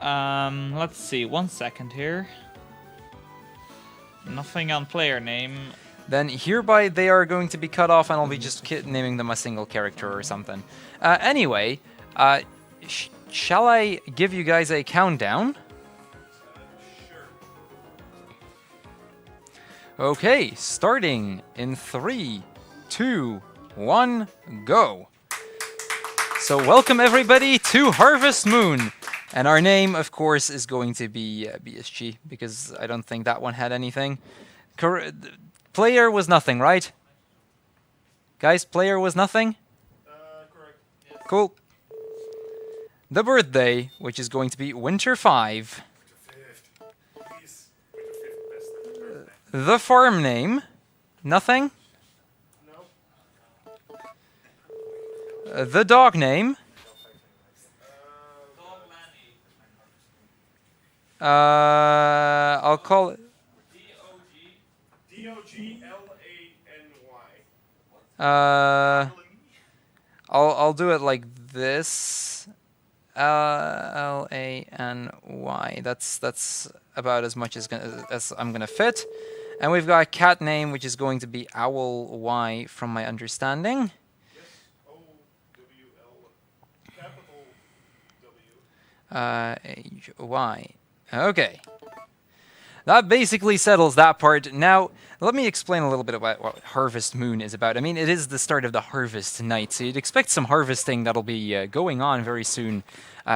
Let's see. 1 second here. Nothing on player name. Then hereby they are going to be cut off, and I'll be just naming them a single character or something. Anyway, shall I give you guys a countdown? Okay, starting in 3, 2, 1, go. So welcome everybody to Harvest Moon. And our name, of course, is going to be BSG, because I don't think that one had anything. Player was nothing, right? Guys, player was nothing? Correct. Yes. Cool. The birthday, which is going to be Winter 5. Please, Winter 5th, best birthday. The farm name, nothing. No. The dog name, I'll call it. D-O-G-L-A-N-Y. I'll do it like this. L-A-N-Y. That's about as much as I'm gonna fit. And we've got a cat name, which is going to be Owl Y, from my understanding. Yes, O-W-L, capital W. H-Y. Okay. That basically settles that part. Now, let me explain a little bit about what Harvest Moon is about. I mean, it is the start of the harvest night, so you'd expect some harvesting that'll be going on very soon.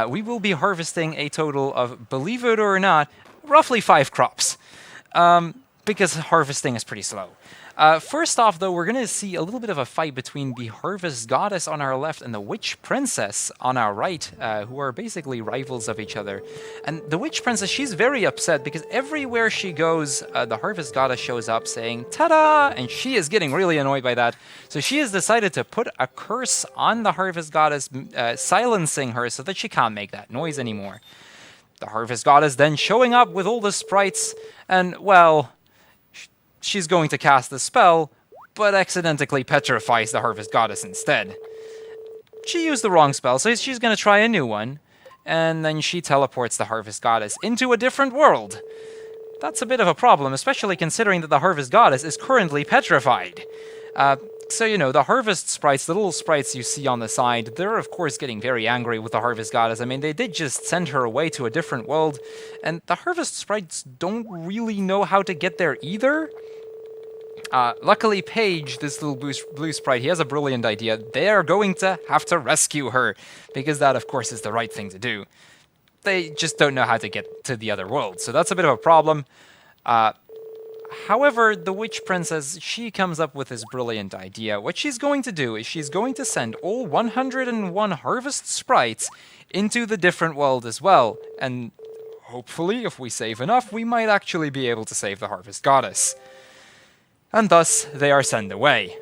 We will be harvesting a total of, believe it or not, roughly 5 crops, because harvesting is pretty slow. First off, though, we're going to see a little bit of a fight between the Harvest Goddess on our left and the Witch Princess on our right, who are basically rivals of each other. And the Witch Princess, she's very upset because everywhere she goes, the Harvest Goddess shows up saying, "Ta-da!" And she is getting really annoyed by that. So she has decided to put a curse on the Harvest Goddess, silencing her so that she can't make that noise anymore. The Harvest Goddess then showing up with all the sprites, and, well, she's going to cast the spell, but accidentally petrifies the Harvest Goddess instead. She used the wrong spell, so she's going to try a new one, and then she teleports the Harvest Goddess into a different world. That's a bit of a problem, especially considering that the Harvest Goddess is currently petrified. So, you know, the Harvest sprites, the little sprites you see on the side, they're of course getting very angry with the Harvest Goddess. I mean, they did just send her away to a different world, and the Harvest sprites don't really know how to get there either. Luckily, Paige, this little blue sprite, he has a brilliant idea. They are going to have to rescue her, because that, of course, is the right thing to do. They just don't know how to get to the other world, so that's a bit of a problem. However, the Witch Princess, she comes up with this brilliant idea. What she's going to do is she's going to send all 101 Harvest sprites into the different world as well, and hopefully, if we save enough, we might actually be able to save the Harvest Goddess. And thus, they are sent away.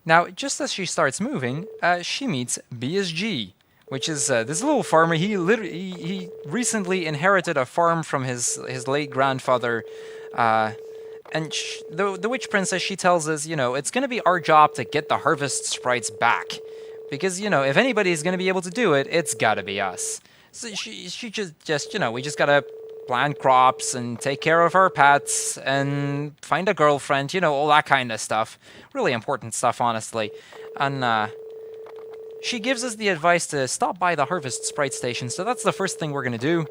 Now, just as she starts moving, she meets BSG, which is this little farmer. He recently inherited a farm from his late grandfather, and the Witch Princess, she tells us, you know, it's going to be our job to get the Harvest sprites back, because, you know, if anybody's going to be able to do it, it's got to be us. So she just you know, we just gotta plant crops and take care of our pets and find a girlfriend, you know, all that kind of stuff. Really important stuff, honestly. And she gives us the advice to stop by the Harvest Sprite Station, so that's the first thing we're going to do.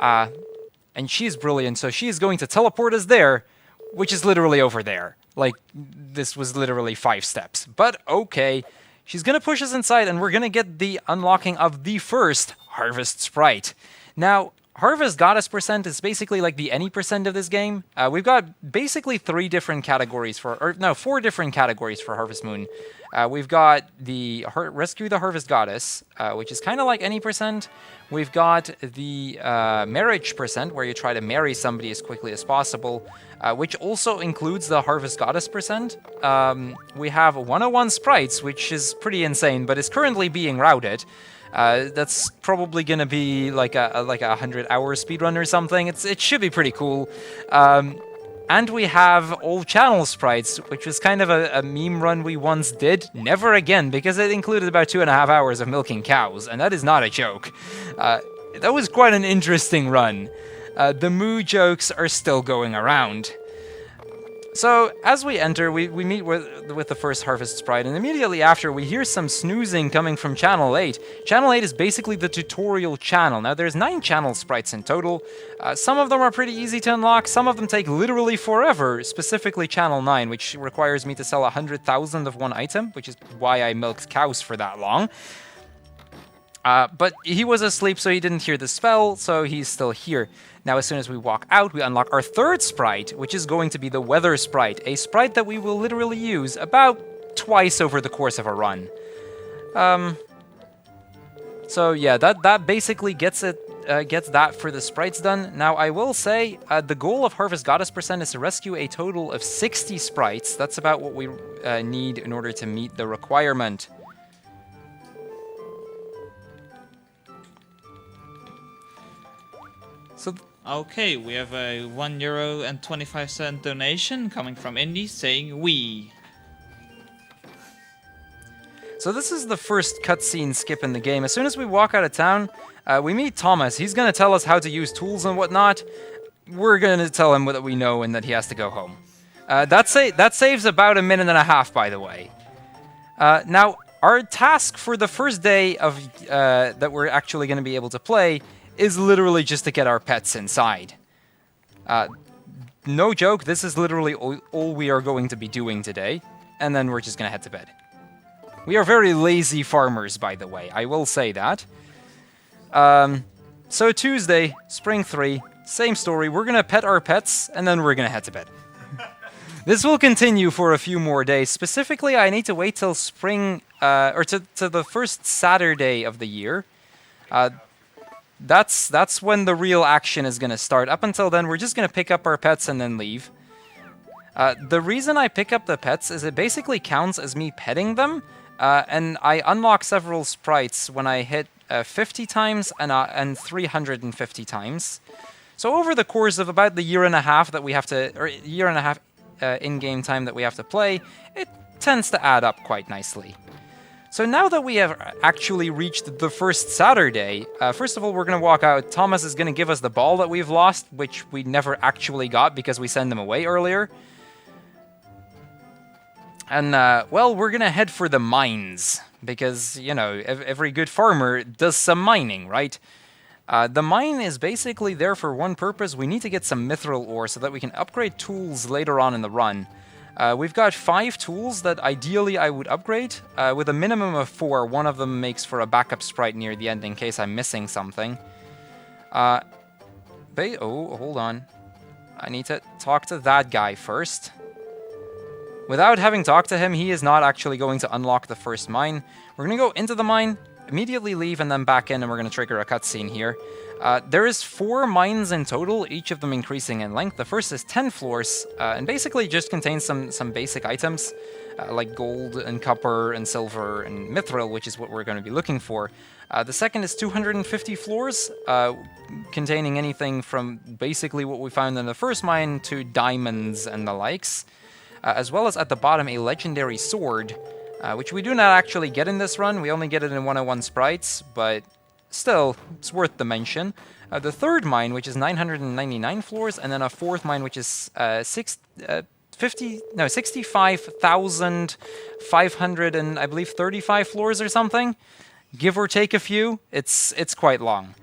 And she's brilliant, so she's going to teleport us there, which is literally over there. Like, this was literally 5 steps. But okay, she's going to push us inside, and we're going to get the unlocking of the first Harvest Sprite. Now, Harvest Goddess percent is basically like the any percent of this game. We've got basically 4 different categories for Harvest Moon. We've got the Rescue the Harvest Goddess, which is kind of like any percent. We've got the Marriage percent, where you try to marry somebody as quickly as possible, which also includes the Harvest Goddess percent. We have 101 Sprites, which is pretty insane, but is currently being routed. That's probably gonna be like a 100-hour speedrun or something. It should be pretty cool. And we have all channel sprites, which was kind of a meme run we once did. Never again, because it included about 2.5 hours of milking cows, and that is not a joke. That was quite an interesting run. The moo jokes are still going around. So, as we enter, we meet with the first Harvest Sprite, and immediately after, we hear some snoozing coming from Channel 8. Channel 8 is basically the tutorial channel. Now, there's 9 channel sprites in total. Some of them are pretty easy to unlock, some of them take literally forever, specifically Channel 9, which requires me to sell 100,000 of one item, which is why I milked cows for that long. But he was asleep, so he didn't hear the spell, so he's still here. Now, as soon as we walk out, we unlock our third sprite, which is going to be the Weather Sprite, a sprite that we will literally use about twice over the course of a run. So yeah, that basically gets that for the sprites done. Now, I will say, the goal of Harvest Goddess Percent is to rescue a total of 60 sprites. That's about what we need in order to meet the requirement. So Okay, we have a €1.25 donation coming from Indy saying "we." So this is the first cutscene skip in the game. As soon as we walk out of town, we meet Thomas. He's going to tell us how to use tools and whatnot. We're going to tell him that we know and that he has to go home. That saves about 1.5 minutes, by the way. Now, our task for the first day of that we're actually going to be able to play is literally just to get our pets inside. No joke, this is literally all we are going to be doing today, and then we're just going to head to bed. We are very lazy farmers, by the way, I will say that. So Tuesday, Spring 3, same story, we're going to pet our pets, and then we're going to head to bed. This will continue for a few more days. Specifically, I need to wait till spring, or to the first Saturday of the year. That's when the real action is going to start. Up until then, we're just going to pick up our pets and then leave. The reason I pick up the pets is it basically counts as me petting them, and I unlock several sprites when I hit 50 times and 350 times. So over the course of about the year and a half that we have to, or year and a half in-game time that we have to play, it tends to add up quite nicely. So now that we have actually reached the first Saturday, first of all, we're going to walk out. Thomas is going to give us the ball that we've lost, which we never actually got because we sent them away earlier. And, well, we're going to head for the mines, because, you know, every good farmer does some mining, right? The mine is basically there for one purpose. We need to get some mithril ore so that we can upgrade tools later on in the run. We've got 5 tools that ideally I would upgrade. With a minimum of 4, one of them makes for a backup sprite near the end in case I'm missing something. Oh, hold on. I need to talk to that guy first. Without having talked to him, he is not actually going to unlock the first mine. We're going to go into the mine, immediately leave, and then back in, and we're going to trigger a cutscene here. There is 4 mines in total, each of them increasing in length. The first is 10 floors, and basically just contains some basic items, like gold and copper and silver and mithril, which is what we're going to be looking for. The second is 250 floors, containing anything from basically what we found in the first mine to diamonds and the likes. As well as at the bottom a legendary sword, which we do not actually get in this run. We only get it in 101 sprites, but still, it's worth the mention. The third mine, which is 999 floors, and then a fourth mine, which is 65,500 and I believe 35 floors or something. Give or take a few, it's quite long.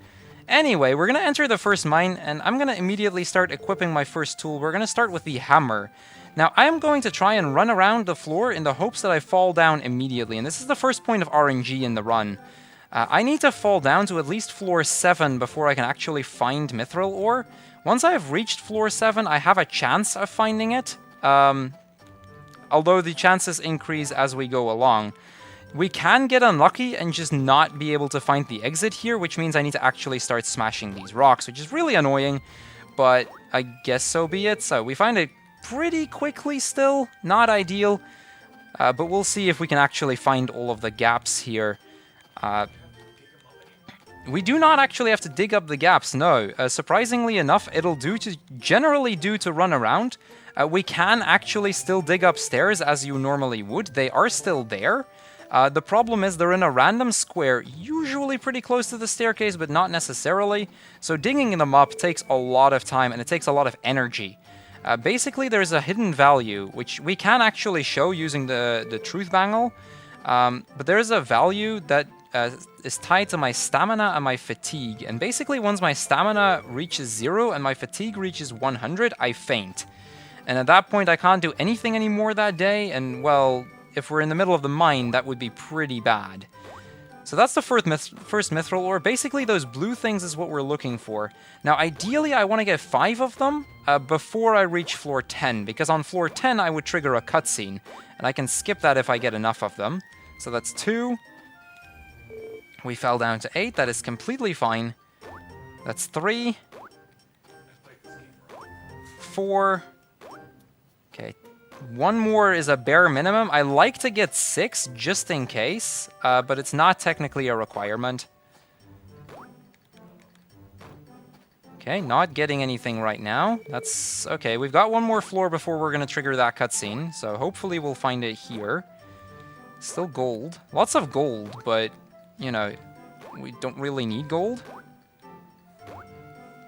Anyway, we're going to enter the first mine, and I'm going to immediately start equipping my first tool. We're going to start with the hammer. Now, I am going to try and run around the floor in the hopes that I fall down immediately, and this is the first point of RNG in the run. I need to fall down to at least floor 7 before I can actually find mithril ore. Once I have reached floor 7, I have a chance of finding it, although the chances increase as we go along. We can get unlucky and just not be able to find the exit here, which means I need to actually start smashing these rocks, which is really annoying, but I guess so be it. So we find it pretty quickly still, not ideal, but we'll see if we can actually find all of the gaps here. we do not actually have to dig up the gaps, no. Surprisingly enough, it'll generally do to run around. We can actually still dig up stairs as you normally would. They are still there. The problem is they're in a random square, usually pretty close to the staircase, but not necessarily. So digging them up takes a lot of time, and it takes a lot of energy. Basically, there's a hidden value, which we can actually show using the truth bangle. But there's a value that is tied to my stamina and my fatigue. And basically, once my stamina reaches 0 and my fatigue reaches 100, I faint. And at that point, I can't do anything anymore that day, and, well, if we're in the middle of the mine, that would be pretty bad. So that's the first mithril ore. Basically, those blue things is what we're looking for. Now, ideally, I want to get 5 of them before I reach floor 10, because on floor 10, I would trigger a cutscene, and I can skip that if I get enough of them. So that's 2. We fell down to 8. That is completely fine. That's 3. 4. Okay. 1 more is a bare minimum. I like to get 6 just in case, but it's not technically a requirement. Okay, not getting anything right now. That's okay. We've got 1 more floor before we're going to trigger that cutscene, so hopefully we'll find it here. Still gold. Lots of gold, but, you know, we don't really need gold.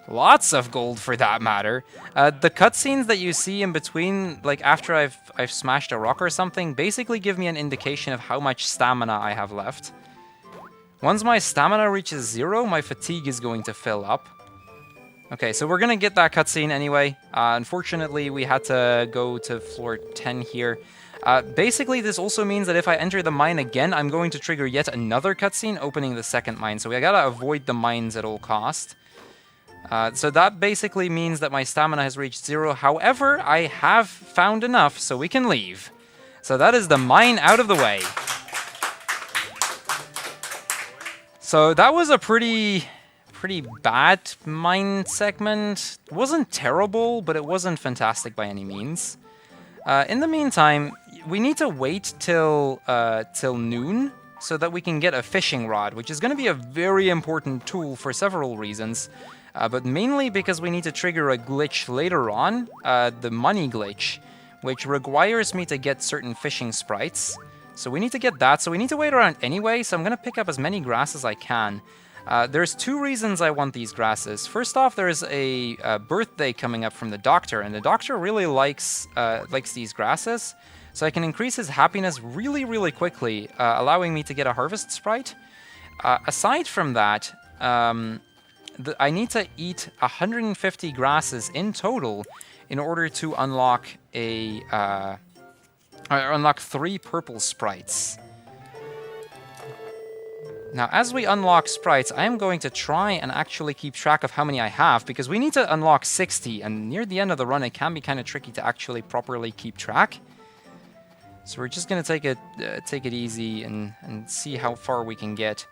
Lots of gold for that matter. The cutscenes that you see in between, like after I've smashed a rock or something, basically give me an indication of how much stamina I have left. Once my stamina reaches 0, my fatigue is going to fill up. Okay, so we're gonna get that cutscene anyway. Unfortunately, we had to go to floor 10 here. Basically, this also means that if I enter the mine again, I'm going to trigger yet another cutscene opening the second mine. So we gotta avoid the mines at all cost. So that basically means that my stamina has reached 0. However, I have found enough so we can leave. So that is the mine out of the way. So that was a pretty bad mine segment. It wasn't terrible, but it wasn't fantastic by any means. In the meantime, we need to wait till noon so that we can get a fishing rod, which is going to be a very important tool for several reasons. But mainly because we need to trigger a glitch later on, the money glitch, which requires me to get certain fishing sprites. So we need to get that, so we need to wait around anyway, so I'm going to pick up as many grass as I can. There's 2 reasons I want these grasses. First off, there's a birthday coming up from the doctor, and the doctor really likes these grasses, so I can increase his happiness really, really quickly, allowing me to get a harvest sprite. Aside from that, I need to eat 150 grasses in total in order to unlock unlock 3 purple sprites. Now, as we unlock sprites, I am going to try and actually keep track of how many I have, because we need to unlock 60, and near the end of the run, it can be kind of tricky to actually properly keep track. So we're just going to take it easy and see how far we can get.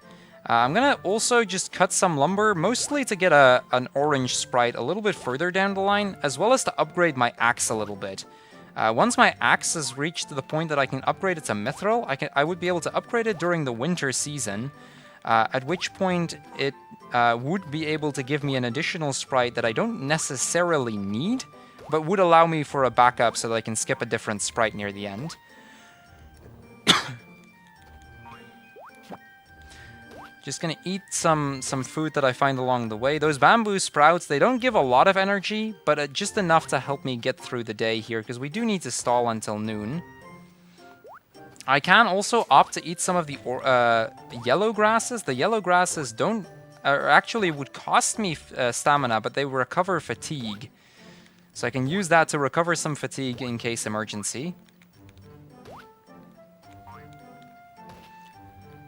I'm going to also just cut some lumber, mostly to get an orange sprite a little bit further down the line, as well as to upgrade my axe a little bit. Once my axe has reached the point that I can upgrade it to mithril, I would be able to upgrade it during the winter season, at which point it would be able to give me an additional sprite that I don't necessarily need, but would allow me for a backup so that I can skip a different sprite near the end. Just gonna eat some food that I find along the way. Those bamboo sprouts, they don't give a lot of energy, but just enough to help me get through the day here, because we do need to stall until noon. I can also opt to eat some of the yellow grasses. The yellow grasses actually would cost me stamina, but they recover fatigue. So I can use that to recover some fatigue in case emergency.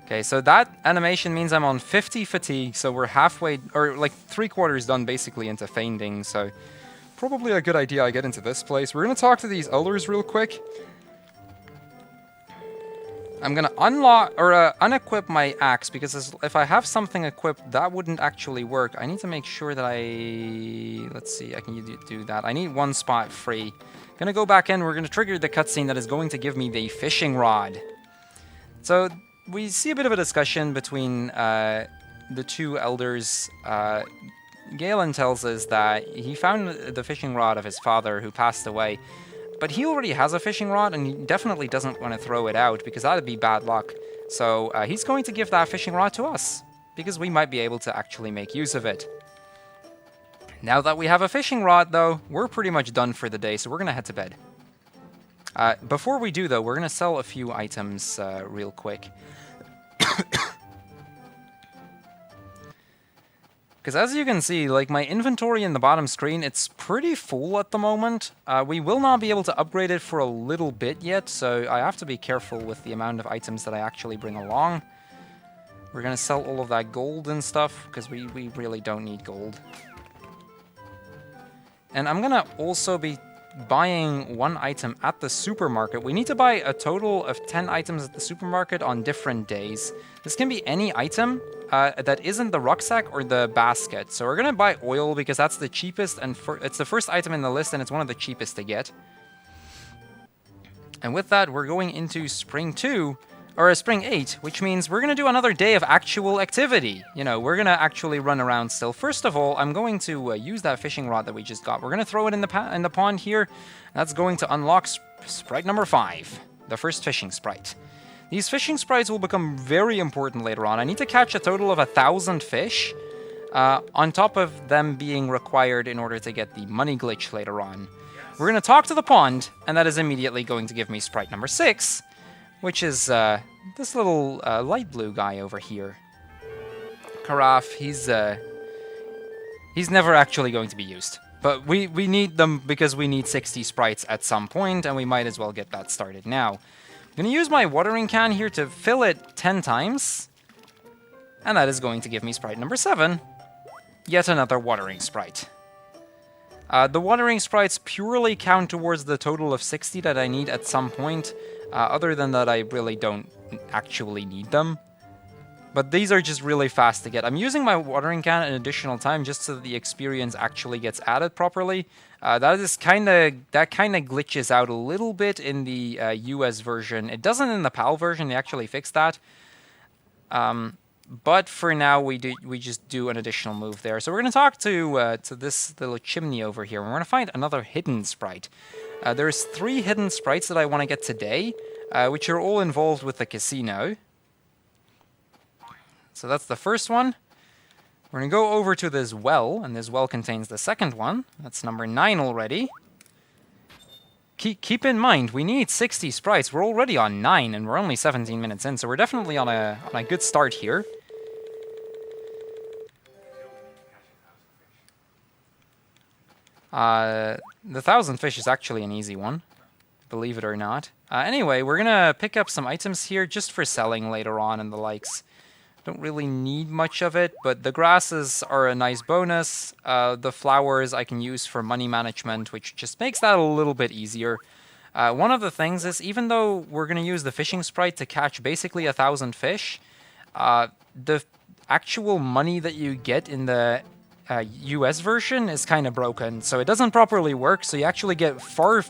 Okay, so that animation means I'm on 50 fatigue, so we're halfway, or like 3/4 done basically into fainting, so probably a good idea I get into this place. We're going to talk to these elders real quick. I'm going to unlock, or unequip my axe, because if I have something equipped, that wouldn't actually work. I need to make sure that let's see, I can do that. I need 1 spot free. Gonna go back in, we're going to trigger the cutscene that is going to give me the fishing rod. So we see a bit of a discussion between the two elders, Galen tells us that he found the fishing rod of his father who passed away, but he already has a fishing rod and he definitely doesn't want to throw it out because that would be bad luck. So he's going to give that fishing rod to us because we might be able to actually make use of it. Now that we have a fishing rod, though, we're pretty much done for the day, so we're going to head to bed. Before we do, though, we're going to sell a few items real quick. Because as you can see, like my inventory in the bottom screen, it's pretty full at the moment. We will not be able to upgrade it for a little bit yet, so I have to be careful with the amount of items that I actually bring along. We're going to sell all of that gold and stuff, because we really don't need gold. And I'm going to also be buying one item at the supermarket. We need to buy a total of 10 items at the supermarket on different days. This can be any item that isn't the rucksack or the basket. So we're going to buy oil because that's the cheapest, and it's the first item in the list, and it's one of the cheapest to get. And with that, we're going into Spring 2, or Spring 8, which means we're going to do another day of actual activity. You know, we're going to actually run around still. First of all, I'm going to use that fishing rod that we just got. We're going to throw it in the pond here. That's going to unlock sprite number 5, the first fishing sprite. These fishing sprites will become very important later on. I need to catch a total of 1,000 fish, on top of them being required in order to get the money glitch later on. We're going to talk to the pond, and that is immediately going to give me sprite number 6, which is this little light blue guy over here. Carafe, he's never actually going to be used. But we need them because we need 60 sprites at some point, and we might as well get that started now. I'm going to use my watering can here to fill it 10 times, and that is going to give me sprite number 7, yet another watering sprite. The watering sprites purely count towards the total of 60 that I need at some point. Other than that, I really don't actually need them. But these are just really fast to get. I'm using my watering can an additional time just so that the experience actually gets added properly. That kind of glitches out a little bit in the US version. It doesn't in the PAL version. They actually fixed that. But for now, we just do an additional move there. So we're going to talk to this little chimney over here. We're going to find another hidden sprite. There's 3 hidden sprites that I want to get today, which are all involved with the casino. So that's the first one. We're going to go over to this well, and this well contains the second one. That's number 9 already. Keep in mind, we need 60 sprites. We're already on 9, and we're only 17 minutes in, so we're definitely on a good start here. The 1,000 fish is actually an easy one, believe it or not. Anyway, we're gonna pick up some items here just for selling later on and the likes. Don't really need much of it, but the grasses are a nice bonus. The flowers I can use for money management, which just makes that a little bit easier. One of the things is, even though we're gonna use the fishing sprite to catch basically 1,000 fish, the actual money that you get in the US version is kind of broken, so it doesn't properly work, so you actually get far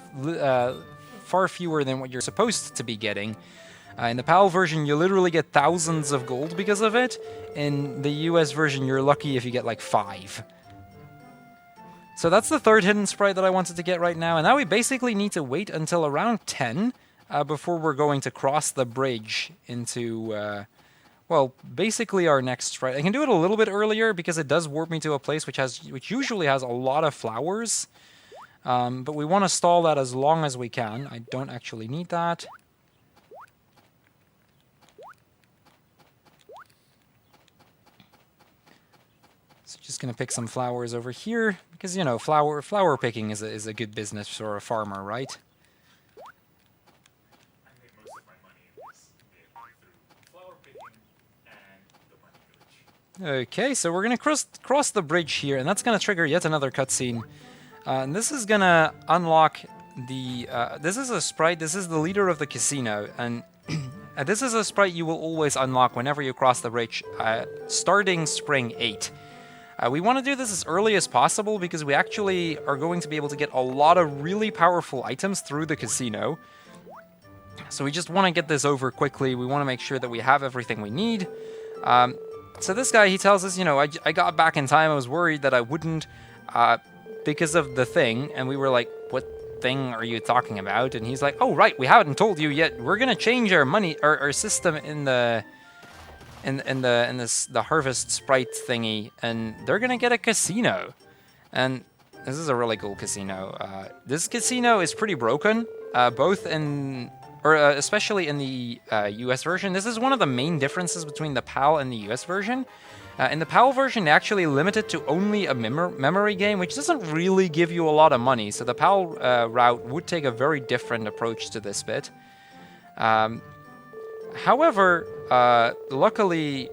fewer than what you're supposed to be getting. In the PAL version, you literally get thousands of gold because of it. In the US version, you're lucky if you get like 5. So that's the third hidden sprite that I wanted to get right now, and now we basically need to wait until around 10 before we're going to cross the bridge into... well, basically our next sprite. I can do it a little bit earlier because it does warp me to a place which usually has a lot of flowers. But we want to stall that as long as we can. I don't actually need that. So just gonna pick some flowers over here because, you know, flower picking is a good business for a farmer, right? Okay, so we're going to cross the bridge here, and that's going to trigger yet another cutscene. And this is going to unlock the... this is a sprite, this is the leader of the casino, and this is a sprite you will always unlock whenever you cross the bridge, starting Spring 8. We want to do this as early as possible because we actually are going to be able to get a lot of really powerful items through the casino. So we just want to get this over quickly. We want to make sure that we have everything we need. So this guy, he tells us, you know, I got back in time. I was worried that I wouldn't because of the thing. And we were like, what thing are you talking about? And he's like, oh, right, we haven't told you yet. We're going to change our money, our system in the harvest sprite thingy. And they're going to get a casino. And this is a really cool casino. This casino is pretty broken, both in... especially in the US version. This is one of the main differences between the PAL and the US version. In the PAL version, they actually limit it to only a memory game, which doesn't really give you a lot of money. So the PAL route would take a very different approach to this bit. However, luckily,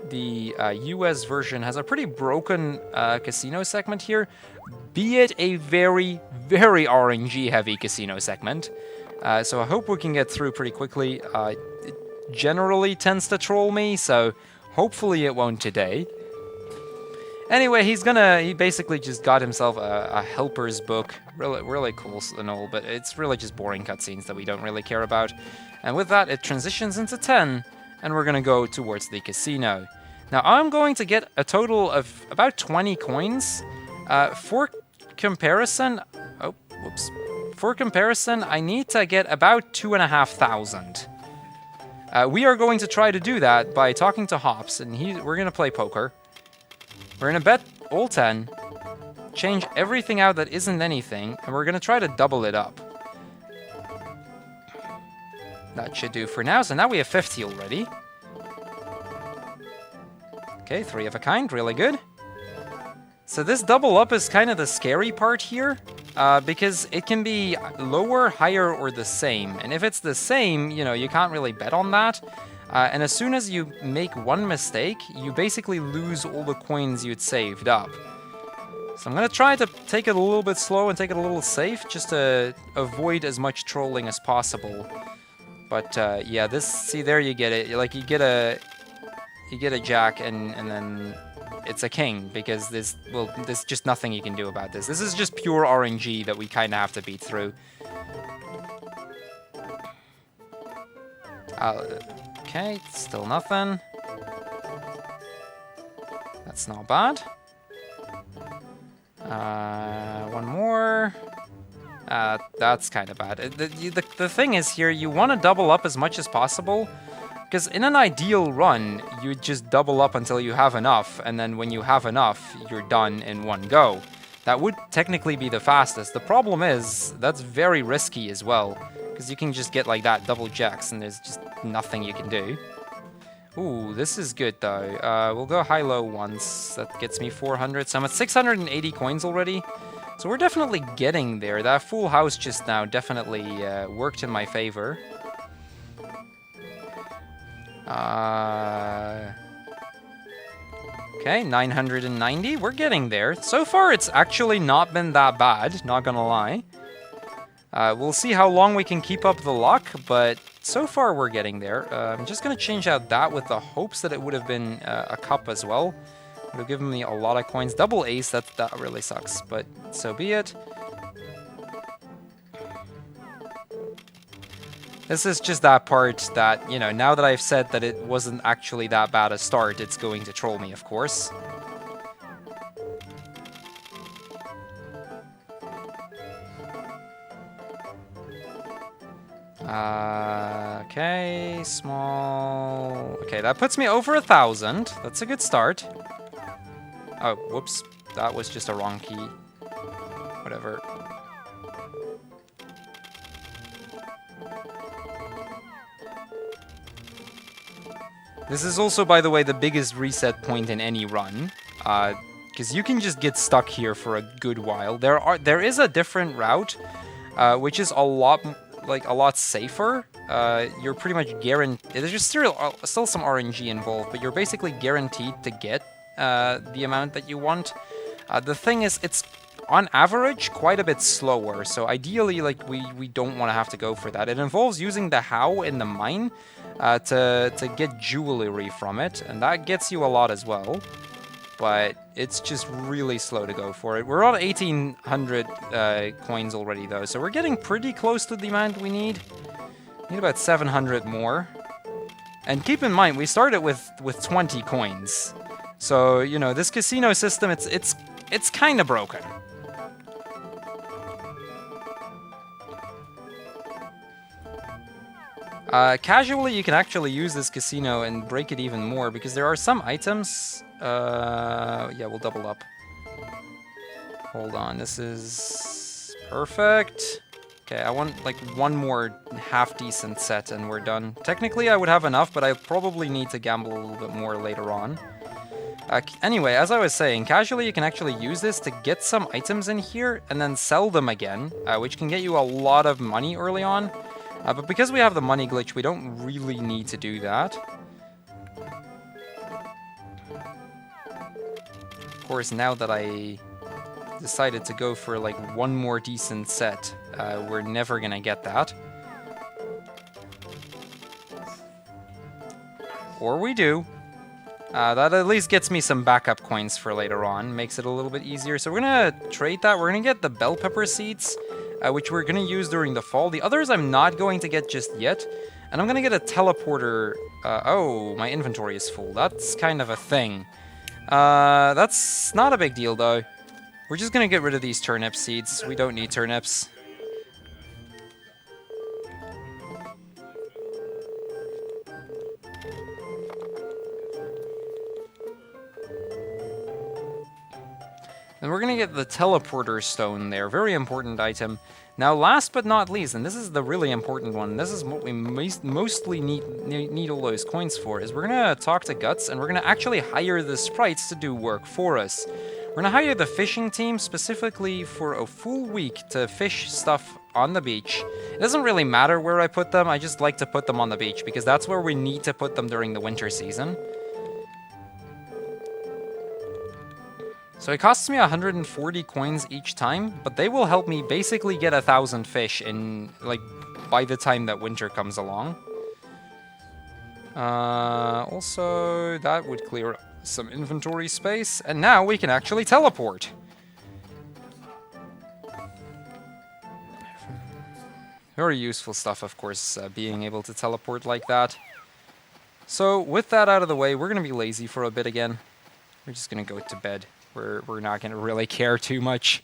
the US version has a pretty broken casino segment here, be it a very, very RNG-heavy casino segment. So I hope we can get through pretty quickly. It generally tends to troll me, so hopefully it won't today. Anyway, he basically just got himself a helper's book. Really cool and all, but it's really just boring cutscenes that we don't really care about. And with that, it transitions into 10, and we're gonna go towards the casino. Now, I'm going to get a total of about 20 coins. For comparison... Oh, whoops. For comparison, I need to get about 2,500. We are going to try to do that by talking to Hops, and we're going to play poker. We're going to bet all 10, change everything out that isn't anything, and we're going to try to double it up. That should do for now, so now we have 50 already. Okay, 3 of a kind, really good. So this double up is kind of the scary part here. Because it can be lower, higher, or the same. And if it's the same, you know, you can't really bet on that. And as soon as you make one mistake, you basically lose all the coins you'd saved up. So I'm going to try to take it a little bit slow and take it a little safe, just to avoid as much trolling as possible. But yeah, see, there you get it. Like, you get a jack, and then... it's a king, because there's just nothing you can do about this. This is just pure RNG that we kind of have to beat through. Okay, still nothing. That's not bad. One more. That's kind of bad. The thing is here, you want to double up as much as possible. Because in an ideal run, you just double up until you have enough, and then when you have enough, you're done in one go. That would technically be the fastest. The problem is, that's very risky as well, because you can just get like that double jacks, and there's just nothing you can do. Ooh, this is good though. We'll go high-low once. That gets me 400, so I'm at 680 coins already. So we're definitely getting there. That full house just now definitely worked in my favor. Okay, 990. We're getting there. So far, it's actually not been that bad, not gonna lie. We'll see how long we can keep up the luck, but so far we're getting there. I'm just gonna change out that with the hopes that it would have been a cup as well. Would have given me a lot of coins. Double ace, that really sucks, but so be it. This is just that part that, you know, now that I've said that it wasn't actually that bad a start, it's going to troll me, of course. Okay, small... Okay, that puts me over 1,000. That's a good start. Oh, whoops. That was just a wrong key. Whatever. This is also, by the way, the biggest reset point in any run, because you can just get stuck here for a good while. There is a different route, which is a lot safer. You're pretty much guaranteed. There's just still some RNG involved, but you're basically guaranteed to get the amount that you want. The thing is, it's on average quite a bit slower. So ideally, like we don't want to have to go for that. It involves using the how in the mine. To get jewelry from it, and that gets you a lot as well, but it's just really slow to go for it. We're on 1,800 coins already though, so we're getting pretty close to the amount we need. Need about 700 more. And keep in mind, we started with 20 coins. So, you know, this casino system, it's kind of broken. Casually, you can actually use this casino and break it even more, because there are some items... yeah, we'll double up. Hold on, this is... perfect. Okay, I want, like, one more half-decent set and we're done. Technically, I would have enough, but I probably need to gamble a little bit more later on. Anyway, as I was saying, casually you can actually use this to get some items in here and then sell them again, which can get you a lot of money early on. But because we have the money glitch, we don't really need to do that. Of course, now that I decided to go for like one more decent set, we're never gonna get that. Or we do. That at least gets me some backup coins for later on, makes it a little bit easier. So we're gonna trade that. We're gonna get the bell pepper seeds, which we're gonna use during the fall. The others I'm not going to get just yet. And I'm gonna get a teleporter. Oh, my inventory is full. That's kind of a thing. That's not a big deal though. We're just gonna get rid of these turnip seeds. We don't need turnips. And we're gonna get the teleporter stone there. Very important item. Now, last but not least, and this is the really important one, this is what we mostly need all those coins for, is we're gonna talk to Guts, and we're gonna actually hire the sprites to do work for us. We're gonna hire the fishing team specifically for a full week to fish stuff on the beach. It doesn't really matter where I put them, I just like to put them on the beach, because that's where we need to put them during the winter season. So it costs me 140 coins each time, but they will help me basically get 1,000 fish in, like, by the time that winter comes along. Also, that would clear up some inventory space, and now we can actually teleport. Very useful stuff, of course, being able to teleport like that. So, with that out of the way, we're going to be lazy for a bit again. We're just going to go to bed. We're not going to really care too much.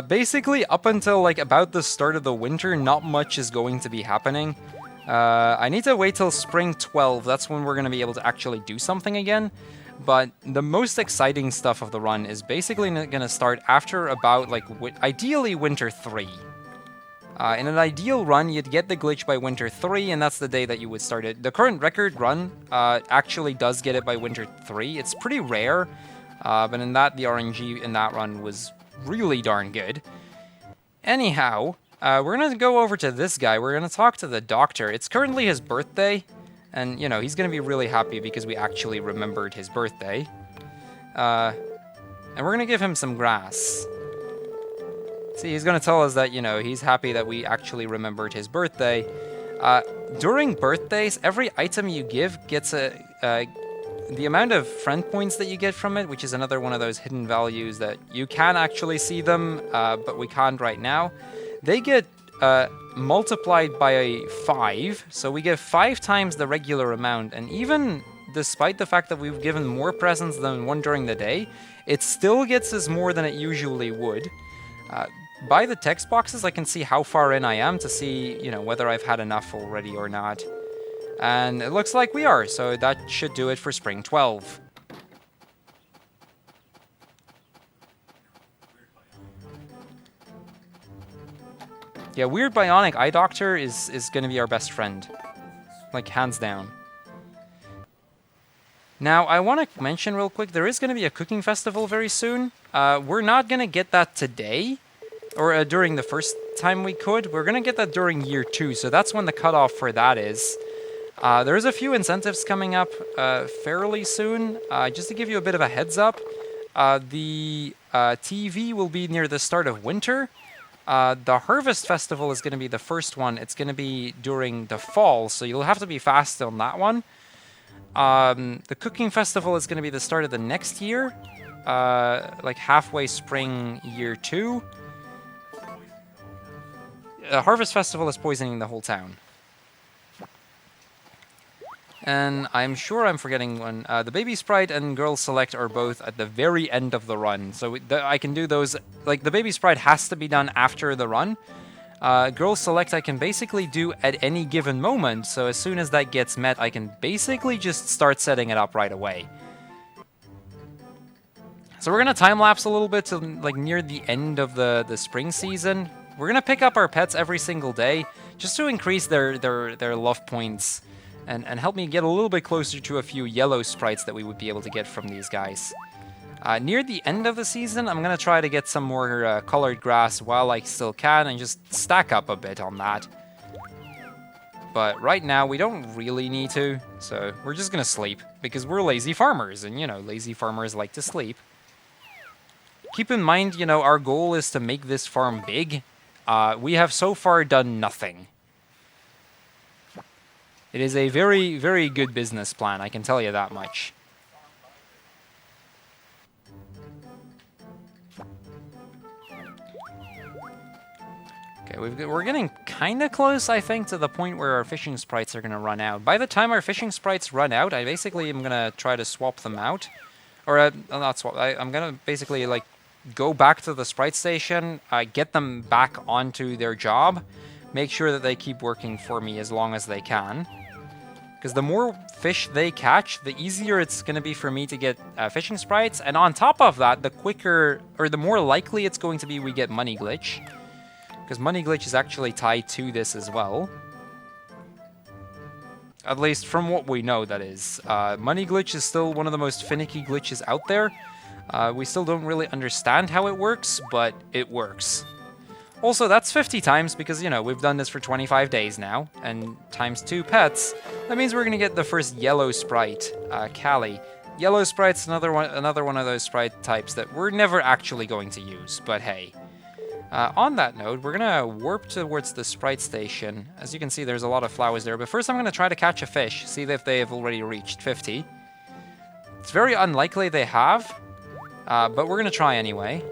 Basically, up until like about the start of the winter, not much is going to be happening. I need to wait till spring 12. That's when we're going to be able to actually do something again. But the most exciting stuff of the run is basically going to start after about, like, ideally winter 3. In an ideal run, you'd get the glitch by winter 3, and that's the day that you would start it. The current record run actually does get it by winter 3. It's pretty rare. But in that, the RNG in that run was really darn good. Anyhow, we're going to go over to this guy. We're going to talk to the doctor. It's currently his birthday. And, you know, he's going to be really happy because we actually remembered his birthday. And we're going to give him some grass. See, he's going to tell us that, you know, he's happy that we actually remembered his birthday. During birthdays, every item you give gets the amount of friend points that you get from it, which is another one of those hidden values that you can actually see them, but we can't right now. They get multiplied by 5, so we get 5 times the regular amount, and even despite the fact that we've given more presents than one during the day, it still gets us more than it usually would. By the text boxes, I can see how far in I am to see, you know, whether I've had enough already or not. And it looks like we are, so that should do it for Spring 12. Yeah, Weird Bionic Eye Doctor is going to be our best friend. Like, hands down. Now, I want to mention real quick, there is going to be a cooking festival very soon. We're not going to get that today, or during the first time we could. We're going to get that during year 2, so that's when the cutoff for that is. There's a few incentives coming up fairly soon. Just to give you a bit of a heads up, the TV will be near the start of winter. The Harvest Festival is going to be the first one. It's going to be during the fall, so you'll have to be fast on that one. The Cooking Festival is going to be the start of the next year, like halfway spring year 2. Harvest Festival is poisoning the whole town. And I'm sure I'm forgetting one. The Baby Sprite and Girl Select are both at the very end of the run. So I can do those... Like, the Baby Sprite has to be done after the run. Girl Select I can basically do at any given moment. So as soon as that gets met, I can basically just start setting it up right away. So we're going to time-lapse a little bit to, like, near the end of the spring season. We're going to pick up our pets every single day just to increase their love points and help me get a little bit closer to a few yellow sprites that we would be able to get from these guys. Near the end of the season, I'm going to try to get some more colored grass while I still can and just stack up a bit on that. But right now, we don't really need to, so we're just going to sleep because we're lazy farmers, and, you know, lazy farmers like to sleep. Keep in mind, you know, our goal is to make this farm big. We have so far done nothing. It is a very, very good business plan, I can tell you that much. Okay, we're getting kind of close, I think, to the point where our fishing sprites are going to run out. By the time our fishing sprites run out, I basically am going to try to swap them out. Or, not swap, I'm going to basically, like, go back to the sprite station, get them back onto their job, make sure that they keep working for me as long as they can. Because the more fish they catch, the easier it's going to be for me to get fishing sprites. And on top of that, the quicker, or the more likely it's going to be we get Money Glitch. Because Money Glitch is actually tied to this as well. At least from what we know, that is. Money Glitch is still one of the most finicky glitches out there. We still don't really understand how it works, but it works. Also, that's 50 times because, you know, we've done this for 25 days now, and times 2 pets. That means we're going to get the first yellow sprite, Callie. Yellow sprite's another one of those sprite types that we're never actually going to use, but hey. On that note, we're going to warp towards the sprite station. As you can see, there's a lot of flowers there, but first I'm going to try to catch a fish, see if they have already reached 50. It's very unlikely they have. But we're going to try anyway.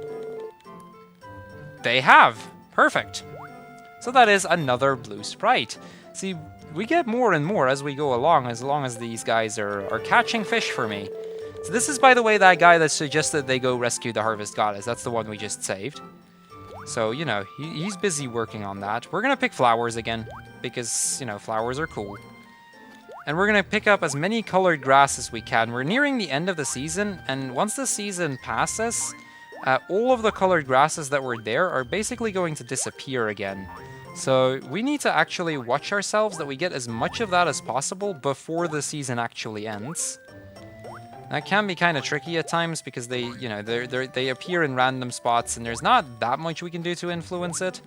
They have! Perfect! So that is another blue sprite. See, we get more and more as we go along, as long as these guys are catching fish for me. So this is, by the way, that guy that suggested they go rescue the Harvest Goddess. That's the one we just saved. So, you know, he's busy working on that. We're going to pick flowers again, because, you know, flowers are cool. And we're going to pick up as many colored grass as we can. We're nearing the end of the season, and once the season passes, all of the colored grasses that were there are basically going to disappear again. So we need to actually watch ourselves that we get as much of that as possible before the season actually ends. That can be kind of tricky at times because they, you know, they appear in random spots and there's not that much we can do to influence it.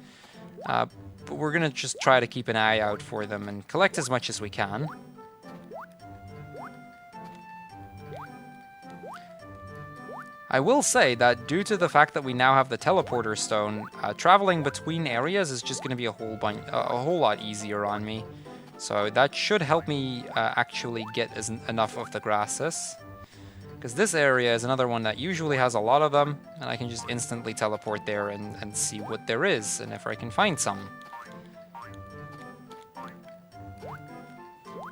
But we're going to just try to keep an eye out for them and collect as much as we can. I will say that due to the fact that we now have the teleporter stone, traveling between areas is just going to be a whole lot easier on me. So that should help me actually get enough of the grasses. Because this area is another one that usually has a lot of them, and I can just instantly teleport there and see what there is, and if I can find some.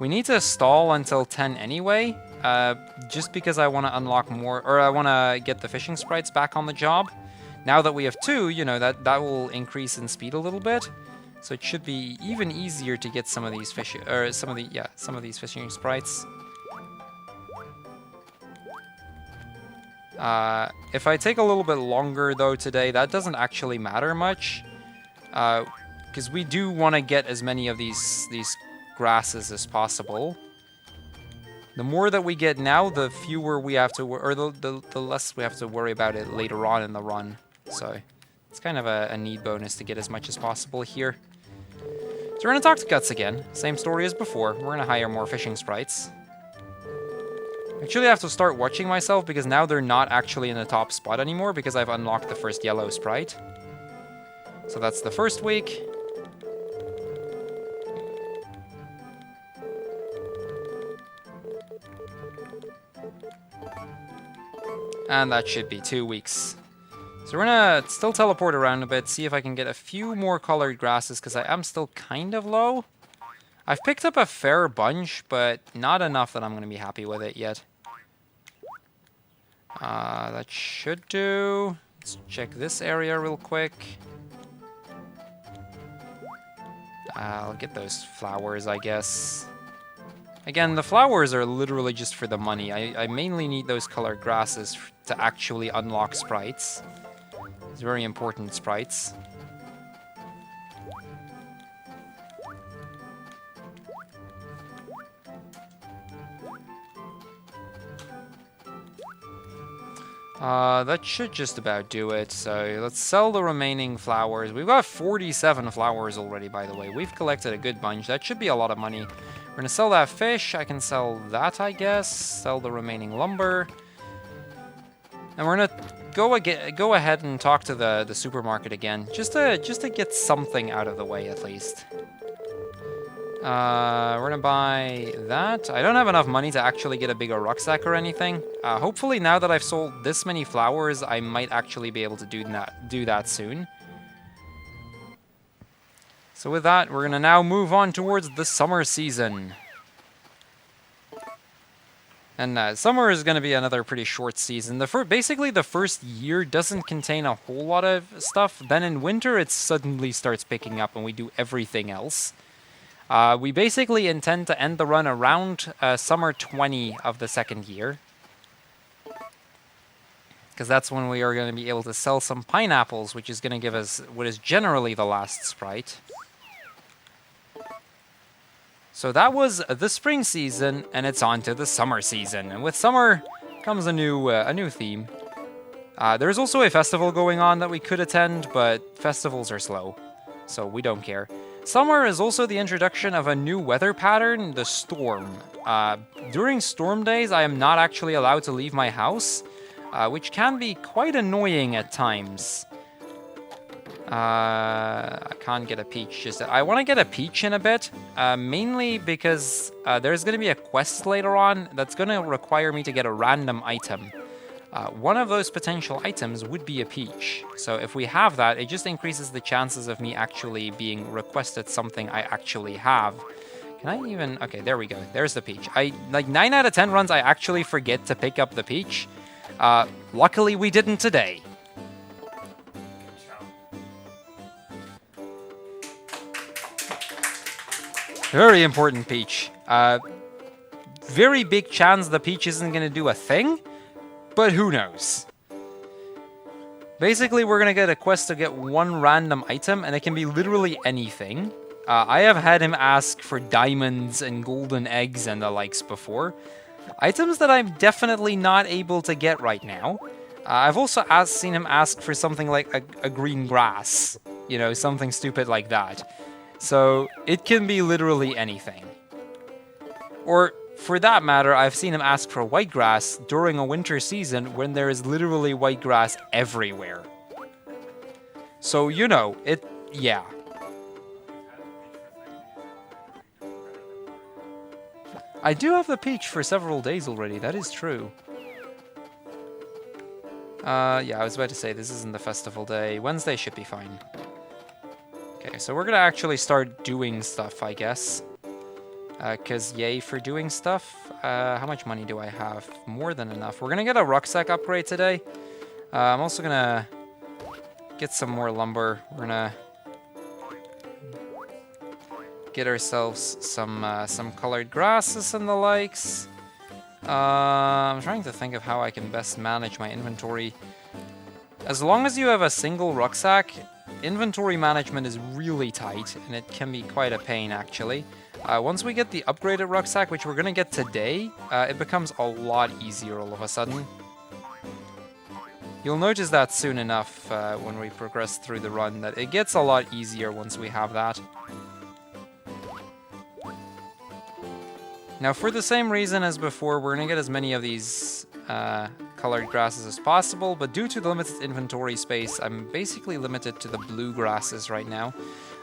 We need to stall until 10 anyway, just because I want to unlock more, or I want to get the fishing sprites back on the job. Now that we have 2, you know, that will increase in speed a little bit. So it should be even easier to get some of these some of these fishing sprites. If I take a little bit longer though today, that doesn't actually matter much, because we do want to get as many of these grasses as possible. The more that we get now, the fewer we have to, or the less we have to worry about it later on in the run. So it's kind of a neat bonus to get as much as possible here. So we're gonna talk to Guts again. Same story as before. We're gonna hire more fishing sprites. Actually, I have to start watching myself because now they're not actually in the top spot anymore because I've unlocked the first yellow sprite. So that's the first week. And that should be 2 weeks. So we're gonna still teleport around a bit, see if I can get a few more colored grasses because I am still kind of low. I've picked up a fair bunch, but not enough that I'm going to be happy with it yet. That should do. Let's check this area real quick. I'll get those flowers, I guess. Again, the flowers are literally just for the money. I mainly need those colored grasses to actually unlock sprites. It's very important sprites. That should just about do it. So let's sell the remaining flowers. We've got 47 flowers already, by the way. We've collected a good bunch. That should be a lot of money. We're gonna sell that fish. I can sell that, I guess. Sell the remaining lumber. And we're gonna go ahead and talk to the supermarket again, just to get something out of the way at least. We're gonna buy that. I don't have enough money to actually get a bigger rucksack or anything. Hopefully now that I've sold this many flowers, I might actually be able to do that soon. So with that, we're gonna now move on towards the summer season. And summer is gonna be another pretty short season. Basically the first year doesn't contain a whole lot of stuff. Then in winter, it suddenly starts picking up and we do everything else. We basically intend to end the run around summer 20 of the second year. Because that's when we are going to be able to sell some pineapples, which is going to give us what is generally the last sprite. So that was the spring season, and it's on to the summer season. And with summer comes a new theme. There's also a festival going on that we could attend, but festivals are slow, so we don't care. Summer is also the introduction of a new weather pattern, the storm. During storm days, I am not actually allowed to leave my house, which can be quite annoying at times. I can't get a peach just yet. I want to get a peach in a bit, mainly because there's going to be a quest later on that's going to require me to get a random item. One of those potential items would be a peach. So if we have that, it just increases the chances of me actually being requested something I actually have. Can I even... Okay, there we go. There's the peach. Like 9 out of 10 runs, I actually forget to pick up the peach. Luckily, we didn't today. Very important peach. Very big chance the peach isn't going to do a thing. But who knows? Basically, we're going to get a quest to get one random item, and it can be literally anything. I have had him ask for diamonds and golden eggs and the likes before. Items that I'm definitely not able to get right now. I've also seen him ask for something like a green grass. You know, something stupid like that. So, it can be literally anything. Or... for that matter, I've seen him ask for white grass during a winter season when there is literally white grass everywhere. So, you know, yeah. I do have the peach for several days already, that is true. Yeah, I was about to say, this isn't the festival day. Wednesday should be fine. Okay, so we're gonna actually start doing stuff, I guess. Because yay for doing stuff. How much money do I have? More than enough. We're going to get a rucksack upgrade today. I'm also going to get some more lumber. We're going to get ourselves some colored grasses and the likes. I'm trying to think of how I can best manage my inventory. As long as you have a single rucksack, inventory management is really tight, and it can be quite a pain, actually. Once we get the upgraded rucksack, which we're going to get today, it becomes a lot easier all of a sudden. You'll notice that soon enough when we progress through the run, that it gets a lot easier once we have that. Now, for the same reason as before, we're going to get as many of these colored grasses as possible, but due to the limited inventory space, I'm basically limited to the blue grasses right now.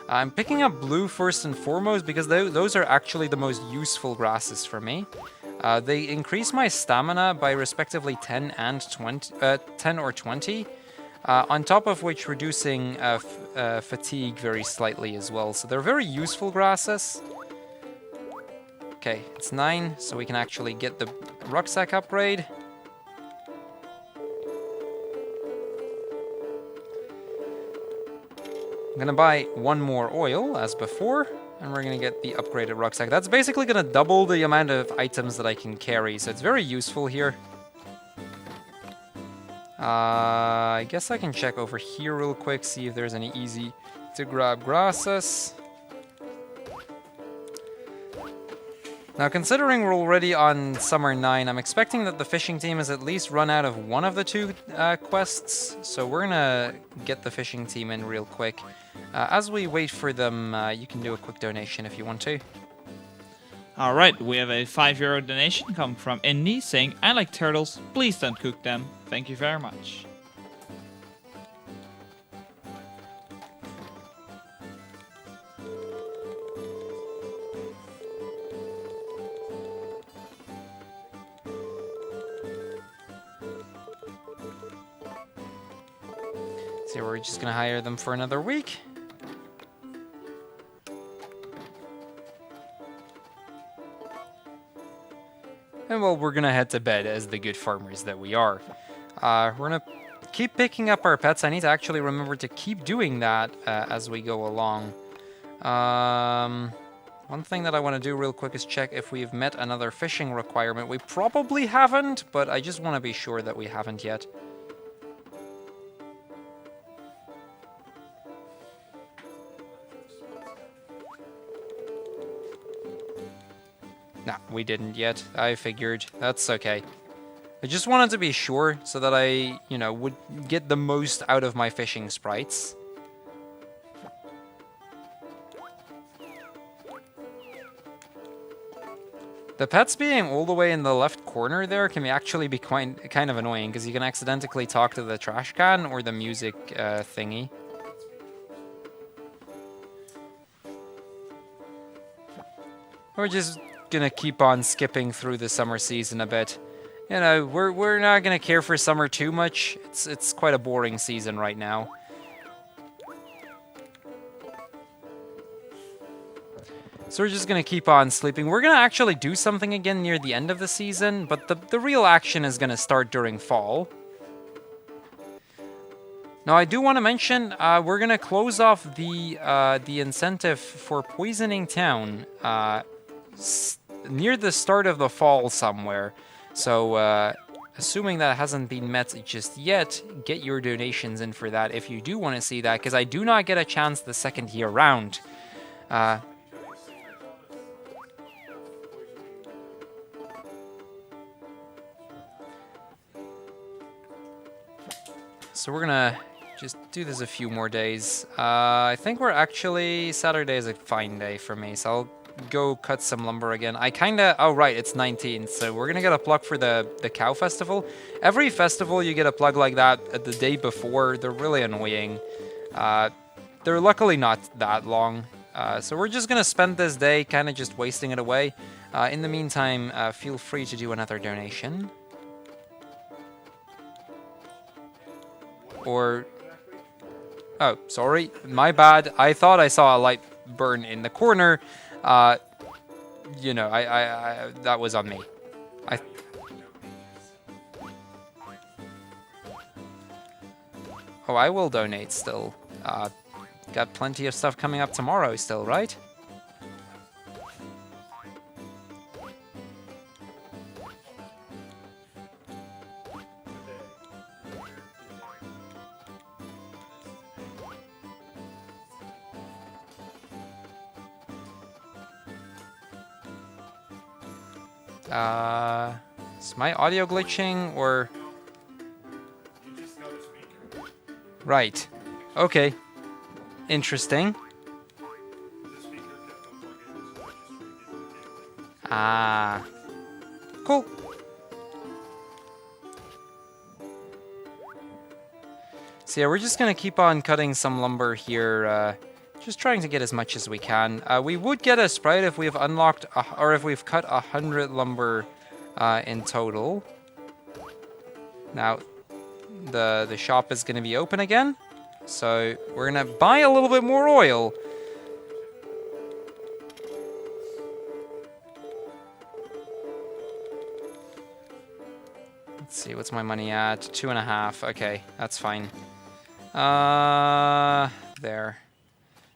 I'm picking up blue first and foremost because those are actually the most useful grasses for me. They increase my stamina by respectively 10 or 20, on top of which reducing fatigue very slightly as well. So they're very useful grasses. Okay, it's 9, so we can actually get the rucksack upgrade. I'm gonna buy 1 more oil, as before, and we're gonna get the upgraded rucksack. That's basically gonna double the amount of items that I can carry, so it's very useful here. I guess I can check over here real quick, see if there's any easy to grab grasses. Now, considering we're already on Summer 9, I'm expecting that the fishing team has at least run out of one of the 2 quests, so we're gonna get the fishing team in real quick. As we wait for them, you can do a quick donation if you want to. Alright, we have a €5 donation coming from Indy saying, I like turtles, please don't cook them. Thank you very much. So we're just gonna hire them for another week. And well, we're gonna head to bed as the good farmers that we are. We're gonna keep picking up our pets. I need to actually remember to keep doing that as we go along. One thing that I want to do real quick is check if we've met another fishing requirement. We probably haven't, but I just want to be sure that we haven't yet. Nah, we didn't yet. I figured. That's okay. I just wanted to be sure so that I, you know, would get the most out of my fishing sprites. The pets being all the way in the left corner there can actually be kind of annoying because you can accidentally talk to the trash can or the music thingy. We're just gonna keep on skipping through the summer season a bit. You know, we're not gonna care for summer too much. It's quite a boring season right now. So we're just gonna keep on sleeping. We're gonna actually do something again near the end of the season, but the real action is gonna start during fall. Now I do want to mention we're gonna close off the incentive for poisoning town near the start of the fall somewhere. So assuming that hasn't been met just yet, get your donations in for that if you do want to see that, because I do not get a chance the second year round. So we're gonna just do this a few more days. I think we're actually... Saturday is a fine day for me, so I'll go cut some lumber again. I kinda... Oh, right, it's 19th, so we're gonna get a plug for the cow festival. Every festival you get a plug like that at the day before. They're really annoying. They're luckily not that long. So we're just gonna spend this day kind of just wasting it away. In the meantime, feel free to do another donation. Or... Oh, sorry. My bad. I thought I saw a light burn in the corner. You know, I that was on me. Oh, I will donate still. Got plenty of stuff coming up tomorrow still, right? Is my audio glitching or... You just got a speaker. Right. Okay. Interesting. The speaker kept on plugging, so I just redid the cabling. Ah. Cool. So yeah, we're just gonna keep on cutting some lumber here, just trying to get as much as we can. We would get a sprite if we have unlocked, or if we've cut 100 lumber in total. Now, the shop is gonna be open again, so we're gonna buy a little bit more oil. see, what's my money at? 2.5. Okay, that's fine. There.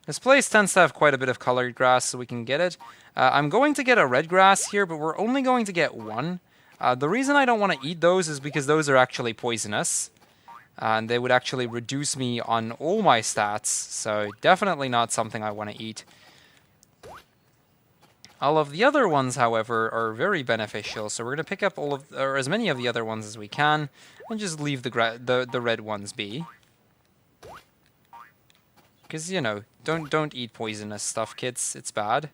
This place tends to have quite a bit of colored grass, so we can get it. I'm going to get a red grass here, but we're only going to get one. The reason I don't want to eat those is because those are actually poisonous. And they would actually reduce me on all my stats, so definitely not something I want to eat. All of the other ones, however, are very beneficial, so we're going to pick up all of, or as many of the other ones as we can, and just leave the red ones be. Because, you know, don't eat poisonous stuff, kids. It's bad.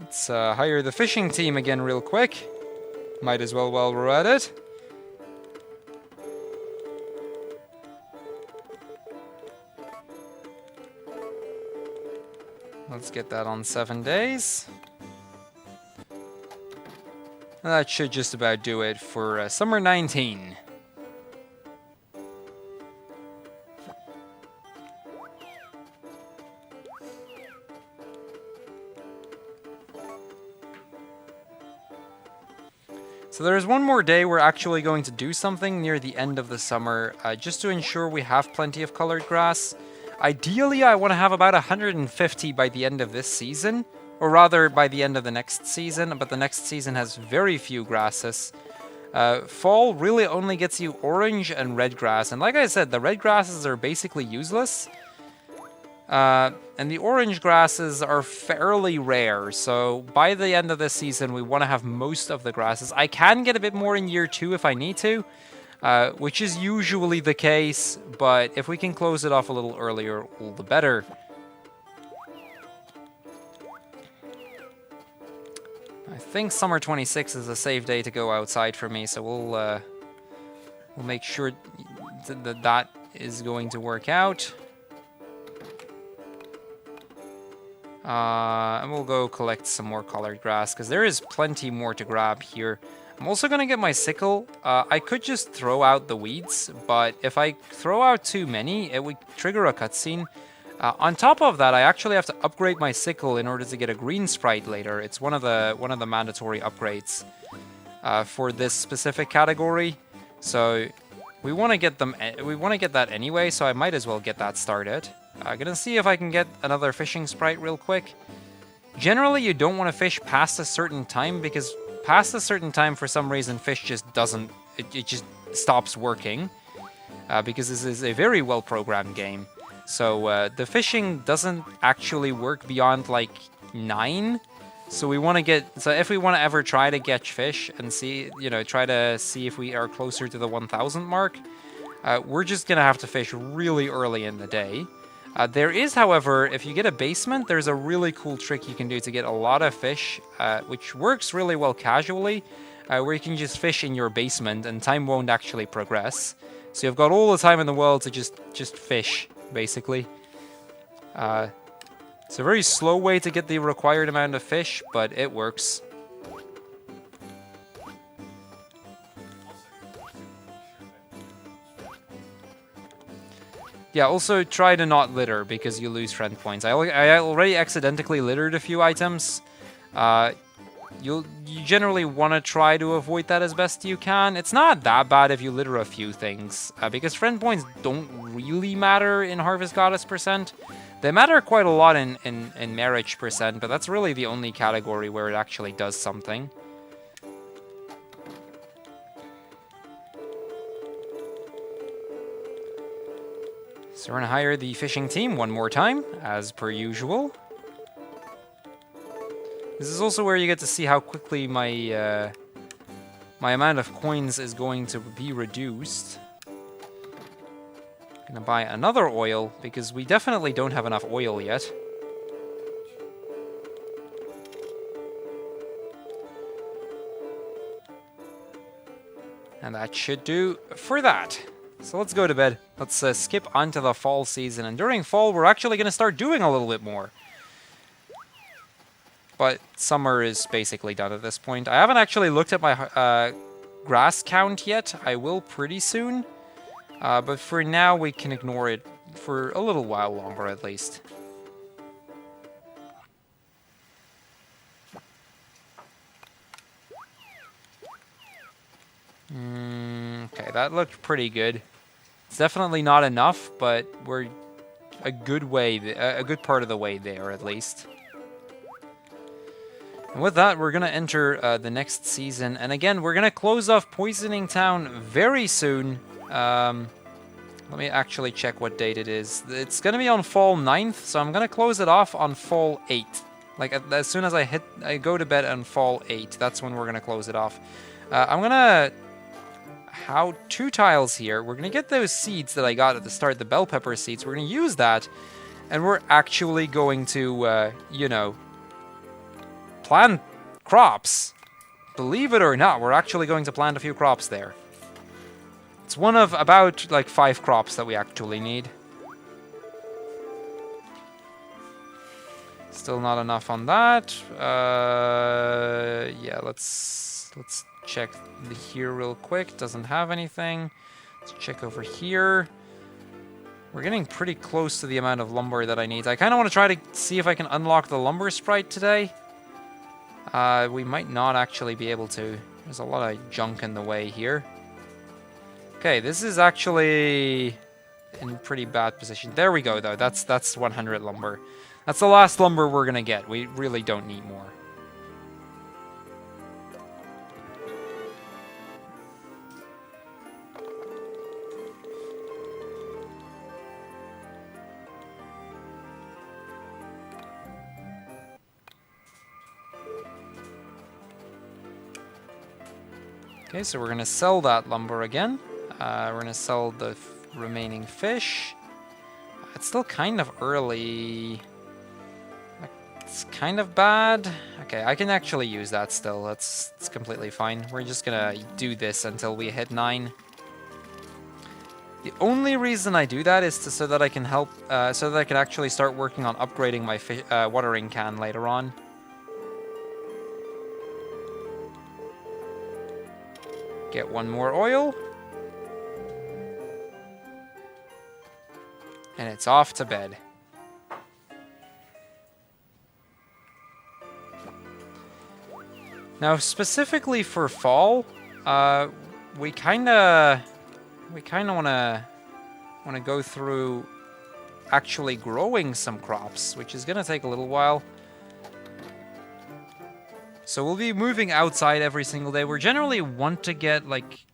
Let's hire the fishing team again real quick. Might as well while we're at it. Let's get that on 7 days. And that should just about do it for summer 19. So there's one more day we're actually going to do something near the end of the summer, just to ensure we have plenty of colored grass. Ideally, I want to have about 150 by the end of this season, or rather by the end of the next season, but the next season has very few grasses. Fall really only gets you orange and red grass, and like I said, the red grasses are basically useless. And the orange grasses are fairly rare, so by the end of this season we want to have most of the grasses. I can get a bit more in year 2 if I need to, which is usually the case, but if we can close it off a little earlier, all the better. I think summer 26 is a safe day to go outside for me, so we'll make sure that is going to work out. And we'll go collect some more colored grass, because there is plenty more to grab here. I'm also going to get my sickle. I could just throw out the weeds, but if I throw out too many, it would trigger a cutscene. On top of that, I actually have to upgrade my sickle in order to get a green sprite later. It's one of the mandatory upgrades for this specific category. So we want to get them. We want to get that anyway, so I might as well get that started. I'm gonna see if I can get another fishing sprite real quick. Generally, you don't want to fish past a certain time, because past a certain time, for some reason, fish just doesn't... It just stops working. Because this is a very well-programmed game. So, the fishing doesn't actually work beyond, like, 9. So we want to get... So if we want to ever try to catch fish and see... You know, try to see if we are closer to the 1,000 mark, we're just gonna have to fish really early in the day. There is, however, if you get a basement, there's a really cool trick you can do to get a lot of fish, which works really well casually, where you can just fish in your basement and time won't actually progress. So you've got all the time in the world to just fish, basically. It's a very slow way to get the required amount of fish, but it works. Yeah, also try to not litter, because you lose friend points. I already accidentally littered a few items. You generally want to try to avoid that as best you can. It's not that bad if you litter a few things, because friend points don't really matter in Harvest Goddess %. They matter quite a lot in Marriage %, but that's really the only category where it actually does something. So we're going to hire the fishing team one more time, as per usual. This is also where you get to see how quickly my my amount of coins is going to be reduced. Gonna buy another oil, because we definitely don't have enough oil yet. And that should do for that. So let's go to bed. Let's skip onto the fall season. And during fall, we're actually going to start doing a little bit more. But summer is basically done at this point. I haven't actually looked at my grass count yet. I will pretty soon. But for now, we can ignore it for a little while longer, at least. Okay, that looked pretty good. It's definitely not enough, but we're a good way, a good part of the way there, at least. And with that, we're gonna enter the next season, and again, we're gonna close off Poisoning Town very soon. Let me actually check what date it is. It's gonna be on Fall 9th, so I'm gonna close it off on Fall 8th. Like, as soon as I go to bed on Fall 8, that's when we're gonna close it off. I'm gonna... How 2 tiles here. We're gonna get those seeds that I got at the start, the bell pepper seeds. We're gonna use that, and we're actually going to, you know, plant crops. Believe it or not, we're actually going to plant a few crops there. It's one of about, like, 5 crops that we actually need. Still not enough on that. Yeah, let's check here real quick. Doesn't have anything. Let's check over here. We're getting pretty close to the amount of lumber that I need. I kind of want to try to see if I can unlock the lumber sprite today. We might not actually be able to. There's a lot of junk in the way here. Okay, this is actually in pretty bad position. There we go, though. That's 100 lumber. That's the last lumber we're gonna get. We really don't need more. Okay, so we're gonna sell that lumber again. We're gonna sell the remaining fish. It's still kind of early. It's kind of bad. Okay, I can actually use that still. It's completely fine. We're just gonna do this until we hit 9. The only reason I do that is so that I can help, so that I can actually start working on upgrading my watering can later on. Get 1 more oil. And it's off to bed. Now, specifically for fall, we kind of wanna go through actually growing some crops, which is gonna take a little while. So we'll be moving outside every single day. We generally want to get like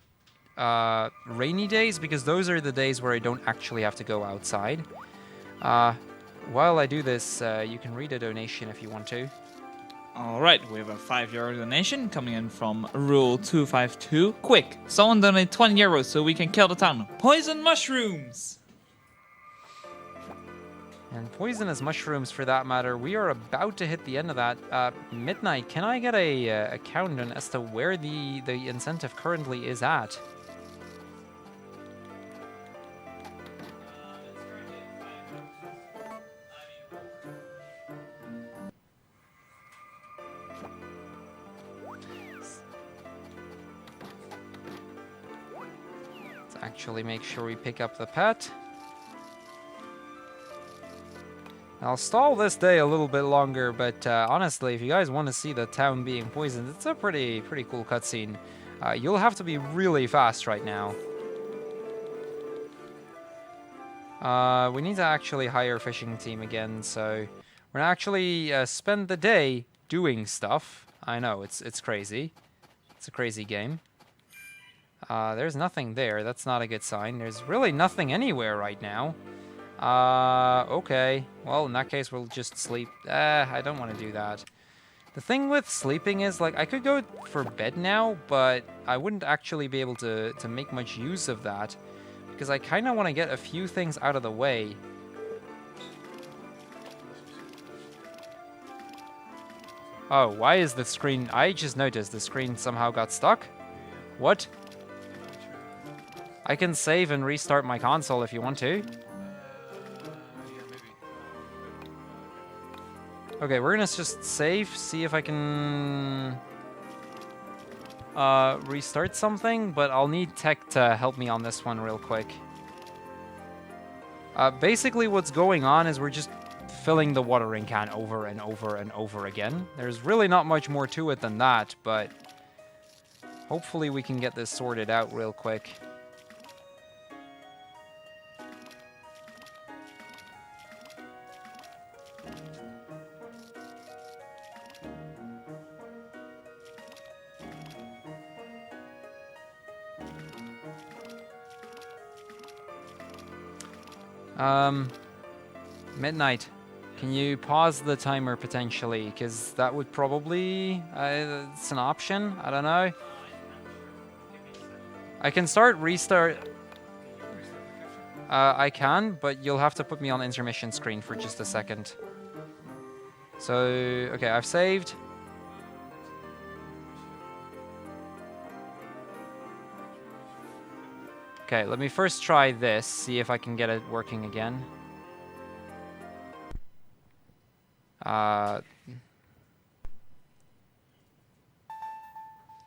rainy days, because those are the days where I don't actually have to go outside. While I do this, you can read a donation if you want to. Alright, we have a €5 donation coming in from Rule252. Quick, someone donate 20 euros so we can kill the town. Poison mushrooms! And poisonous mushrooms, for that matter. We are about to hit the end of that. Midnight, can I get a countdown as to where the incentive currently is at? Let's actually make sure we pick up the pet. I'll stall this day a little bit longer, but honestly, if you guys want to see the town being poisoned, it's a pretty cool cutscene. You'll have to be really fast right now. We need to actually hire a fishing team again, so we're gonna actually spend the day doing stuff. I know, it's crazy. It's a crazy game. There's nothing there. That's not a good sign. There's really nothing anywhere right now. Okay. Well, in that case, we'll just sleep. I don't want to do that. The thing with sleeping is, like, I could go for bed now, but I wouldn't actually be able to make much use of that, because I kind of want to get a few things out of the way. Oh, why is the screen... I just noticed the screen somehow got stuck. What? I can save and restart my console if you want to. Okay, we're gonna just save, see if I can restart something, but I'll need tech to help me on this one real quick. Basically what's going on is we're just filling the watering can over and over and over again. There's really not much more to it than that, but Hopefully we can get this sorted out real quick. Midnight. Can you pause the timer potentially? Because that would probably... it's an option. I don't know. I can restart. I can, but you'll have to put me on intermission screen for just a second. So, okay, I've saved. Okay, let me first try this, see if I can get it working again.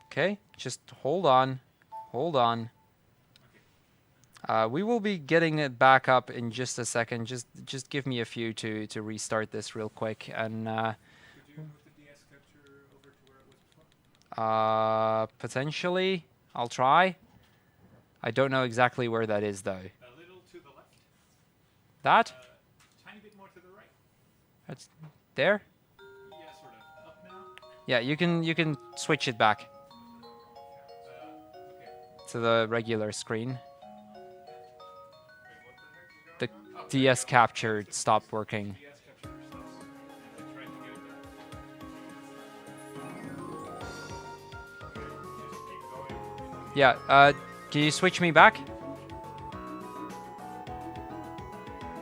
Okay, just hold on. Hold on. We will be getting it back up in just a second. Just give me a few to restart this real quick. And Could you move the DS capture over to where it was before? potentially, I'll try. I don't know exactly where that is though. A little to the left. That? Tiny bit more to the right. That's there? Yeah, sort of. Up now. Yeah, you can switch it back Okay. to the regular screen. Wait, what the heck is going The on? DS capture stopped working. DS capture stops. And I tried to get it back. Just keep going. Yeah, can you switch me back?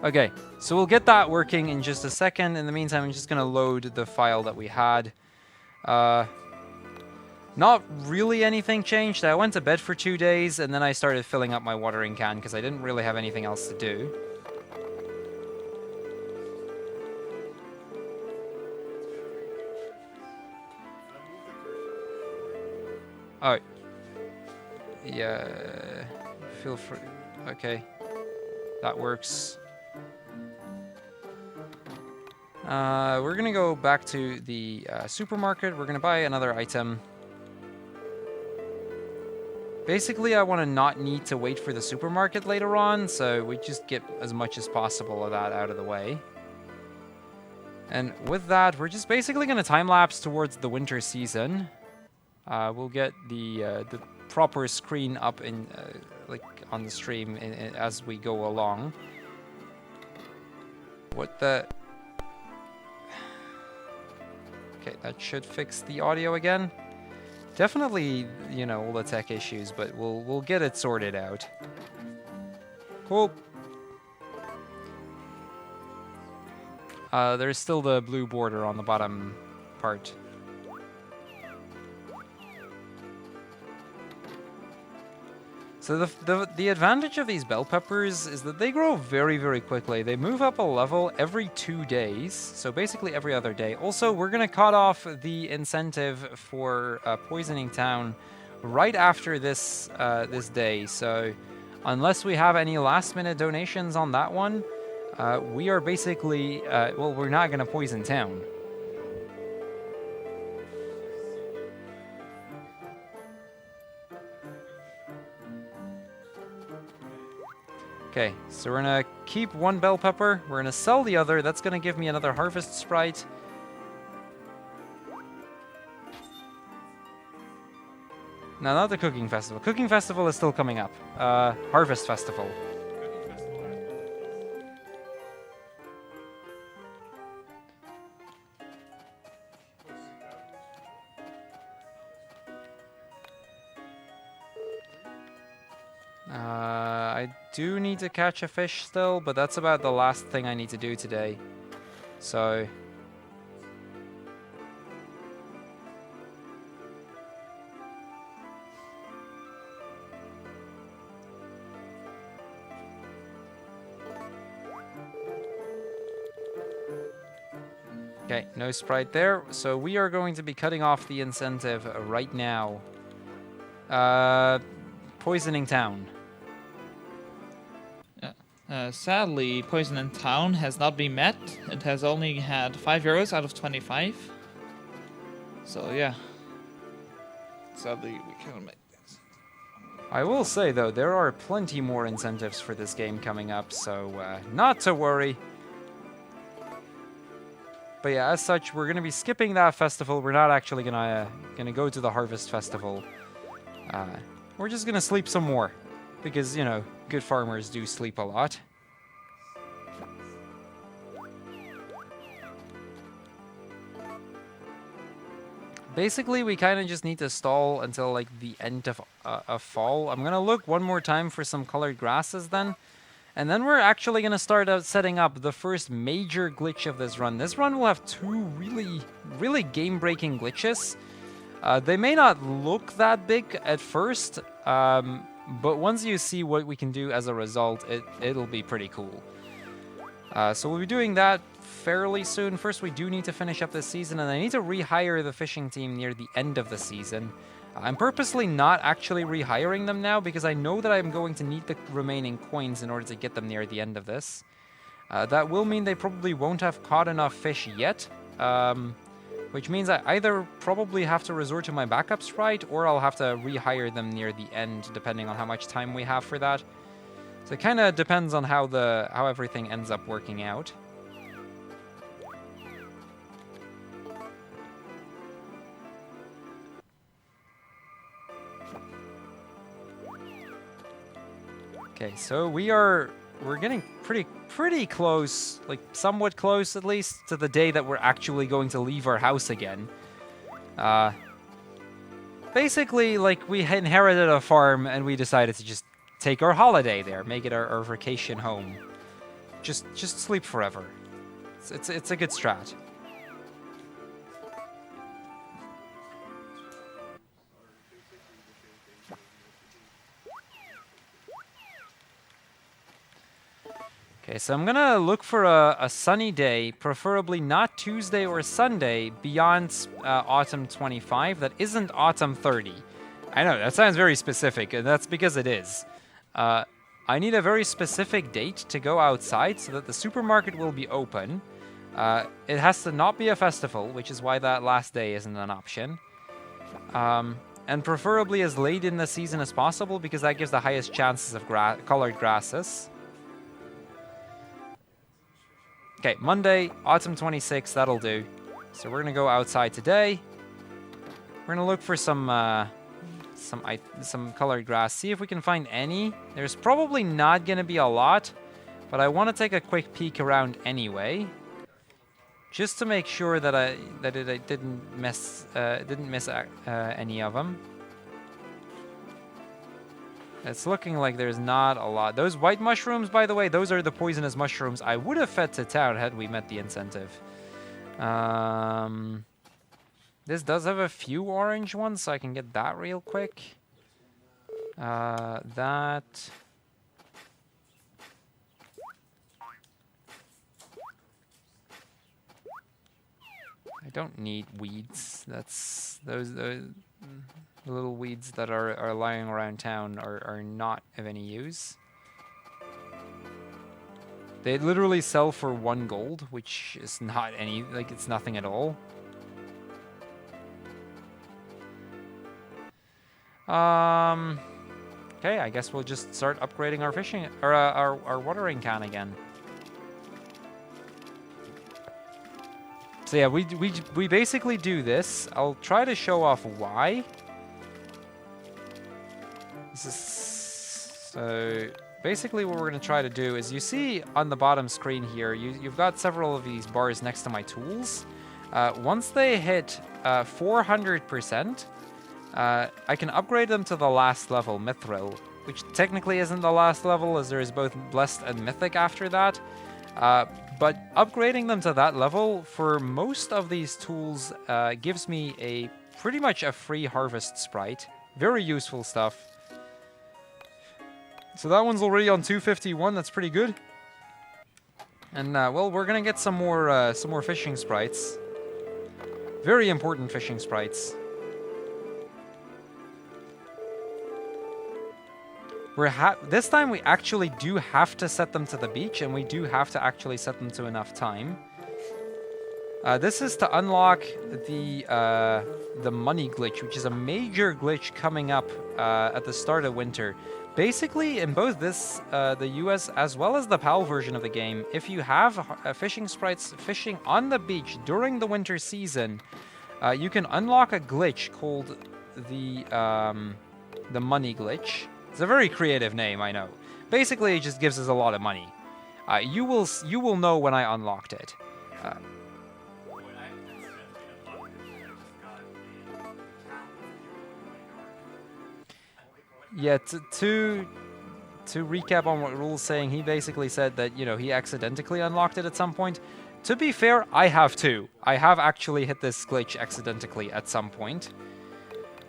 Okay, so we'll get that working in just a second. In the meantime, I'm just gonna load the file that we had. Not really anything changed. I went to bed for 2 days, and then I started filling up my watering can because I didn't really have anything else to do. Oh. Yeah, feel free. Okay, that works. We're gonna go back to the supermarket. We're gonna buy another item. Basically, I want to not need to wait for the supermarket later on, so we just get as much as possible of that out of the way. And with that, we're just basically gonna time-lapse towards the winter season. We'll get the proper screen up in like on the stream as we go along. What the? Okay, that should fix the audio again. Definitely, you know, all the tech issues, but we'll get it sorted out. Cool. There's still the blue border on the bottom part. So the advantage of these bell peppers is that they grow very, very quickly. They move up a level every 2 days, so basically every other day. Also, we're going to cut off the incentive for Poisoning Town right after this this day. So unless we have any last-minute donations on that one, we are basically, well, we're not going to poison town. Okay, so we're gonna keep one bell pepper, we're gonna sell the other, that's gonna give me another harvest sprite. No, not the cooking festival. Cooking festival is still coming up. Harvest festival. I do need to catch a fish still, but that's about the last thing I need to do today. So... Okay, no sprite there. So we are going to be cutting off the incentive right now. Poisoning Town. Sadly, Poisoning Town has not been met. It has only had €5 out of 25. So yeah, sadly we cannot make this. I will say, though, there are plenty more incentives for this game coming up, so not to worry. But yeah, as such, we're going to be skipping that festival. We're not actually gonna go to the Harvest Festival. We're just going to sleep some more. Because, you know, good farmers do sleep a lot. Basically, we kind of just need to stall until, like, the end of fall. I'm going to look one more time for some colored grasses then. And then we're actually going to start out setting up the first major glitch of this run. This run will have two really game-breaking glitches. They may not look that big at first, but once you see what we can do as a result, it'll be pretty cool. So we'll be doing that fairly soon. First, we do need to finish up this season, and I need to rehire the fishing team near the end of the season. I'm purposely not actually rehiring them now because I know that I'm going to need the remaining coins in order to get them near the end of this. That will mean they probably won't have caught enough fish yet, which means I either probably have to resort to my backup sprite or I'll have to rehire them near the end, depending on how much time we have for that. So it kind of depends on how everything ends up working out. Okay, so we're getting pretty close, like somewhat close at least, to the day that we're actually going to leave our house again. Basically, like, we inherited a farm and we decided to just take our holiday there, make it our vacation home. Just sleep forever. It's a good strat. Okay, so I'm gonna look for a sunny day, preferably not Tuesday or Sunday, beyond autumn 25 that isn't autumn 30. I know, that sounds very specific, and that's because it is. I need a very specific date to go outside so that the supermarket will be open. It has to not be a festival, which is why that last day isn't an option. And preferably as late in the season as possible, because that gives the highest chances of colored grasses. Okay, Monday, autumn 26, that'll do. So we're gonna go outside today. We're gonna look for some colored grass, see if we can find any. There's probably not gonna be a lot, but I want to take a quick peek around anyway, just to make sure that I didn't miss any of them. It's looking like there's not a lot. Those white mushrooms, by the way, those are the poisonous mushrooms I would have fed to town had we met the incentive. This does have a few orange ones, so I can get that real quick. That... I don't need weeds. That's those the little weeds that are lying around town are not of any use. They literally sell for 1 gold, which is not any, like, it's nothing at all. Okay, I guess we'll just start upgrading our fishing, or our watering can again. So yeah, we basically do this. I'll try to show off why. This is so basically what we're going to try to do is, you see on the bottom screen here, you've got several of these bars next to my tools. Once they hit 400%, I can upgrade them to the last level, Mithril, which technically isn't the last level, as there is both Blessed and Mythic after that. But upgrading them to that level for most of these tools gives me pretty much a free harvest sprite. Very useful stuff. So that one's already on 251. That's pretty good. And well, we're gonna get some more fishing sprites. Very important fishing sprites. This time we actually do have to set them to the beach, and we do have to actually set them to enough time. This is to unlock the money glitch, which is a major glitch coming up at the start of winter. Basically, in both this, the US, as well as the PAL version of the game, if you have fishing sprites fishing on the beach during the winter season, you can unlock a glitch called the money glitch. It's a very creative name, I know. Basically, it just gives us a lot of money. You will know when I unlocked it. When I accidentally unlocked it, I just got the town with Yeah, to recap on what Crrool's saying, he basically said that, you know, he accidentally unlocked it at some point. To be fair, I have too. I have actually hit this glitch accidentally at some point.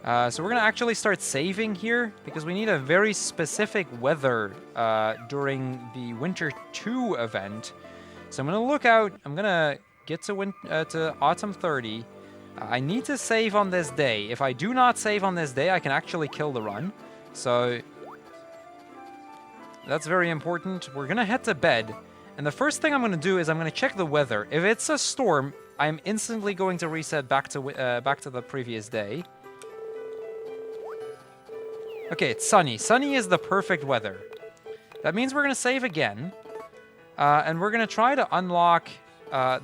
So we're going to actually start saving here, because we need a very specific weather during the Winter 2 event. So I'm going to look out, I'm going to get to Autumn 30. I need to save on this day. If I do not save on this day, I can actually kill the run. So that's very important. We're going to head to bed. And the first thing I'm going to do is I'm going to check the weather. If it's a storm, I'm instantly going to reset back to the previous day. Okay, it's sunny. Sunny is the perfect weather. That means we're going to save again. And we're going to try to unlock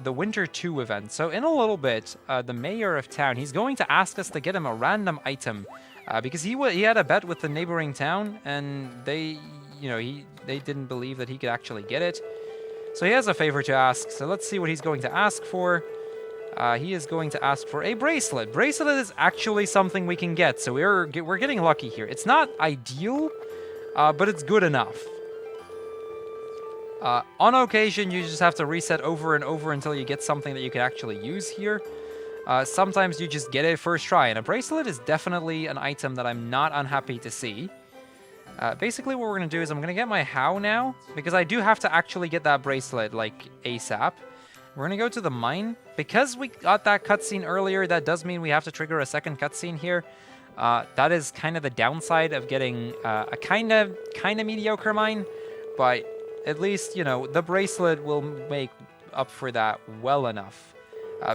the Winter 2 event. So in a little bit, the mayor of town, he's going to ask us to get him a random item. Because he had a bet with the neighboring town, and they didn't believe that he could actually get it. So he has a favor to ask. So let's see what he's going to ask for. He is going to ask for a bracelet. Bracelet is actually something we can get, so we're getting lucky here. It's not ideal, but it's good enough. On occasion, you just have to reset over and over until you get something that you can actually use here. Sometimes you just get it first try, and a bracelet is definitely an item that I'm not unhappy to see. Basically, what we're going to do is I'm going to get my how now, because I do have to actually get that bracelet, like, ASAP. We're going to go to the mine. Because we got that cutscene earlier, that does mean we have to trigger a second cutscene here. That is kind of the downside of getting a kind of mediocre mine, but at least, you know, the bracelet will make up for that well enough.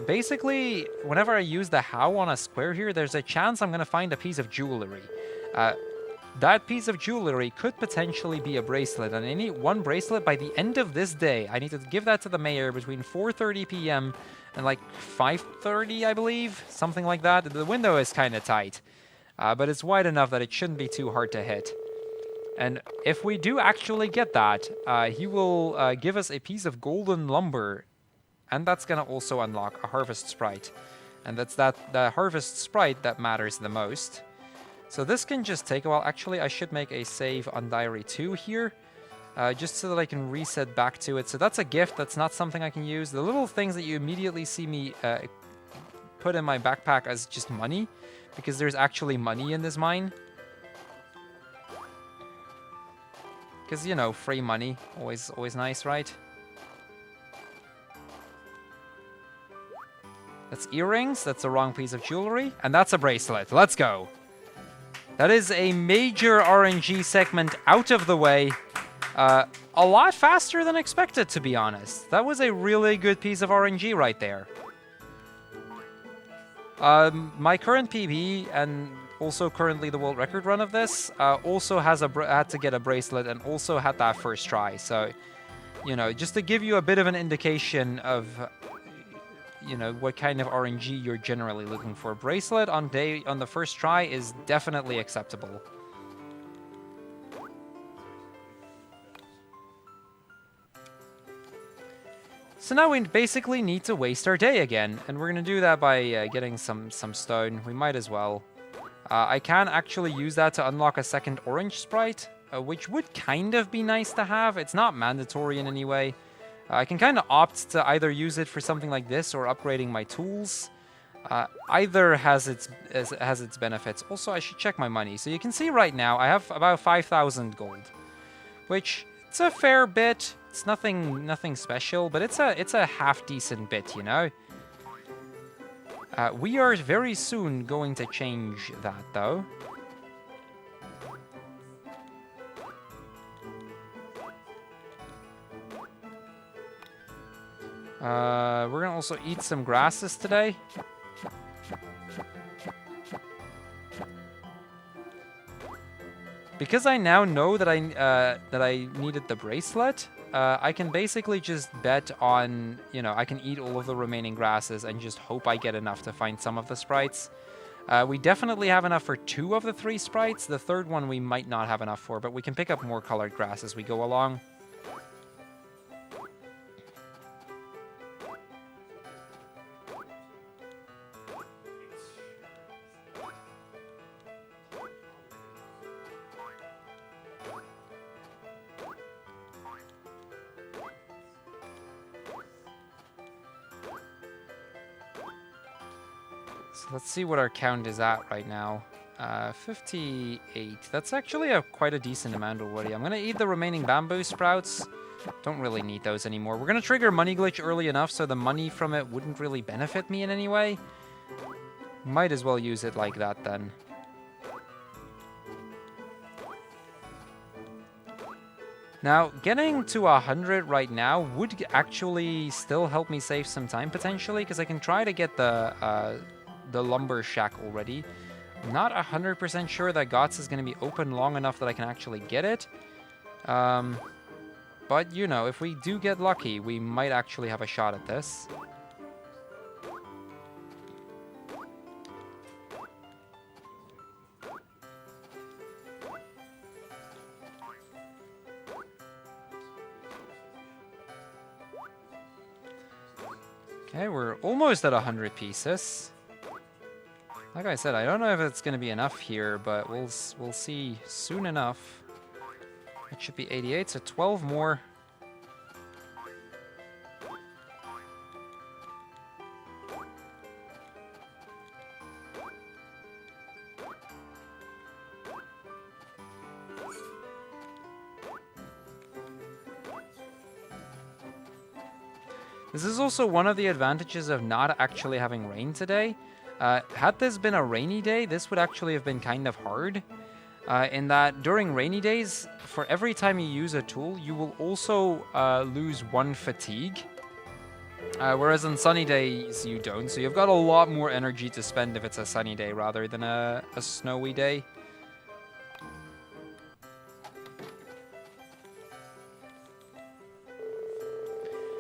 Basically, whenever I use the how on a square here, there's a chance I'm going to find a piece of jewelry. That piece of jewelry could potentially be a bracelet, and I need one bracelet by the end of this day. I need to give that to the mayor between 4:30 p.m. and like 5:30, I believe, something like that. The window is kind of tight, but it's wide enough that it shouldn't be too hard to hit. And if we do actually get that, he will give us a piece of golden lumber, and that's going to also unlock a harvest sprite. And that's the harvest sprite that matters the most. So this can just take a while. Actually, I should make a save on Diary 2 here, just so that I can reset back to it. So that's a gift. That's not something I can use. The little things that you immediately see me put in my backpack as just money, because there's actually money in this mine. Because, you know, free money, always nice, right? That's earrings. That's the wrong piece of jewelry. And that's a bracelet. Let's go. That is a major RNG segment out of the way. A lot faster than expected, to be honest. That was a really good piece of RNG right there. My current PB, and also currently the world record run of this, also has had to get a bracelet and also had that first try. So, you know, just to give you a bit of an indication of, you know, what kind of RNG you're generally looking for. Bracelet on the first try is definitely acceptable. So now we basically need to waste our day again, and we're going to do that by getting some stone. We might as well. I can actually use that to unlock a second orange sprite, which would kind of be nice to have. It's not mandatory in any way. I can kind of opt to either use it for something like this or upgrading my tools. Either has its benefits. Also, I should check my money. So you can see right now I have about 5,000 gold, which it's a fair bit. It's nothing special, but it's a half decent bit, you know. We are very soon going to change that, though. We're gonna also eat some grasses today. Because I now know that I needed the bracelet, I can basically just bet on, you know, I can eat all of the remaining grasses and just hope I get enough to find some of the sprites. We definitely have enough for 2 of the 3 sprites. The third one we might not have enough for, but we can pick up more colored grass as we go along. So let's see what our count is at right now. 58. That's actually quite a decent amount already. I'm going to eat the remaining bamboo sprouts. Don't really need those anymore. We're going to trigger money glitch early enough so the money from it wouldn't really benefit me in any way. Might as well use it like that then. Now, getting to 100 right now would actually still help me save some time potentially, because I can try to get the lumber shack already. I'm not 100% sure that GOTS is going to be open long enough that I can actually get it. But, you know, if we do get lucky, we might actually have a shot at this. Okay, we're almost at 100 pieces. Like I said, I don't know if it's going to be enough here, but we'll see soon enough. It should be 88, so 12 more. This is also one of the advantages of not actually having rain today. Had this been a rainy day, this would actually have been kind of hard. In that during rainy days, for every time you use a tool, you will also lose 1 fatigue. Whereas on sunny days, you don't. So you've got a lot more energy to spend if it's a sunny day rather than a snowy day.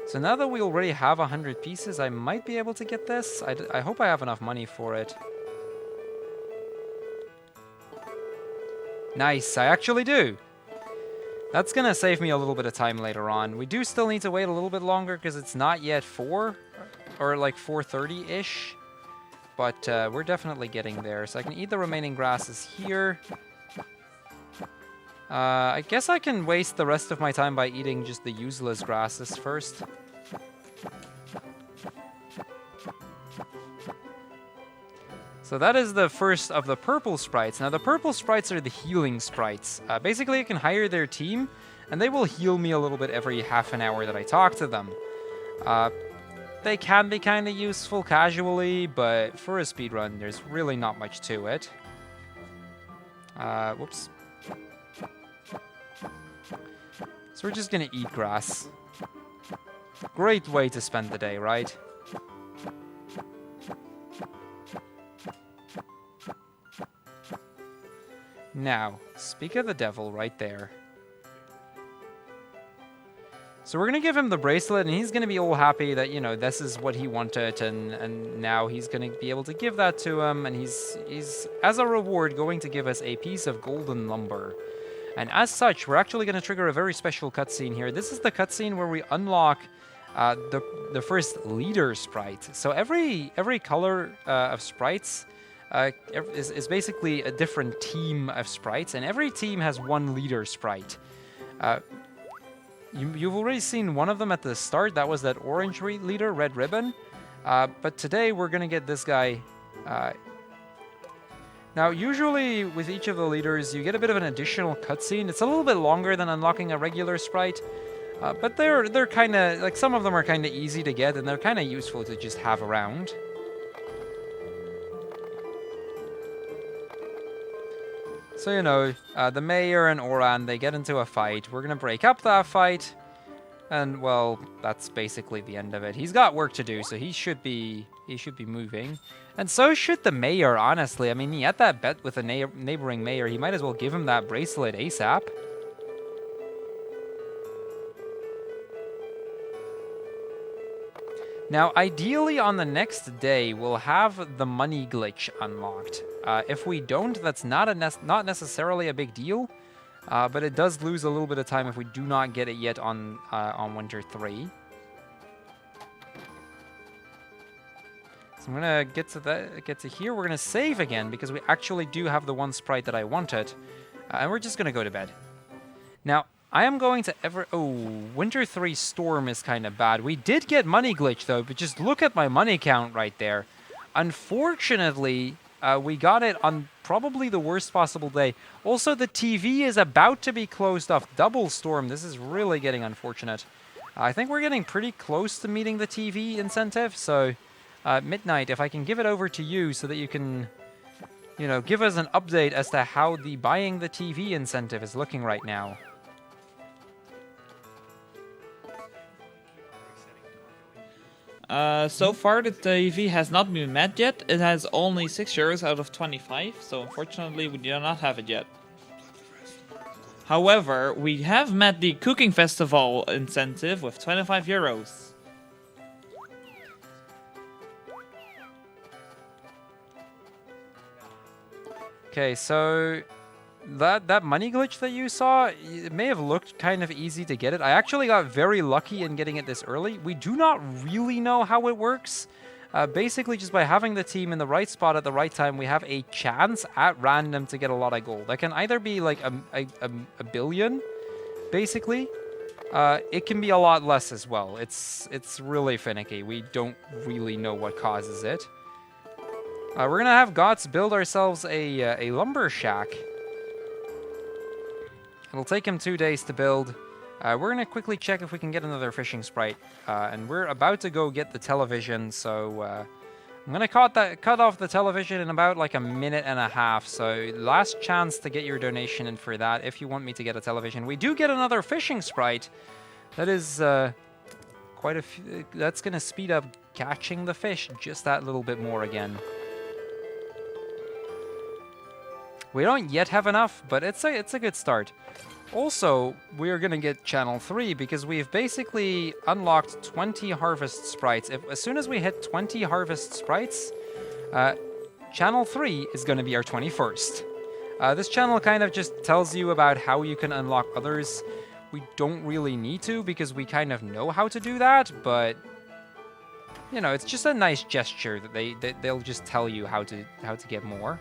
So now that we already have 100 pieces, I might be able to get this. I hope I have enough money for it. Nice, I actually do. That's gonna save me a little bit of time later on. We do still need to wait a little bit longer because it's not yet 4, or like 4:30-ish. But we're definitely getting there. So I can eat the remaining grasses here. I guess I can waste the rest of my time by eating just the useless grasses first. So that is the first of the purple sprites. Now the purple sprites are the healing sprites. Basically I can hire their team and they will heal me a little bit every half an hour that I talk to them. They can be kind of useful casually, but for a speedrun there's really not much to it. Whoops. So we're just gonna eat grass. Great way to spend the day, right? Now, speak of the devil right there. So we're gonna give him the bracelet, and he's gonna be all happy that, you know, this is what he wanted, and now he's gonna be able to give that to him, and he's as a reward going to give us a piece of golden lumber. And as such, we're actually gonna trigger a very special cutscene here. This is the cutscene where we unlock the first leader sprite. So every color of sprites is basically a different team of sprites, and every team has 1 leader sprite. You've already seen one of them at the start. That was that orange leader, Red Ribbon. But today we're gonna get this guy. Now, usually with each of the leaders, you get a bit of an additional cutscene. It's a little bit longer than unlocking a regular sprite, but they're kind of like, some of them are kind of easy to get, and they're kind of useful to just have around. So, you know, the mayor and Oran, they get into a fight. We're gonna break up that fight. And well, that's basically the end of it. He's got work to do, so he should be moving. And so should the mayor, honestly. I mean, he had that bet with a neighboring mayor. He might as well give him that bracelet ASAP. Now, ideally on the next day, we'll have the money glitch unlocked. If we don't, that's not necessarily a big deal, but it does lose a little bit of time if we do not get it yet on Winter 3. So I'm gonna get to here. We're gonna save again because we actually do have the one sprite that I wanted, and we're just gonna go to bed. Now, I am going to Winter 3 Storm is kind of bad. We did get money glitch though, but just look at my money count right there. Unfortunately, we got it on probably the worst possible day. Also, the TV is about to be closed off. Double Storm, this is really getting unfortunate. I think we're getting pretty close to meeting the TV incentive, so Midnight, if I can give it over to you so that you can, you know, give us an update as to how the buying the TV incentive is looking right now. So far the TV has not been met yet. It has only 6 euros out of 25, so unfortunately we do not have it yet. However, we have met the cooking festival incentive with 25 euros. Okay, so that money glitch that you saw, it may have looked kind of easy to get it. I actually got very lucky in getting it this early. We do not really know how it works. Basically, just by having the team in the right spot at the right time, we have a chance at random to get a lot of gold. That can either be like a billion, basically. It can be a lot less as well. It's really finicky. We don't really know what causes it. We're gonna have Gots build ourselves a lumber shack. It'll take him 2 days to build. We're going to quickly check if we can get another fishing sprite. And we're about to go get the television, so I'm going to cut off the television in about like a minute and a half. So last chance to get your donation in for that if you want me to get a television. We do get another fishing sprite. That is quite a few. That's going to speed up catching the fish just that little bit more again. We don't yet have enough, but it's a good start. Also, we are going to get Channel 3 because we've basically unlocked 20 Harvest Sprites. As soon as we hit 20 Harvest Sprites, Channel 3 is going to be our 21st. This channel kind of just tells you about how you can unlock others. We don't really need to because we kind of know how to do that, but you know, it's just a nice gesture that they'll just tell you how to get more.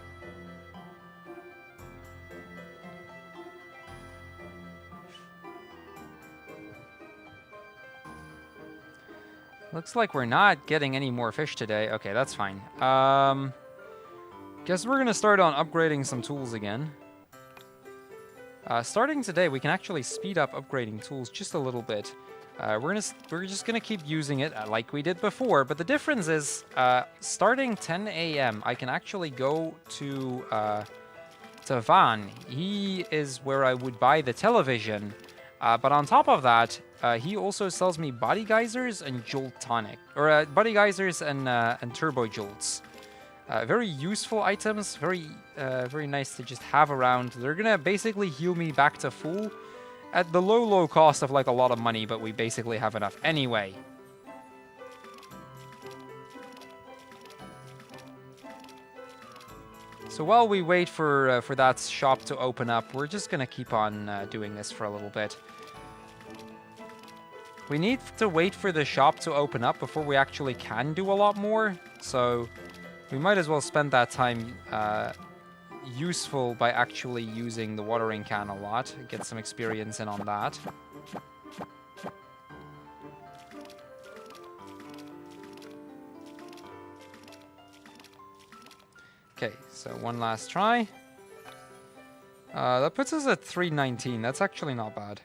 Looks like we're not getting any more fish today. Okay, that's fine. Guess we're gonna start on upgrading some tools again. Starting today, we can actually speed up upgrading tools just a little bit. We're just gonna keep using it like we did before, but the difference is, starting 10 a.m., I can actually go to Van. He is where I would buy the television, but on top of that, he also sells me body geysers and jolt tonic, or body geysers and turbo jolts. Very useful items, very nice to just have around. They're gonna basically heal me back to full at the low cost of like a lot of money, but we basically have enough anyway. So while we wait for that shop to open up, we're just gonna keep on doing this for a little bit. We need to wait for the shop to open up before we actually can do a lot more, so we might as well spend that time useful by actually using the watering can a lot, get some experience in on that. Okay, so one last try. That puts us at 319, that's actually not bad.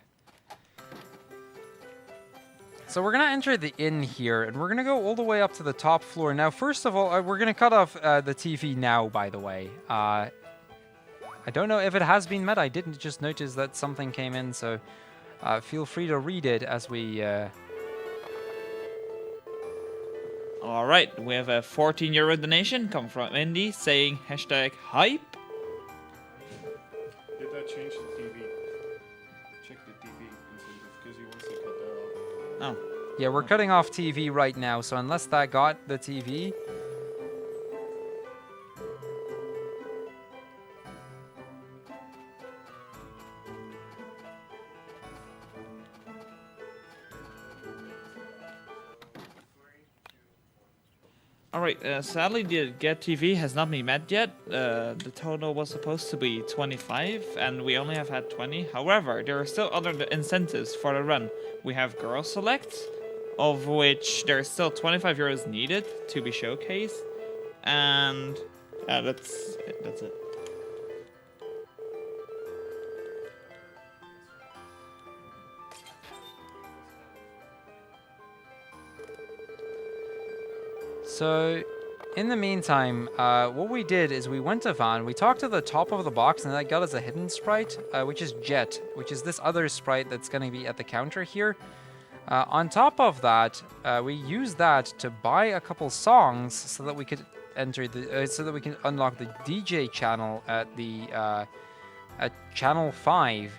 So we're going to enter the inn here, and we're going to go all the way up to the top floor. Now, first of all, we're going to cut off the TV now, by the way. I don't know if it has been met. I didn't just notice that something came in, so Feel free to read it as we... All right, we have a 14 euro donation come from Indy saying hashtag hype. Did that change the TV? Check the TV because he wants to cut that off. Oh, Yeah, we're cutting off TV right now, so unless that got the TV... Alright, sadly the Get TV has not been met yet. The total was supposed to be 25 and we only have had 20. However, there are still other incentives for the run. We have Girl Select, of which there are still 25 euros needed to be showcased. And that's it. So, in the meantime, what we did is we went to Van, we talked to the top of the box, and that got us a hidden sprite, which is Jet, which is this other sprite that's going to be at the counter here. On top of that, we used that to buy a couple songs so that we could enter the, so that we can unlock the DJ channel at the at channel 5.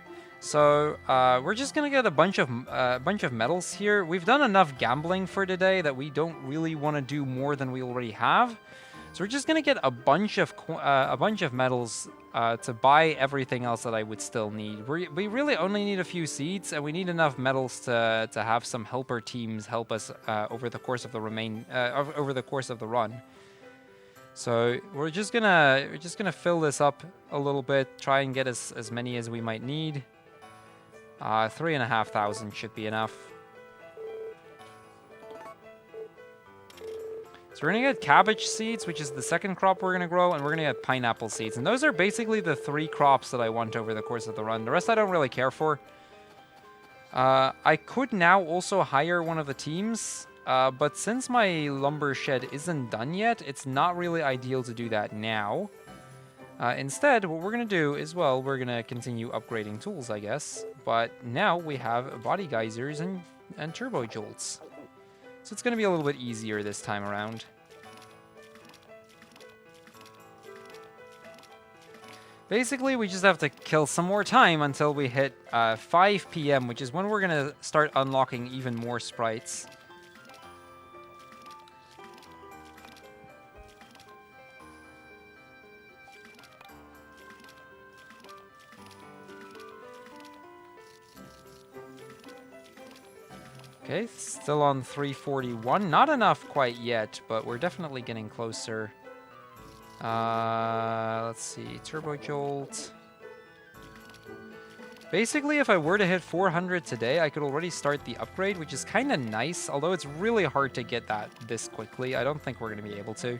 So we're just gonna get a bunch of medals here. We've done enough gambling for today that we don't really want to do more than we already have. So we're just gonna get a bunch of medals to buy everything else that I would still need. We really only need a few seeds, and we need enough medals to have some helper teams help us over the course of the run. So we're just gonna fill this up a little bit, try and get as many as we might need. 3,500 should be enough. So we're gonna get cabbage seeds, which is the second crop we're gonna grow, and we're gonna get pineapple seeds. And those are basically the 3 crops that I want over the course of the run. The rest I don't really care for. I could now also hire one of the teams, but since my lumber shed isn't done yet, it's not really ideal to do that now. Instead, what we're going to do is, well, we're going to continue upgrading tools, I guess. But now we have body geysers and turbo jolts. So it's going to be a little bit easier this time around. Basically, we just have to kill some more time until we hit 5 PM, which is when we're going to start unlocking even more sprites. Okay, still on 341. Not enough quite yet, but we're definitely getting closer. Let's see, Turbo Jolt. Basically, if I were to hit 400 today, I could already start the upgrade, which is kind of nice, although it's really hard to get that this quickly. I don't think we're going to be able to.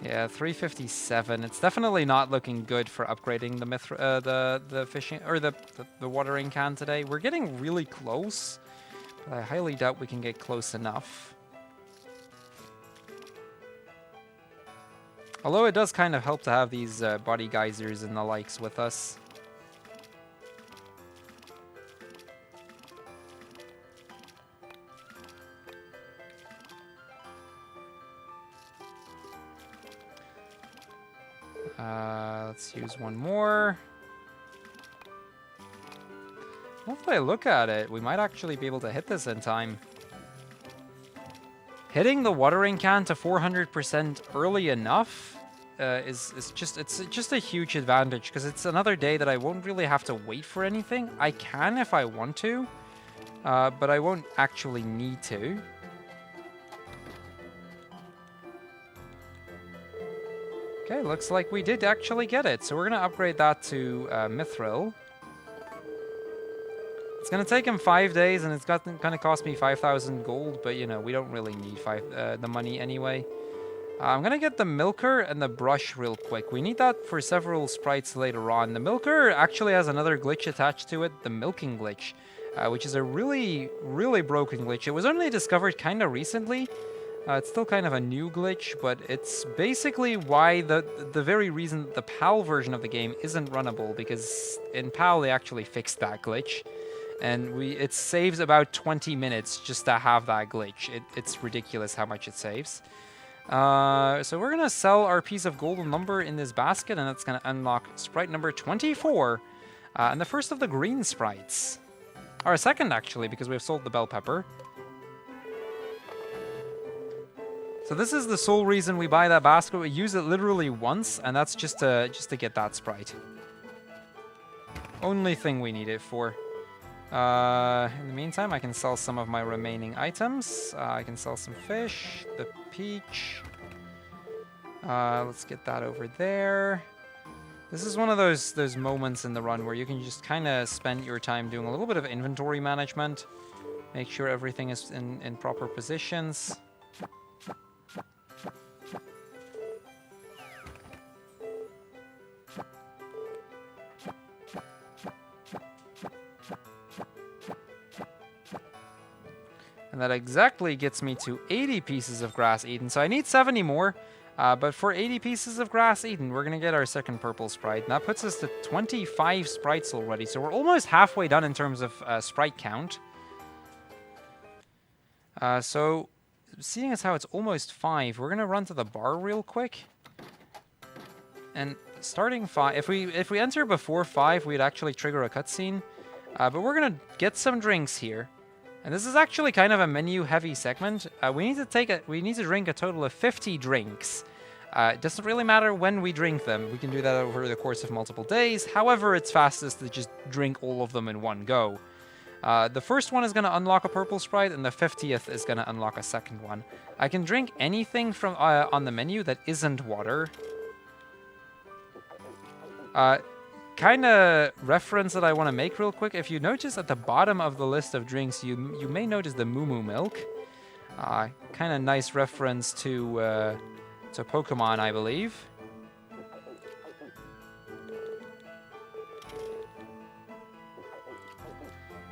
Yeah, 357. It's definitely not looking good for upgrading the fishing or the watering can today. We're getting really close, but I highly doubt we can get close enough. Although it does kind of help to have these body geysers and the likes with us. Let's use one more. Well, if I look at it, we might actually be able to hit this in time. Hitting the watering can to 400% early enough is just a huge advantage, because it's another day that I won't really have to wait for anything. I can if I want to, but I won't actually need to. Okay, looks like we did actually get it. So we're going to upgrade that to Mithril. It's going to take him 5 days, and it's going to cost me 5,000 gold, but, you know, we don't really need the money anyway. I'm going to get the Milker and the Brush real quick. We need that for several sprites later on. The Milker actually has another glitch attached to it, the Milking glitch. which is a really, really broken glitch. It was only discovered kind of recently. It's still kind of a new glitch, but it's basically why the very reason the PAL version of the game isn't runnable, because in PAL they actually fixed that glitch, and it saves about 20 minutes just to have that glitch. It's ridiculous how much it saves. So we're gonna sell our piece of golden lumber in this basket, and that's gonna unlock sprite number 24, and the first of the green sprites. Or a second, actually, because we've sold the bell pepper. So this is the sole reason we buy that basket. We use it literally once, and that's just to get that sprite. Only thing we need it for. In the meantime, I can sell some of my remaining items. I can sell some fish, the peach. Let's get that over there. This is one of those moments in the run where you can just kind of spend your time doing a little bit of inventory management. Make sure everything is in proper positions. And that exactly gets me to 80 pieces of grass eaten. So I need 70 more. But for 80 pieces of grass eaten, we're going to get our second purple sprite. And that puts us to 25 sprites already. So we're almost halfway done in terms of sprite count. So seeing as how it's almost 5, we're going to run to the bar real quick. And starting 5, if we enter before 5, we'd actually trigger a cutscene. But we're going to get some drinks here. And this is actually kind of a menu-heavy segment. We need to drink a total of 50 drinks. It doesn't really matter when we drink them. We can do that over the course of multiple days. However, it's fastest to just drink all of them in one go. The first one is going to unlock a purple sprite, and the 50th is going to unlock a second one. I can drink anything from on the menu that isn't water. Kind of reference that I want to make real quick. If you notice at the bottom of the list of drinks, you may notice the Moo Moo milk. Kind of nice reference to Pokemon, I believe.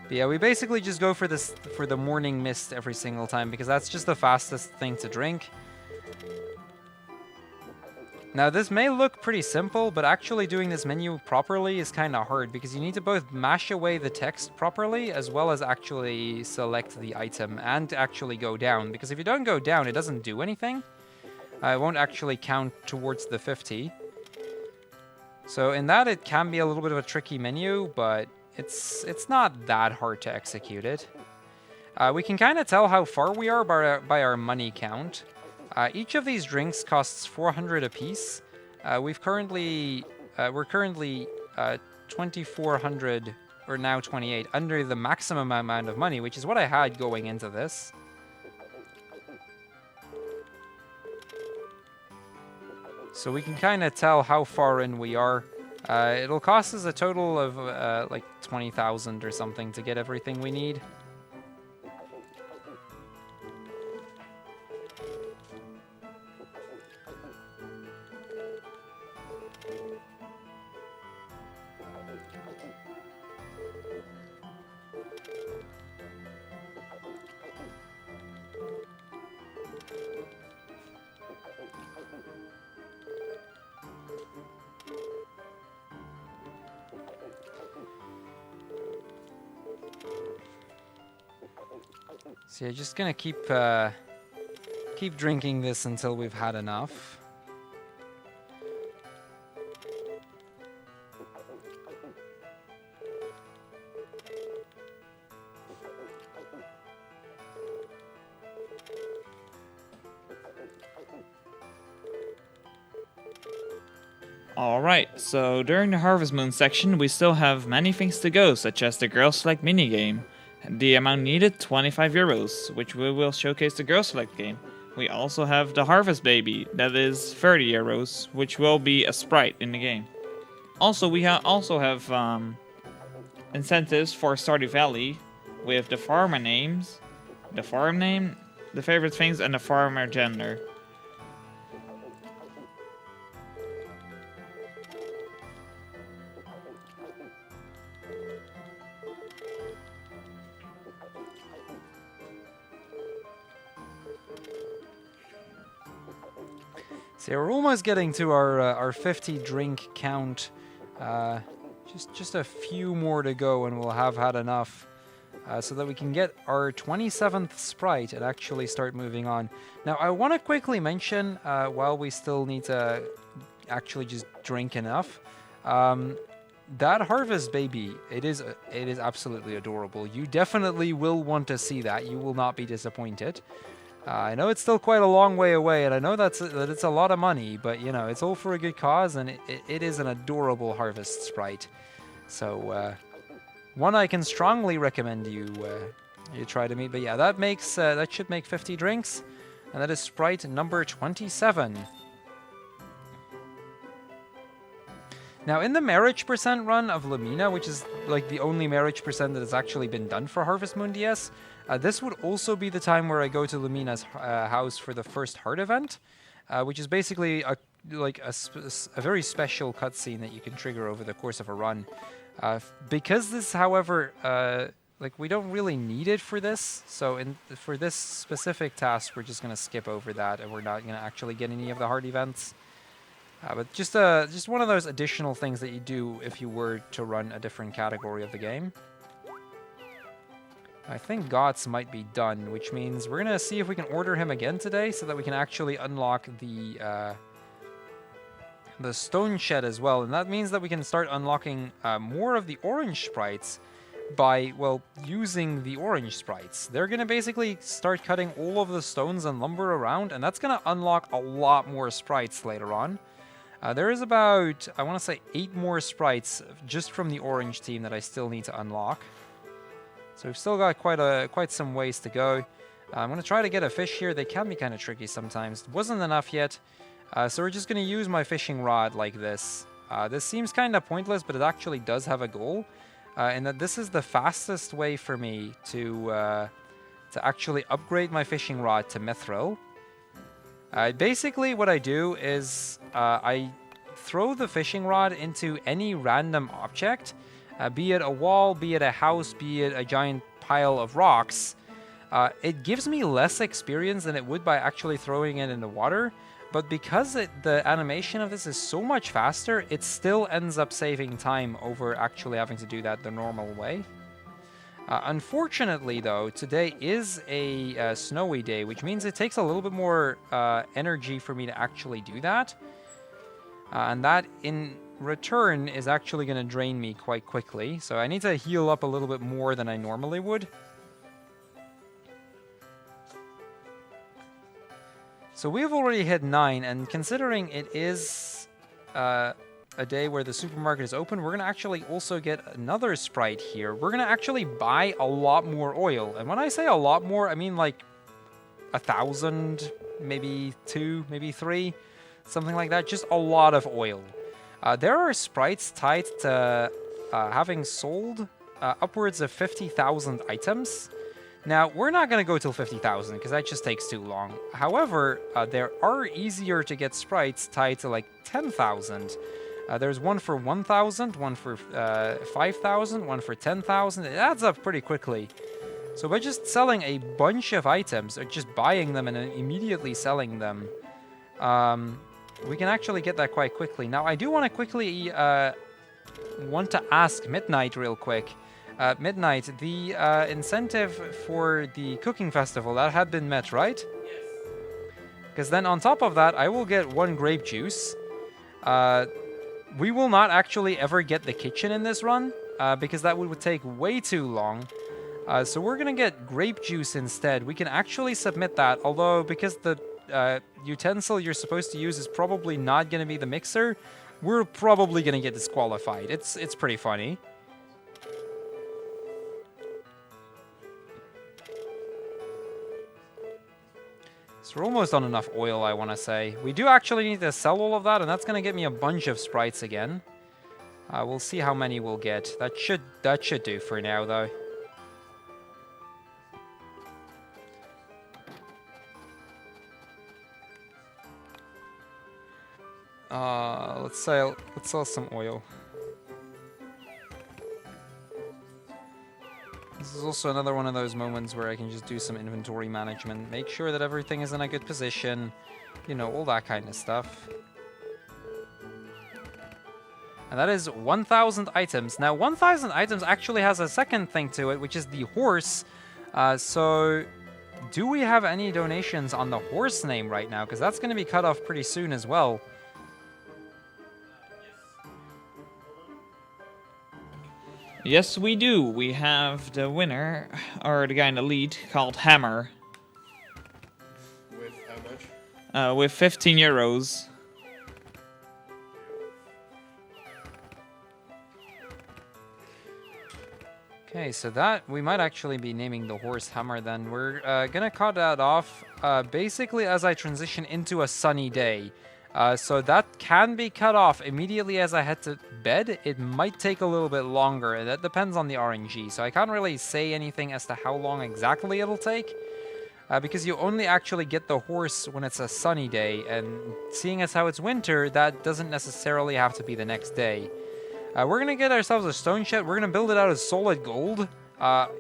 But yeah, we basically just go for the morning mist every single time because that's just the fastest thing to drink. Now, this may look pretty simple, but actually doing this menu properly is kind of hard because you need to both mash away the text properly as well as actually select the item and actually go down. Because if you don't go down, it doesn't do anything. It won't actually count towards the 50. So in that, it can be a little bit of a tricky menu, but it's not that hard to execute it. We can kind of tell how far we are by our money count. Each of these drinks costs 400 apiece. We're currently 2,400, or now 28, under the maximum amount of money, which is what I had going into this. So we can kind of tell how far in we are. It'll cost us a total of like 20,000 or something to get everything we need. So yeah, just gonna keep drinking this until we've had enough. Alright, so during the Harvest Moon section, we still have many things to go, such as the Girl Select minigame. The amount needed, 25 euros, which we will showcase the Girl Select game. We also have the Harvest Baby, that is 30 euros, which will be a sprite in the game. Also, we also have incentives for Stardew Valley, with the farmer names, the farm name, the favorite things, and the farmer gender. So we're almost getting to our 50 drink count. Just a few more to go and we'll have had enough. So that we can get our 27th Sprite and actually start moving on. Now, I want to quickly mention, while we still need to actually just drink enough, that Harvest Baby, it is absolutely adorable. You definitely will want to see that. You will not be disappointed. I know it's still quite a long way away, and I know that it's a lot of money, but, you know, it's all for a good cause, and it is an adorable Harvest Sprite. So, one I can strongly recommend you try to meet. But yeah, that should make 50 drinks, and that is Sprite number 27. Now, in the marriage percent run of Lumina, which is like the only marriage percent that has actually been done for Harvest Moon DS, this would also be the time where I go to Lumina's house for the first heart event, which is basically a very special cutscene that you can trigger over the course of a run. Because this, however, we don't really need it for this, so for this specific task, we're just going to skip over that, and we're not going to actually get any of the heart events. But just one of those additional things that you do if you were to run a different category of the game. I think Gots might be done, which means we're going to see if we can order him again today, so that we can actually unlock the stone shed as well, and that means that we can start unlocking more of the orange sprites by, well, using the orange sprites. They're going to basically start cutting all of the stones and lumber around, and that's going to unlock a lot more sprites later on. There is about, I want to say, 8 more sprites just from the orange team that I still need to unlock. So we've still got quite some ways to go. I'm going to try to get a fish here. They can be kind of tricky sometimes. Wasn't enough yet. So we're just going to use my fishing rod like this. This seems kind of pointless, but it actually does have a goal. And that this is the fastest way for me to actually upgrade my fishing rod to mithril. Basically, what I do is I throw the fishing rod into any random object, be it a wall, be it a house, be it a giant pile of rocks. It gives me less experience than it would by actually throwing it in the water. But because the animation of this is so much faster, it still ends up saving time over actually having to do that the normal way. Unfortunately, though, today is a snowy day, which means it takes a little bit more energy for me to actually do that. And that, in return, is actually going to drain me quite quickly. So I need to heal up a little bit more than I normally would. So we've already hit 9, and considering it is a day where the supermarket is open, we're going to actually also get another sprite here. We're going to actually buy a lot more oil. And when I say a lot more, I mean like 1,000, maybe 2, maybe 3, something like that. Just a lot of oil. There are sprites tied to having sold upwards of 50,000 items. Now, we're not going to go till 50,000 because that just takes too long. However, there are easier to get sprites tied to like 10,000. There's one for 1,000, one for 5,000, one for 10,000. It adds up pretty quickly. So by just selling a bunch of items, or just buying them and then immediately selling them, we can actually get that quite quickly. Now, I do want to quickly want to ask Midnight real quick. Midnight, the incentive for the cooking festival, that had been met, right? Yes. Because then on top of that, I will get 1 grape juice. We will not actually ever get the kitchen in this run, because that would take way too long. So we're going to get grape juice instead. We can actually submit that, although because the utensil you're supposed to use is probably not going to be the mixer, we're probably going to get disqualified. It's pretty funny. So we're almost on enough oil, I want to say. We do actually need to sell all of that, and that's going to get me a bunch of sprites again. We'll see how many we'll get. That should do for now, though. Let's sell some oil. This is is also another one of those moments where I can just do some inventory management, make sure that everything is in a good position, you know, all that kind of stuff. And that is 1,000 items. Now, 1,000 items actually has a second thing to it, which is the horse. So, do we have any donations on the horse name right now? Because that's going to be cut off pretty soon as well. Yes, we do. We have the winner, or the guy in the lead, called Hammer, With how much? with 15 euros. Okay, so that, we might actually be naming the horse Hammer then. We're gonna cut that off basically as I transition into a sunny day. So that can be cut off immediately as I head to bed. It might take a little bit longer, and that depends on the RNG. So I can't really say anything as to how long exactly it'll take. Because you only actually get the horse when it's a sunny day, and seeing as how it's winter, that doesn't necessarily have to be the next day. We're going to get ourselves a stone shed. We're going to build it out of solid gold.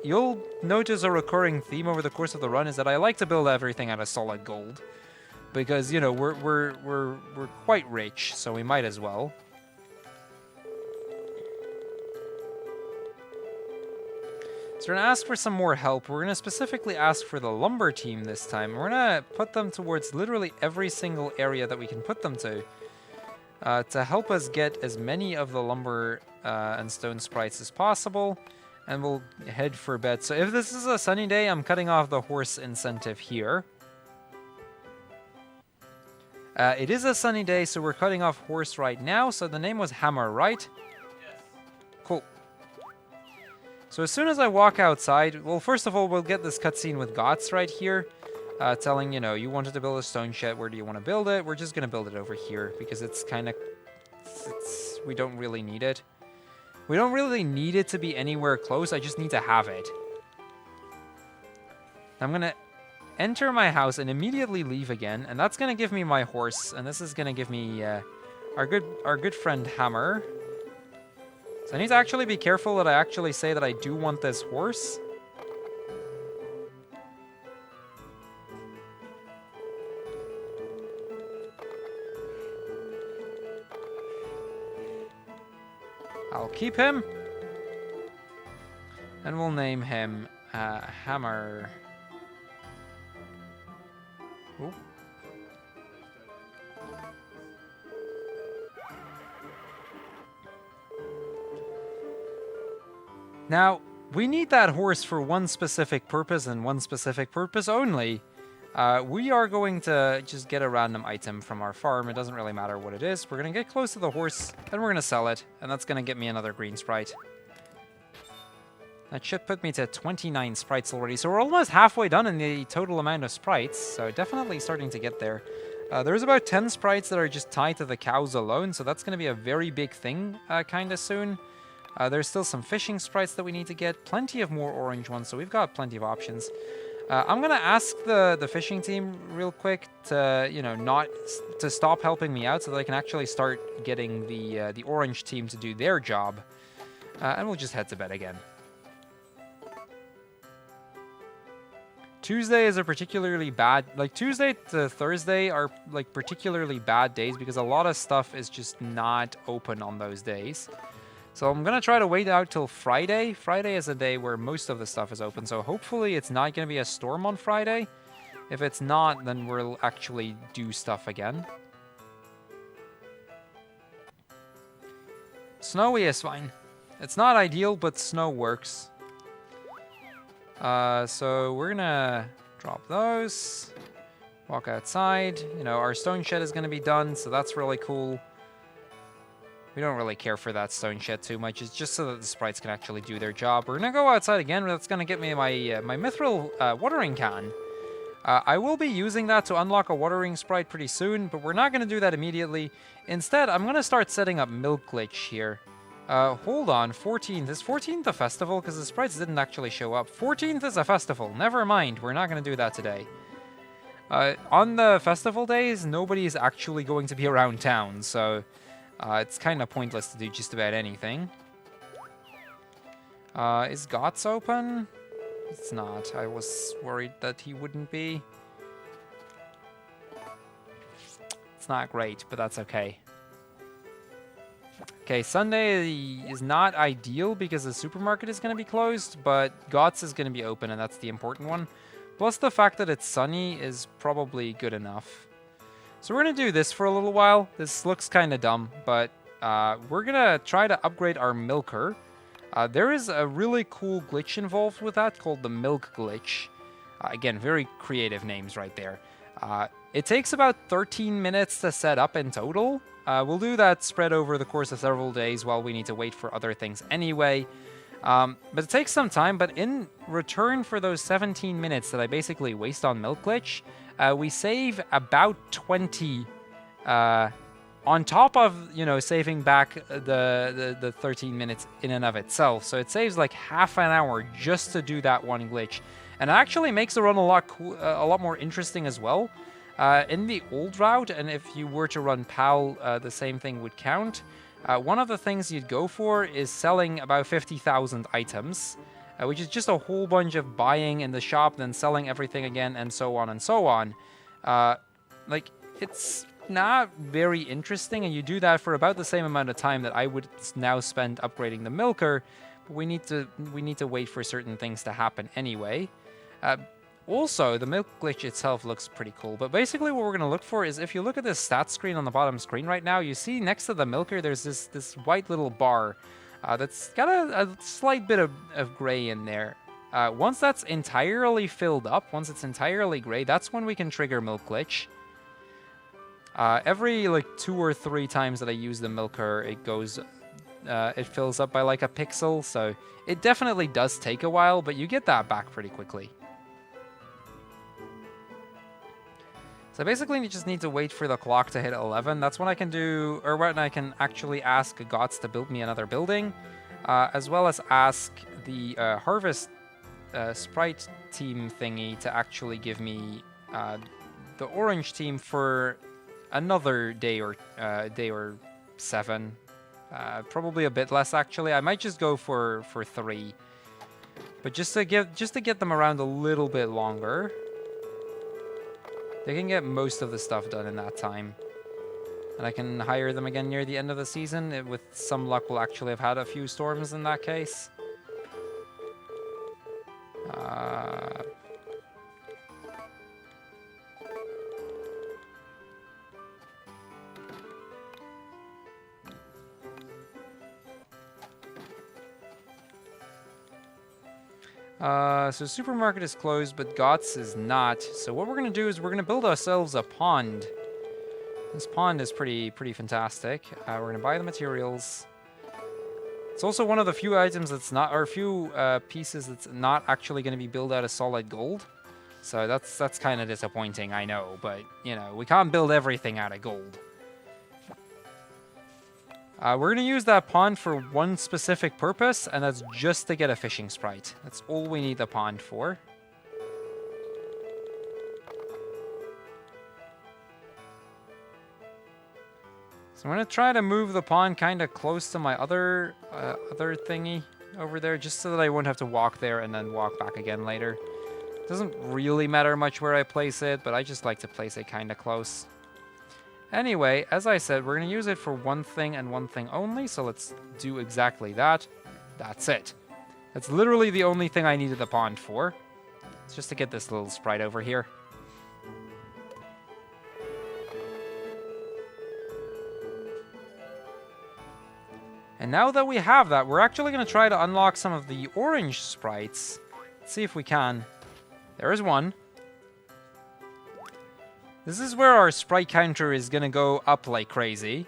You'll notice a recurring theme over the course of the run is that I like to build everything out of solid gold. Because, you know, we're quite rich, so we might as well. So we're going to ask for some more help. We're going to specifically ask for the lumber team this time. We're going to put them towards literally every single area that we can put them to help us get as many of the lumber and stone sprites as possible. And we'll head for bed. So if this is a sunny day, I'm cutting off the horse incentive here. It is a sunny day, so we're cutting off horse right now. So the name was Hammer, right? Yes. Cool. So as soon as I walk outside, well, first of all, we'll get this cutscene with Gots right here. Telling, you know, you wanted to build a stone shed, where do you want to build it? We're just going to build it over here, because it's kind of... we don't really need it. We don't really need it to be anywhere close, I just need to have it. I'm going to enter my house and immediately leave again, and that's going to give me my horse, and this is going to give me our good friend Hammer. So I need to actually be careful that I actually say that I do want this horse. I'll keep him. And we'll name him Hammer. Ooh. Now, we need that horse for one specific purpose and one specific purpose only. We are going to just get a random item from our farm. It doesn't really matter what it is. We're going to get close to the horse, then we're going to sell it, and that's going to get me another green sprite. That should put me to 29 sprites already, so we're almost halfway done in the total amount of sprites, so definitely starting to get there. There's about 10 sprites that are just tied to the cows alone, so that's going to be a very big thing kind of soon. There's still some fishing sprites that we need to get, plenty of more orange ones, so we've got plenty of options. I'm going to ask the fishing team real quick to, you know, not to stop helping me out so that I can actually start getting the orange team to do their job. And we'll just head to bed again. Tuesday is a particularly bad, like Tuesday to Thursday are like particularly bad days because a lot of stuff is just not open on those days. So I'm going to try to wait out till Friday. Friday is a day where most of the stuff is open, so hopefully it's not going to be a storm on Friday. If it's not, then we'll actually do stuff again. Snowy is fine. It's not ideal, but snow works. So we're going to drop those. Walk outside. You know, our stone shed is going to be done, so that's really cool. We don't really care for that stone shed too much. It's just so that the sprites can actually do their job. We're going to go outside again. That's going to get me my my mithril watering can. I will be using that to unlock a watering sprite pretty soon, but we're not going to do that immediately. Instead, I'm going to start setting up Milk Glitch here. Hold on, 14th. Is 14th a festival? Because the sprites didn't actually show up. 14th is a festival. Never mind. We're not going to do that today. On the festival days, nobody's actually going to be around town, so... it's kind of pointless to do just about anything. Is Gots open? It's not. I was worried that he wouldn't be. It's not great, but that's okay. Okay, Sunday is not ideal because the supermarket is going to be closed, but GOTS is going to be open, and that's the important one. Plus the fact that it's sunny is probably good enough. So we're going to do this for a little while. This looks kind of dumb, but we're going to try to upgrade our milker. There is a really cool glitch involved with that called the milk glitch. Again, very creative names right there. It takes about 13 minutes to set up in total. We'll do that spread over the course of several days while we need to wait for other things anyway. But it takes some time, but in return for those 17 minutes that I basically waste on milk glitch, we save about 20 on top of, you know, saving back the 13 minutes in and of itself. So it saves like half an hour just to do that one glitch. And it actually makes the run a lot more interesting as well. In the old route, and if you were to run PAL, the same thing would count. One of the things you'd go for is selling about 50,000 items, which is just a whole bunch of buying in the shop, then selling everything again, and so on and so on. Like, it's not very interesting, and you do that for about the same amount of time that I would now spend upgrading the milker, but we need to wait for certain things to happen anyway. Also, the milk glitch itself looks pretty cool, but basically what we're going to look for is if you look at this stat screen on the bottom screen right now, you see next to the milker there's this white little bar that's got a slight bit of gray in there. Once that's entirely filled up, once it's entirely gray, that's when we can trigger milk glitch. Every like 2 or 3 times that I use the milker, it fills up by like a pixel, so it definitely does take a while, but you get that back pretty quickly. So basically you just need to wait for the clock to hit 11. That's when I can do, or when I can actually ask GOTS to build me another building, as well as ask the Harvest Sprite team thingy to actually give me the orange team for another day or 7. Probably a bit less actually. I might just go for 3. But just to get them around a little bit longer. They can get most of the stuff done in that time. And I can hire them again near the end of the season. With some luck, we'll actually have had a few storms in that case. So supermarket is closed, but GOTS is not. So what we're going to do is we're going to build ourselves a pond. This pond is pretty fantastic. We're going to buy the materials. It's also one of the few items that's not, or few pieces that's not actually going to be built out of solid gold. So that's kind of disappointing, I know. But, you know, we can't build everything out of gold. We're going to use that pond for one specific purpose, and that's just to get a fishing sprite. That's all we need the pond for. So I'm going to try to move the pond kind of close to my other thingy over there, just so that I won't have to walk there and then walk back again later. Doesn't really matter much where I place it, but I just like to place it kind of close. Anyway, as I said, we're going to use it for one thing and one thing only, so let's do exactly that. That's it. That's literally the only thing I needed the pond for. It's just to get this little sprite over here. And now that we have that, we're actually going to try to unlock some of the orange sprites. Let's see if we can. There is one. This is where our sprite counter is going to go up like crazy.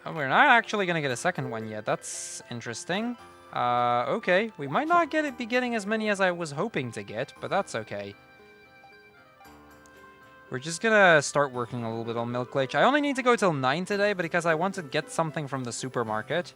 No, we're not actually going to get a second one yet. That's interesting. Okay. We might not be getting as many as I was hoping to get, but that's okay. We're just gonna start working a little bit on milk glitch. I only need to go till 9 today, but because I want to get something from the supermarket.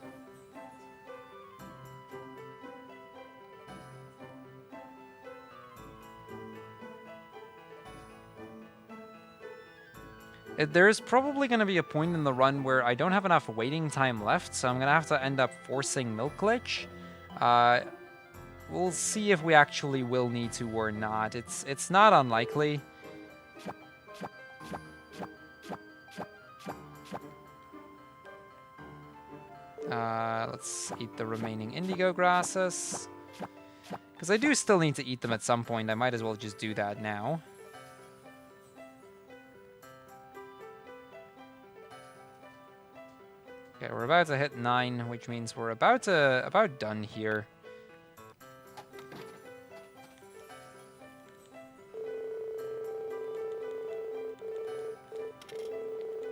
There's probably going to be a point in the run where I don't have enough waiting time left, so I'm going to have to end up forcing Milk Glitch. We'll see if we actually will need to or not. It's not unlikely. Let's eat the remaining indigo grasses. Because I do still need to eat them at some point. I might as well just do that now. Okay, we're about to hit 9, which means we're about done here.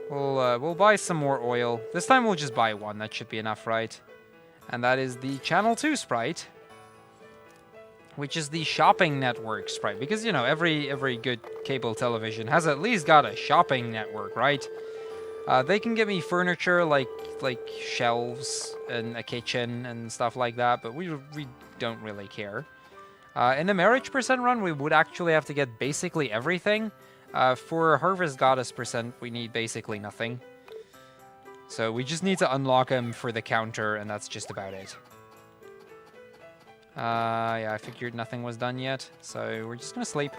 We'll buy some more oil. This time we'll just buy one. That should be enough, right? And that is the Channel 2 sprite, which is the shopping network sprite. Because, you know, every good cable television has at least got a shopping network, right? They can give me furniture like shelves and a kitchen and stuff like that, but we don't really care. In the marriage percent run, we would actually have to get basically everything. For Harvest Goddess percent, we need basically nothing. So we just need to unlock him for the counter, and that's just about it. Yeah, I figured nothing was done yet, so we're just gonna sleep.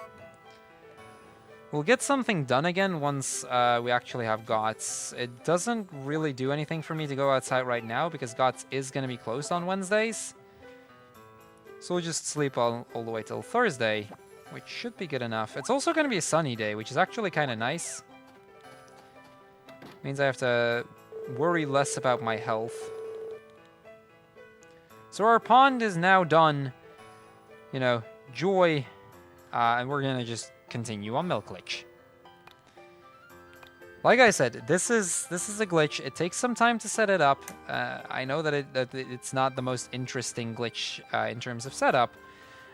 We'll get something done again once we actually have GOTS. It doesn't really do anything for me to go outside right now, because GOTS is gonna be closed on Wednesdays. So we'll just sleep all the way till Thursday, which should be good enough. It's also gonna be a sunny day, which is actually kind of nice. Means I have to worry less about my health. So our pond is now done. You know, joy. And we're gonna just continue on Milk Glitch. Like I said, this is a glitch. It takes some time to set it up. I know that it's not the most interesting glitch in terms of setup.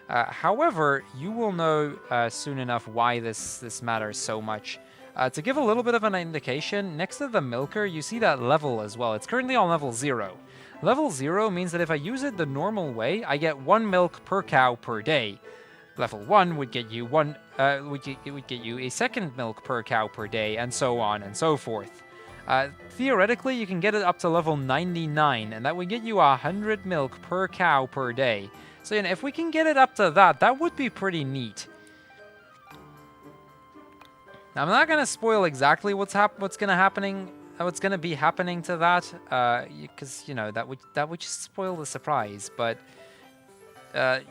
However, you will know soon enough why this matters so much. To give a little bit of an indication, next to the milker, you see that level as well. It's currently on level 0. Level 0 means that if I use it the normal way, I get 1 milk per cow per day. Level 1 would get you would get you a second milk per cow per day, and so on and so forth. Theoretically, you can get it up to level 99, and that would get you 100 milk per cow per day. So, you know, if we can get it up to that, that would be pretty neat. Now, I'm not gonna spoil exactly what's gonna be happening to that, because you know that would just spoil the surprise. But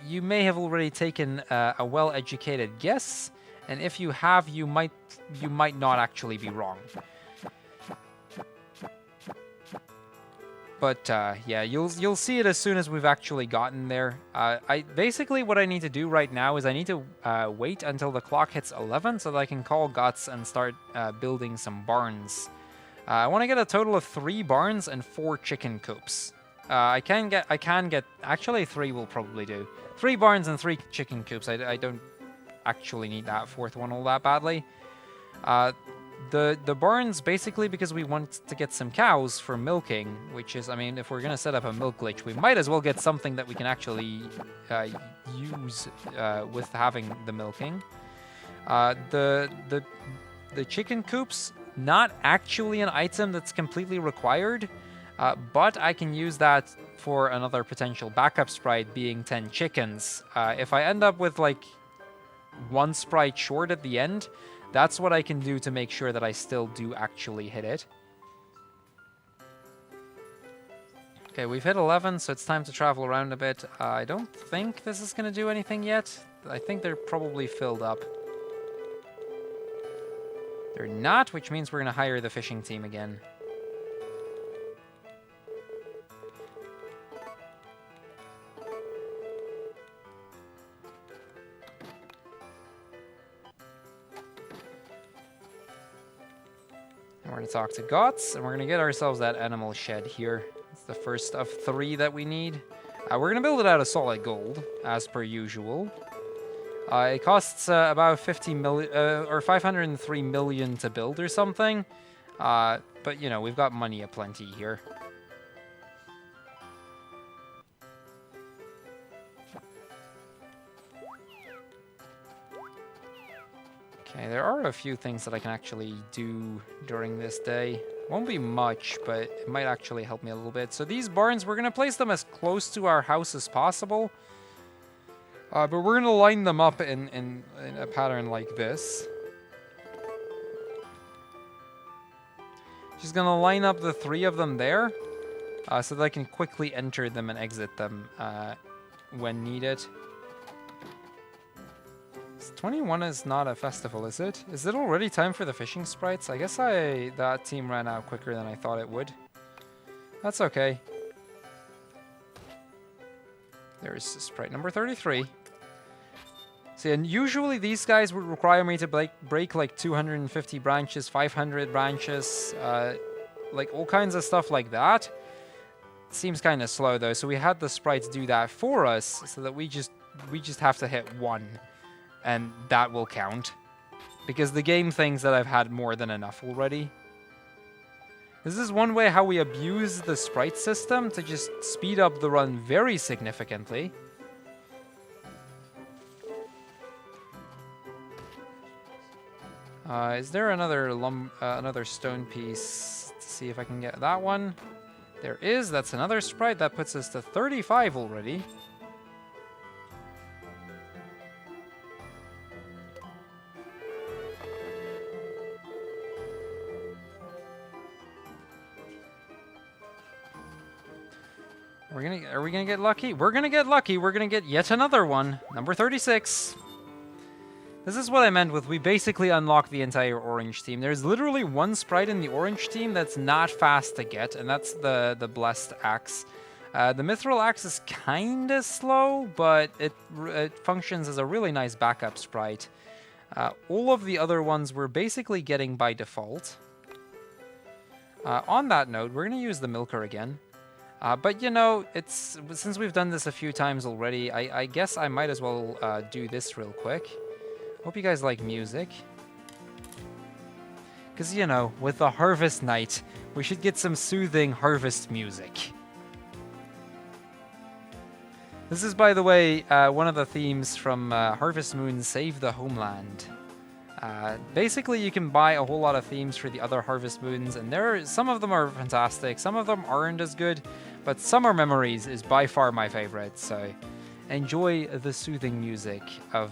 you may have already taken a well-educated guess, and if you have, you might not actually be wrong. But yeah, you'll see it as soon as we've actually gotten there. Basically what I need to do right now is I need to wait until the clock hits 11 so that I can call Guts and start building some barns. I want to get a total of 3 barns and 4 chicken coops. I can get actually 3 will probably do. 3 barns and 3 chicken coops. I don't actually need that 4th one all that badly. The barns, basically because we want to get some cows for milking, which is, I mean, if we're going to set up a milk glitch, we might as well get something that we can actually use with having the milking. The chicken coops, not actually an item that's completely required, but I can use that for another potential backup sprite, being 10 chickens. If I end up with, like, 1 sprite short at the end, that's what I can do to make sure that I still do actually hit it. Okay, we've hit 11, so it's time to travel around a bit. I don't think this is going to do anything yet. I think they're probably filled up. They're not, which means we're going to hire the fishing team again. We're going to talk to Gots, and we're going to get ourselves that animal shed here. It's the first of 3 that we need. We're going to build it out of solid gold, as per usual. It costs about 50 million, or 503 million to build or something. But, you know, we've got money aplenty here. Okay, there are a few things that I can actually do during this day. Won't be much, but it might actually help me a little bit. So these barns, we're going to place them as close to our house as possible. But we're going to line them up in a pattern like this. Just going to line up the 3 of them there. So that I can quickly enter them and exit them when needed. 21 is not a festival, is it? Is it already time for the fishing sprites? I guess that team ran out quicker than I thought it would. That's okay. There's sprite number 33. See, and usually these guys would require me to break like 250 branches, 500 branches, like all kinds of stuff like that. Seems kind of slow though, so we had the sprites do that for us, so that we just have to hit 1, and that will count, because the game thinks that I've had more than enough already. This is one way how we abuse the sprite system to just speed up the run very significantly. Is there another stone piece? To see if I can get that one. There is. That's another sprite. That puts us to 35 already. Are we gonna get lucky? We're gonna get lucky. We're gonna get yet another one. Number 36. This is what I meant with we basically unlock the entire orange team. There's literally one sprite in the orange team that's not fast to get, and that's the blessed axe. The mithril axe is kind of slow, but it functions as a really nice backup sprite. All of the other ones we're basically getting by default. On that note, we're going to use the milker again. But, you know, since we've done this a few times already, I guess I might as well do this real quick. Hope you guys like music. Because, you know, with the Harvest Night, we should get some soothing harvest music. This is, by the way, one of the themes from Harvest Moon Save the Homeland. Basically, you can buy a whole lot of themes for the other Harvest Moons, and some of them are fantastic, some of them aren't as good, but Summer Memories is by far my favorite, so enjoy the soothing music of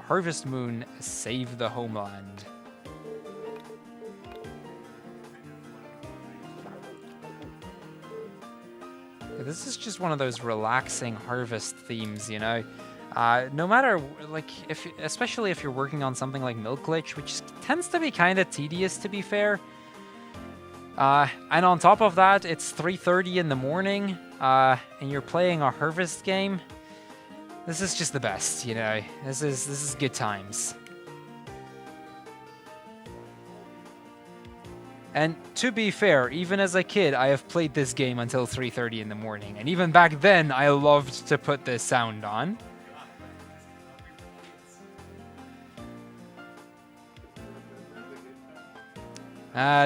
Harvest Moon Save the Homeland. This is just one of those relaxing harvest themes, you know. No matter, like, especially if you're working on something like Milk Glitch, which tends to be kind of tedious, to be fair. And on top of that, it's 3:30 in the morning, and you're playing a harvest game. This is just the best, you know. This is good times. And to be fair, even as a kid, I have played this game until 3:30 in the morning, and even back then, I loved to put this sound on.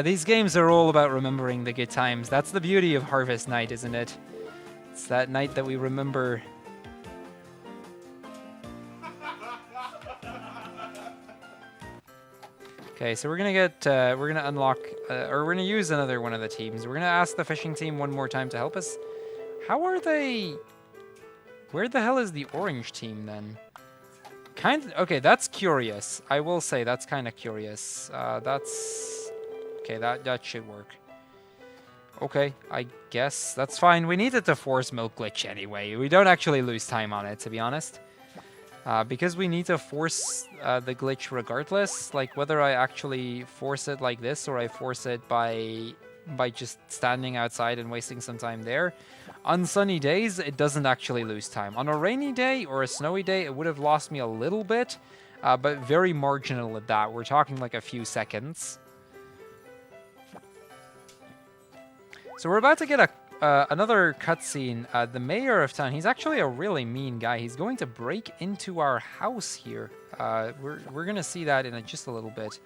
These games are all about remembering the good times. That's the beauty of Harvest Night, isn't it? It's that night that we remember. Okay, so we're gonna unlock, or we're gonna use another one of the teams. We're gonna ask the fishing team one more time to help us. How are they? Where the hell is the orange team then? Okay, that's curious. I will say that's kind of curious. Okay, that should work. Okay, I guess that's fine. We needed to force Milk Glitch anyway. We don't actually lose time on it, to be honest. Because we need to force the glitch regardless, like whether I actually force it like this or I force it by just standing outside and wasting some time there. On sunny days, it doesn't actually lose time. On a rainy day or a snowy day, it would have lost me a little bit, but very marginal at that. We're talking like a few seconds. So we're about to get another cutscene. The mayor of town, he's actually a really mean guy. He's going to break into our house here. We're going to see that in just a little bit.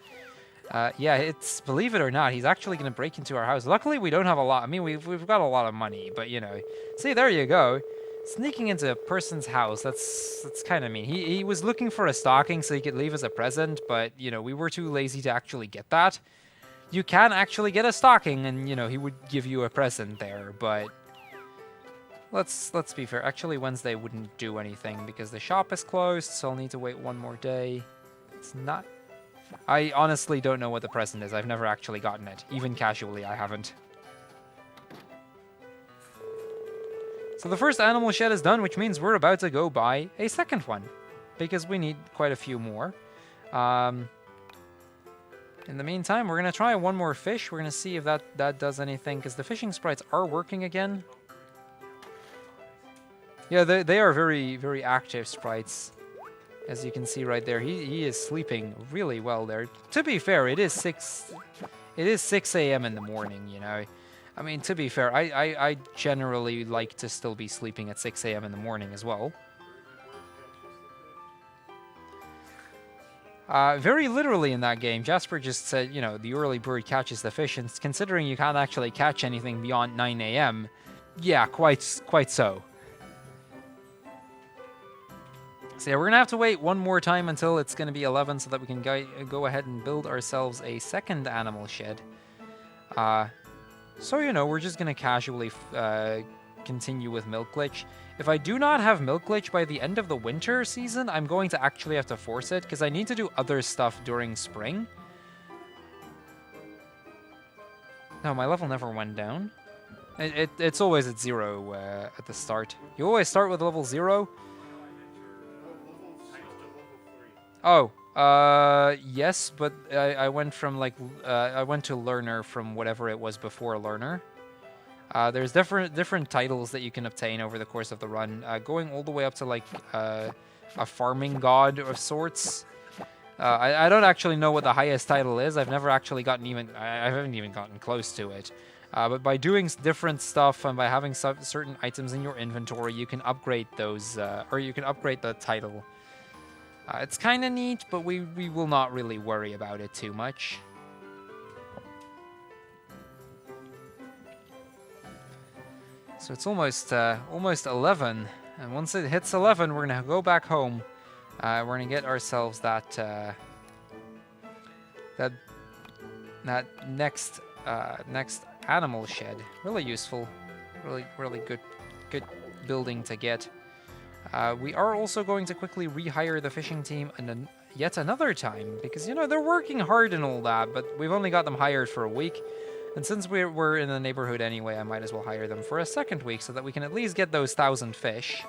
Yeah, believe it or not, he's actually going to break into our house. Luckily, we don't have a lot. I mean, we've got a lot of money, but, you know. See, there you go. Sneaking into a person's house, that's kind of mean. He was looking for a stocking so he could leave as a present, but, you know, we were too lazy to actually get that. You can actually get a stocking and, you know, he would give you a present there, but let's be fair. Actually, Wednesday wouldn't do anything because the shop is closed, so I'll need to wait one more day. It's not... I honestly don't know what the present is. I've never actually gotten it. Even casually, I haven't. So the first animal shed is done, which means we're about to go buy a second one, because we need quite a few more. In the meantime, we're going to try one more fish. We're going to see if that does anything, because the fishing sprites are working again. Yeah, they are very, very active sprites, as you can see right there. He is sleeping really well there. To be fair, it is 6 a.m. in the morning, you know. I mean, to be fair, I generally like to still be sleeping at 6 a.m. in the morning as well. Very literally in that game, Jasper just said, you know, the early bird catches the fish, and considering you can't actually catch anything beyond 9 a.m., yeah, quite so. So yeah, we're going to have to wait one more time until it's going to be 11 so that we can go ahead and build ourselves a second animal shed. So, you know, we're just going to casually continue with Milk Glitch. If I do not have Milk Glitch by the end of the winter season, I'm going to actually have to force it, because I need to do other stuff during spring. No, my level never went down. It's always at 0 at the start. You always start with level 0? Oh, yes, but I went from, like, I went to Learner from whatever it was before Learner. There's different titles that you can obtain over the course of the run, going all the way up to, like, a farming god of sorts. I don't actually know what the highest title is. I've never actually I haven't even gotten close to it. But by doing different stuff and by having certain items in your inventory, you can upgrade those, or you can upgrade the title. It's kind of neat, but we will not really worry about it too much. So it's almost 11, and once it hits 11, we're gonna go back home. We're gonna get ourselves that next animal shed. Really useful, really good building to get. We are also going to quickly rehire the fishing team yet another time, because, you know, they're working hard and all that, but we've only got them hired for a week. And since we're in the neighborhood anyway, I might as well hire them for a second week so that we can at least get those 1,000 fish.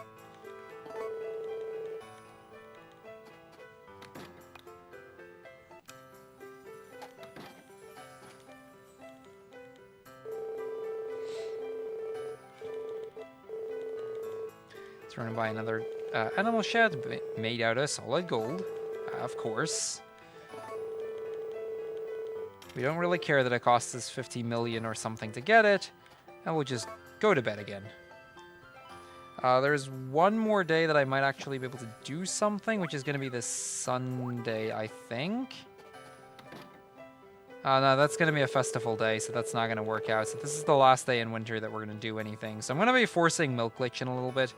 We're going to buy another animal shed made out of solid gold, of course. We don't really care that it costs us 50 million or something to get it, and we'll just go to bed again. There's one more day that I might actually be able to do something, which is going to be this Sunday, I think. No, that's going to be a festival day, so that's not going to work out. So this is the last day in winter that we're going to do anything. So I'm going to be forcing Milk Glitch in a little bit.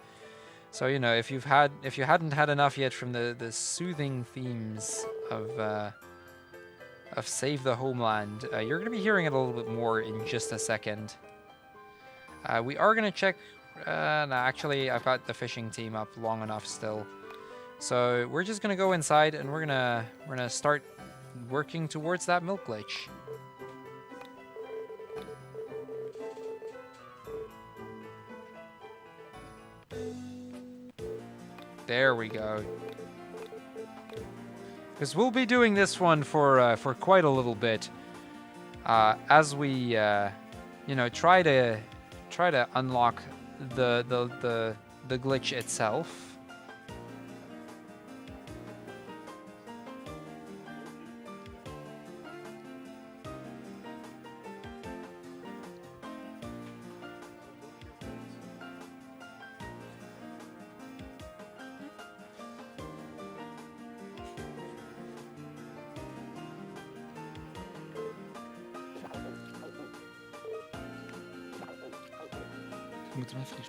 So, you know, if you hadn't had enough yet from the soothing themes of Save the Homeland, you're going to be hearing it a little bit more in just a second. We are going to check... no, actually, I've got the fishing team up long enough still. So we're just going to go inside, and we're gonna start working towards that Milk Glitch. There we go. Because we'll be doing this one for quite a little bit, as we, you know, try to unlock the glitch itself. Moeten we even...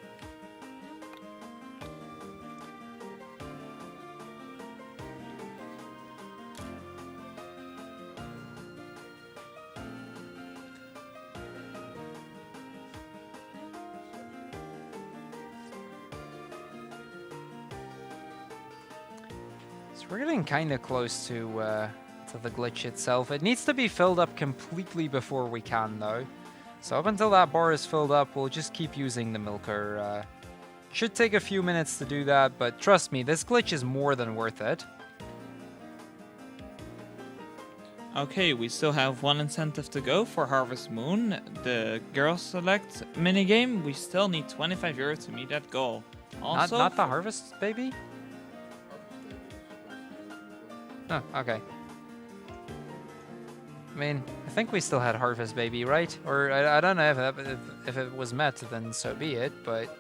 We're getting kind of close to the glitch itself. It needs to be filled up completely before we can, though. So up until that bar is filled up, we'll just keep using the milker. Should take a few minutes to do that, but trust me, this glitch is more than worth it. Okay, we still have one incentive to go for Harvest Moon, the Girl Select minigame. We still need 25 euros to meet that goal. Also, Not the Harvest Baby? Oh, okay. I mean, I think we still had Harvest Baby, right? Or I don't know if it was met, then so be it, but...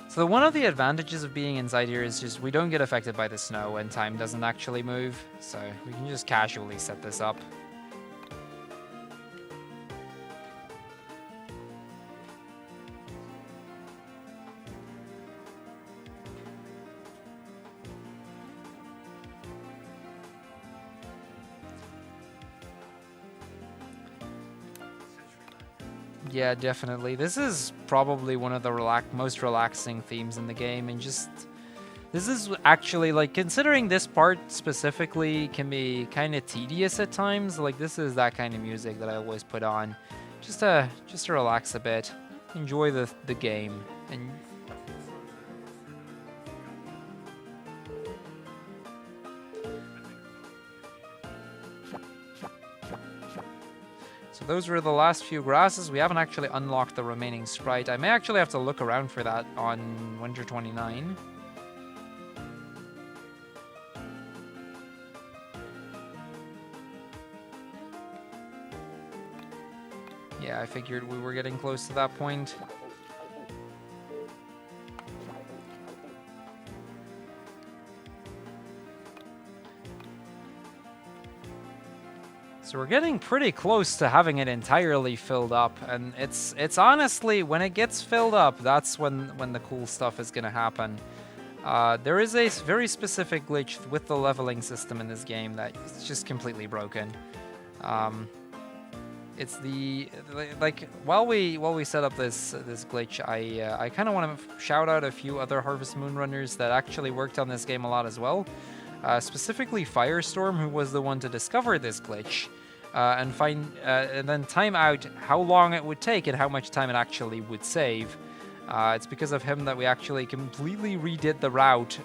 So one of the advantages of being inside here is just we don't get affected by the snow and time doesn't actually move, so we can just casually set this up. Yeah, definitely. This is probably one of the most relaxing themes in the game, and just this is actually, like, considering this part specifically can be kind of tedious at times. Like, this is that kind of music that I always put on, just to relax a bit, enjoy the game, and. So those were the last few grasses. We haven't actually unlocked the remaining sprite. I may actually have to look around for that on Winter 29. Yeah, I figured we were getting close to that point. So we're getting pretty close to having it entirely filled up, and it's honestly, when it gets filled up, that's when the cool stuff is gonna happen. There is a very specific glitch with the leveling system in this game that is just completely broken. It's while we set up this glitch, I kind of want to shout out a few other Harvest Moon runners that actually worked on this game a lot as well. Specifically Firestorm, who was the one to discover this glitch, and then time out how long it would take and how much time it actually would save. It's because of him that we actually completely redid the route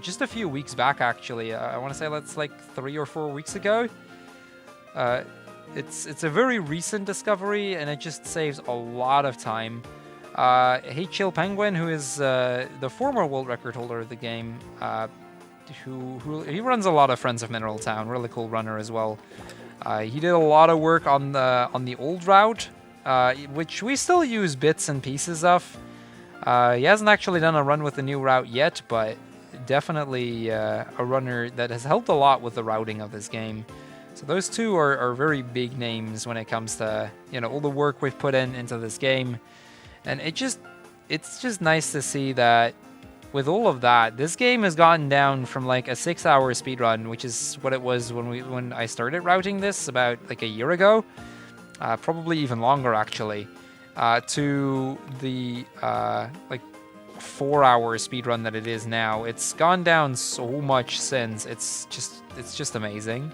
just a few weeks back, actually. I want to say that's like 3 or 4 weeks ago. It's a very recent discovery, and it just saves a lot of time. Hey Chill Penguin, who is the former world record holder of the game, he runs a lot of Friends of Mineral Town, really cool runner as well. He did a lot of work on the old route, which we still use bits and pieces of. He hasn't actually done a run with the new route yet, but definitely a runner that has helped a lot with the routing of this game. So those two are very big names when it comes to, you know, all the work we've put into this game, and it's just nice to see that. With all of that, this game has gotten down from like a 6-hour speedrun, which is what it was when I started routing this about like a year ago, probably even longer actually, to the like 4-hour speedrun that it is now. It's gone down so much since. It's just amazing.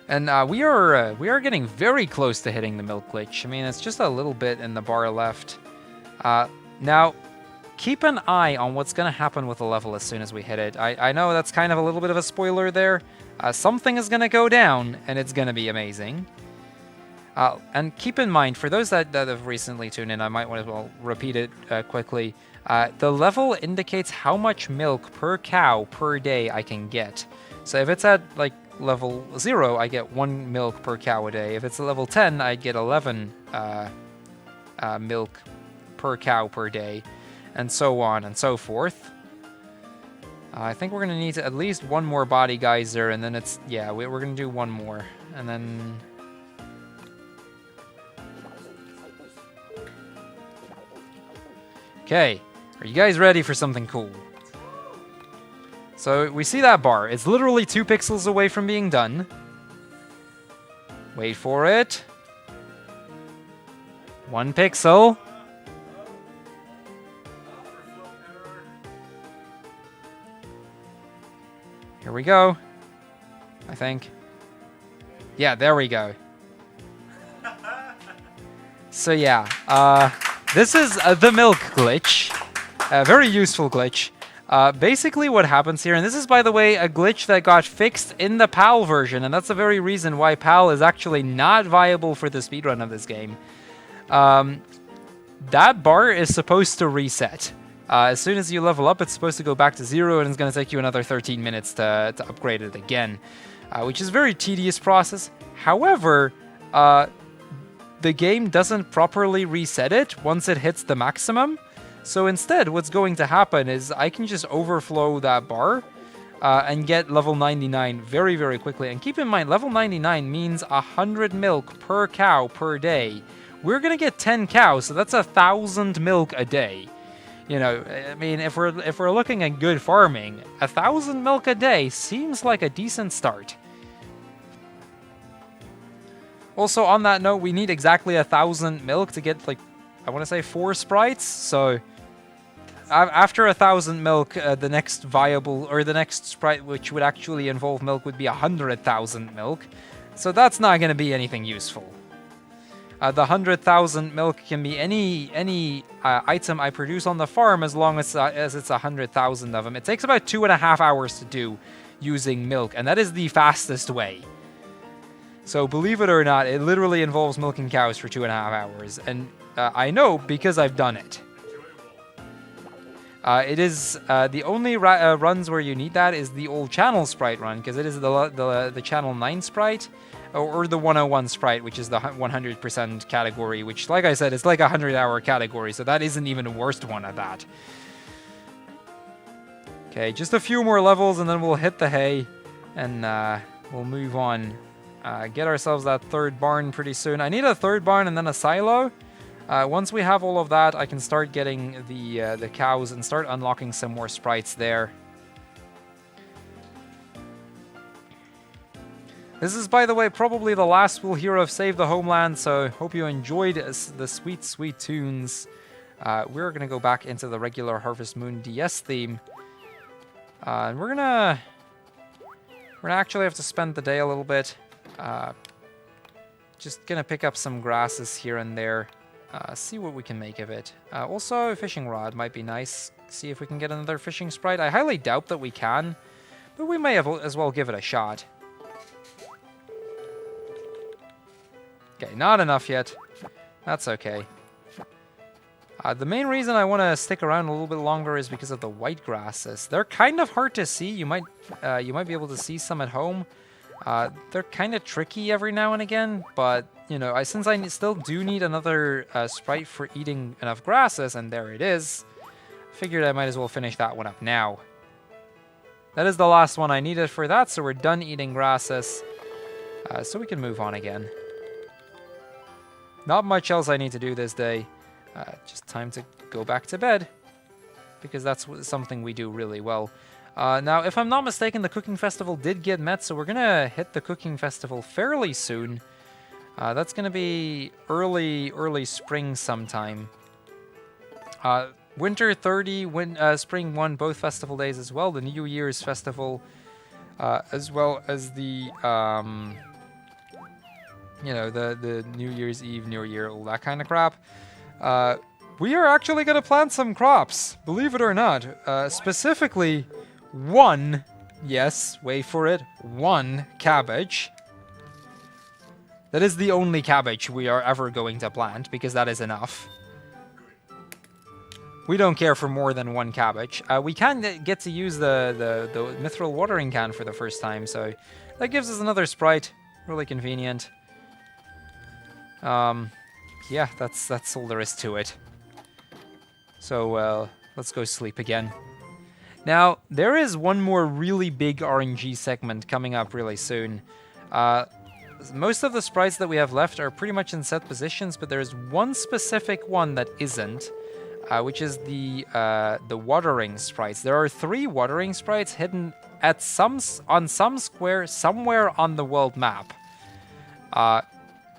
And we are getting very close to hitting the milk glitch. I mean, it's just a little bit in the bar left. Now, keep an eye on what's going to happen with the level as soon as we hit it. I know that's kind of a little bit of a spoiler there. Something is going to go down, and it's going to be amazing. And keep in mind, for those that have recently tuned in, I might want to repeat it quickly. The level indicates how much milk per cow per day I can get. So if it's at like level 0, I get 1 milk per cow a day. If it's at level 10, I get 11 milk per cow per day, and so on and so forth. I think we're going to need at least one more body geyser, and then we're going to do one more, and then... Okay, are you guys ready for something cool? So we see that bar. It's literally 2 pixels away from being done. Wait for it. 1 pixel. Here we go. I think. Yeah, there we go. So yeah, this is the milk glitch. A very useful glitch. Basically what happens here, and this is, by the way, a glitch that got fixed in the PAL version, and that's the very reason why PAL is actually not viable for the speedrun of this game. That bar is supposed to reset. As soon as you level up, it's supposed to go back to 0, and it's going to take you another 13 minutes to upgrade it again, which is a very tedious process. However, the game doesn't properly reset it once it hits the maximum. So instead, what's going to happen is I can just overflow that bar and get level 99 very, very quickly. And keep in mind, level 99 means 100 milk per cow per day. We're going to get 10 cows, so that's 1,000 milk a day. You know, I mean, if we're looking at good farming, 1,000 milk a day seems like a decent start. Also, on that note, we need exactly 1,000 milk to get, like, I want to say 4 sprites. So after 1,000 milk, the next viable, or the next sprite which would actually involve milk would be 100,000 milk. So that's not going to be anything useful. The 100,000 milk can be any item I produce on the farm as long as it's 100,000 of them. It takes about 2.5 hours to do using milk, and that is the fastest way. So believe it or not, it literally involves milking cows for 2.5 hours, and I know because I've done it. It is the only runs where you need that is the old channel sprite run, because it is the channel 9 sprite, or the 101 sprite, which is the 100% category, which, like I said, is like a 100-hour category, so that isn't even the worst one at that. Okay, just a few more levels, and then we'll hit the hay, and we'll move on. Get ourselves that 3rd barn pretty soon. I need a 3rd barn and then a silo. Once we have all of that, I can start getting the cows and start unlocking some more sprites there. This is, by the way, probably the last we'll hear of Save the Homeland, so hope you enjoyed the sweet, sweet tunes. We're going to go back into the regular Harvest Moon DS theme. And we're gonna actually have to spend the day a little bit. Just gonna pick up some grasses here and there. See what we can make of it. Also, a fishing rod might be nice. See if we can get another fishing sprite. I highly doubt that we can, but we may as well give it a shot. Okay, not enough yet. That's okay. The main reason I want to stick around a little bit longer is because of the white grasses. They're kind of hard to see. You might be able to see some at home. They're kind of tricky every now and again, but you know, since I still do need another sprite for eating enough grasses, and there it is, figured I might as well finish that one up now. That is the last one I needed for that, so we're done eating grasses, so we can move on again. Not much else I need to do this day. Just time to go back to bed, because that's something we do really well. Now, if I'm not mistaken, the cooking festival did get met, so we're gonna hit the cooking festival fairly soon. That's gonna be early spring sometime. Winter 30, Spring 1, both festival days as well. The New Year's festival, as well as the the New Year's Eve, New Year, all that kind of crap. We are actually gonna plant some crops, believe it or not. Specifically, one, yes, wait for it, one cabbage. That is the only cabbage we are ever going to plant, because that is enough. We don't care for more than one cabbage. We can get to use the mithril watering can for the first time, so that gives us another sprite. Really convenient. Yeah, that's all there is to it. So, let's go sleep again. Now, there is one more really big RNG segment coming up really soon. Most of the sprites that we have left are pretty much in set positions, but there's one specific one that isn't, which is the watering sprites. There are 3 watering sprites hidden on some square somewhere on the world map.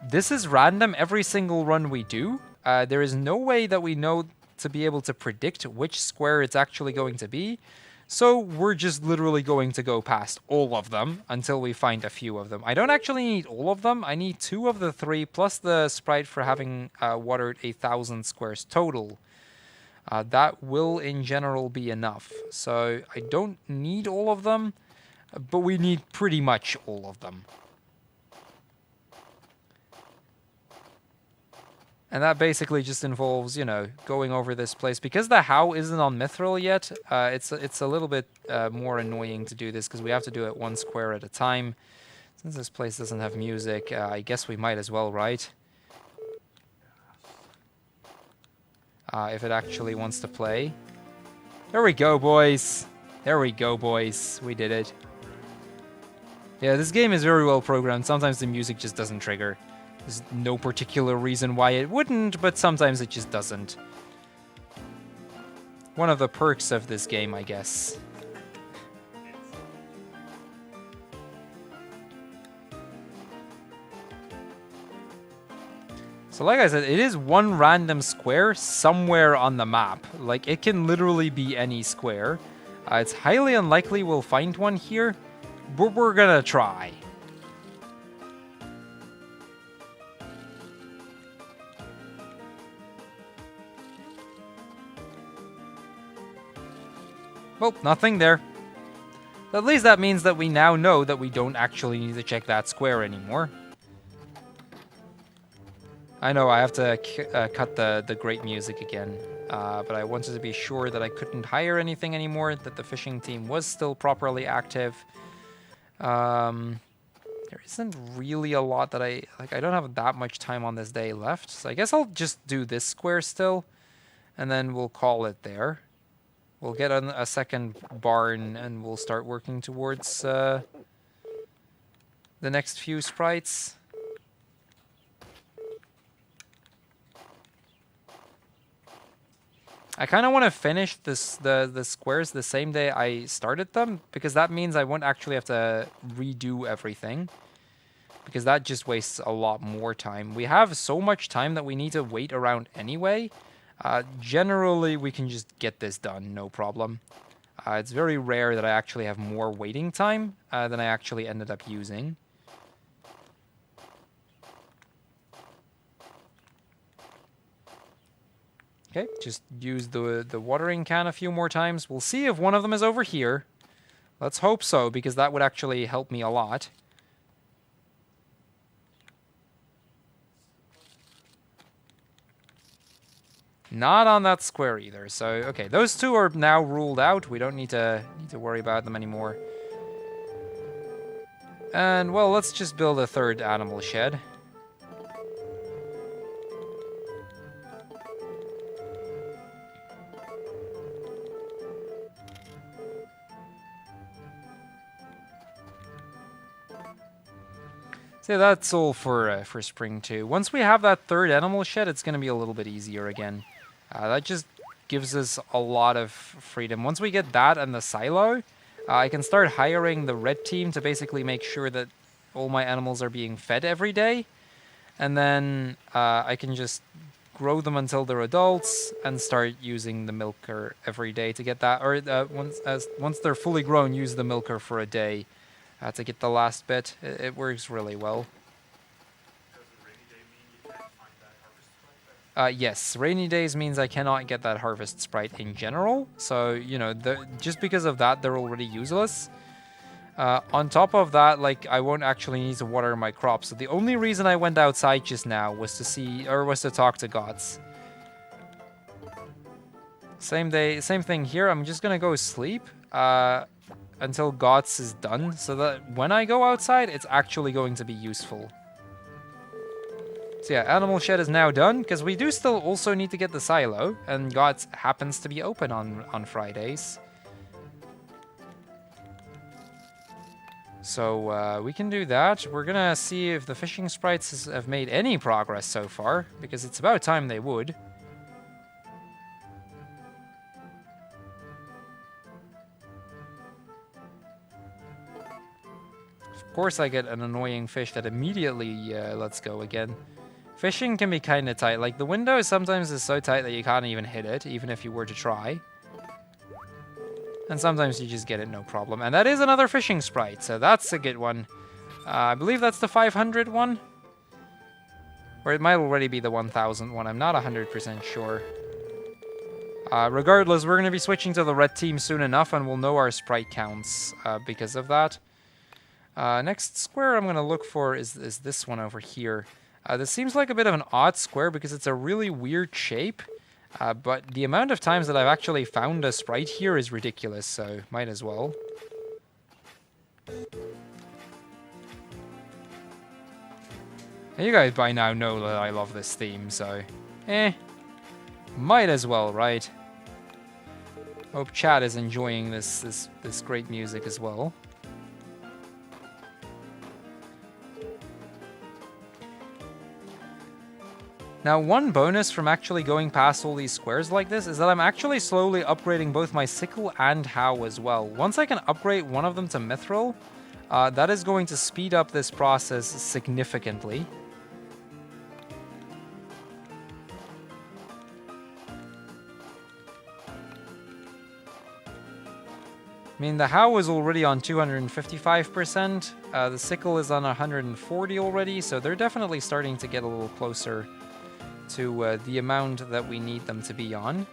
This is random every single run we do. There is no way that we know to be able to predict which square it's actually going to be. So we're just literally going to go past all of them until we find a few of them. I don't actually need all of them. I need 2 of the 3 plus the sprite for having watered 1,000 squares total. That will in general be enough. So I don't need all of them, but we need pretty much all of them. And that basically just involves, you know, going over this place. Because the how isn't on Mithril yet, it's a little bit more annoying to do this because we have to do it 1 square at a time. Since this place doesn't have music, I guess we might as well, right? If it actually wants to play. There we go, boys. There we go, boys. We did it. Yeah, this game is very well programmed. Sometimes the music just doesn't trigger. There's no particular reason why it wouldn't, but sometimes it just doesn't. One of the perks of this game, I guess. So like I said, it is 1 random square somewhere on the map. Like, it can literally be any square. It's highly unlikely we'll find one here, but we're gonna try. Well, nothing there. At least that means that we now know that we don't actually need to check that square anymore. I know I have to cut the great music again, but I wanted to be sure that I couldn't hire anything anymore, that the fishing team was still properly active. There isn't really a lot that I don't have that much time on this day left, so I guess I'll just do this square still, and then we'll call it there. We'll get a second barn and we'll start working towards the next few sprites. I kind of want to finish the squares the same day I started them, because that means I won't actually have to redo everything, because that just wastes a lot more time. We have so much time that we need to wait around anyway. Generally, we can just get this done, no problem. It's very rare that I actually have more waiting time than I actually ended up using. Okay, just use the watering can a few more times. We'll see if one of them is over here. Let's hope so, because that would actually help me a lot. Not on that square either. So, okay, those 2 are now ruled out. We don't need to worry about them anymore. And, well, let's just build a 3rd animal shed. So that's all for spring 2. Once we have that 3rd animal shed, it's going to be a little bit easier again. That just gives us a lot of freedom. Once we get that and the silo, I can start hiring the red team to basically make sure that all my animals are being fed every day. And then I can just grow them until they're adults and start using the milker every day to get that. Or once they're fully grown, use the milker for a day to get the last bit. It works really well. Yes, rainy days means I cannot get that harvest sprite in general. So, you know, just because of that, they're already useless. On top of that, like, I won't actually need to water my crops. So the only reason I went outside just now was to talk to gods. Same thing here. I'm just gonna go sleep until gods is done, so that when I go outside, it's actually going to be useful. So yeah, animal shed is now done, because we do still also need to get the silo, and gods happens to be open on Fridays. So we can do that. We're gonna see if the fishing sprites have made any progress so far, because it's about time they would. course I get an annoying fish that immediately lets go again. Fishing can be kind of tight. Like, the window sometimes is so tight that you can't even hit it, even if you were to try. And sometimes you just get it no problem. And that is another fishing sprite, so that's a good one. I believe that's the 500 one. Or it might already be the 1000 one. I'm not 100% sure. Regardless, we're going to be switching to the red team soon enough, and we'll know our sprite counts because of that. Next square I'm going to look for is this one over here. This seems like a bit of an odd square because it's a really weird shape. But the amount of times that I've actually found a sprite here is ridiculous, so might as well. You guys by now know that I love this theme, so might as well, right? Hope chat is enjoying this great music as well. Now, one bonus from actually going past all these squares like this is that I'm actually slowly upgrading both my sickle and how as well. Once I can upgrade one of them to mithril, that is going to speed up this process significantly. I mean, the how is already on 255%, the sickle is on 140 already, so they're definitely starting to get a little closer to the amount that we need them to be on.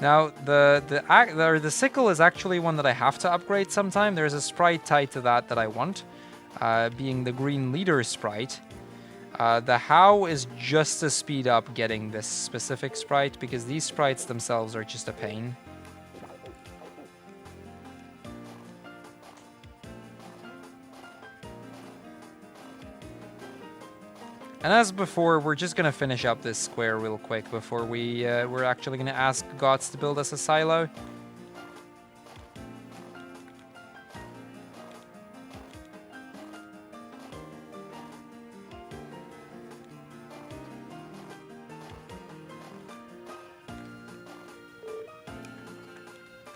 Now, the sickle is actually one that I have to upgrade sometime. There's a sprite tied to that I want, being the green leader sprite. The how is just to speed up getting this specific sprite, because these sprites themselves are just a pain. And as before, we're just going to finish up this square real quick before we're actually going to ask gods to build us a silo.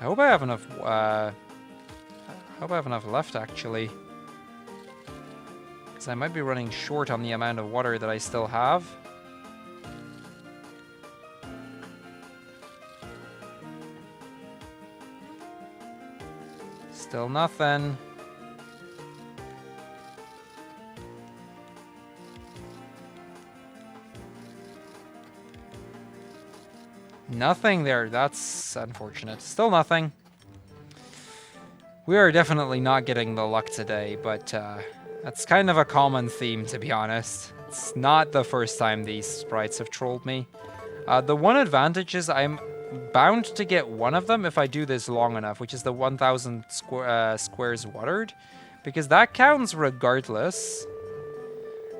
I hope I have enough. I hope I have enough left, actually. I might be running short on the amount of water that I still have. Still nothing. Nothing there. That's unfortunate. Still nothing. We are definitely not getting the luck today, but that's kind of a common theme, to be honest. It's not the first time these sprites have trolled me. The one advantage is I'm bound to get one of them if I do this long enough, which is the 1000 squares watered, because that counts regardless.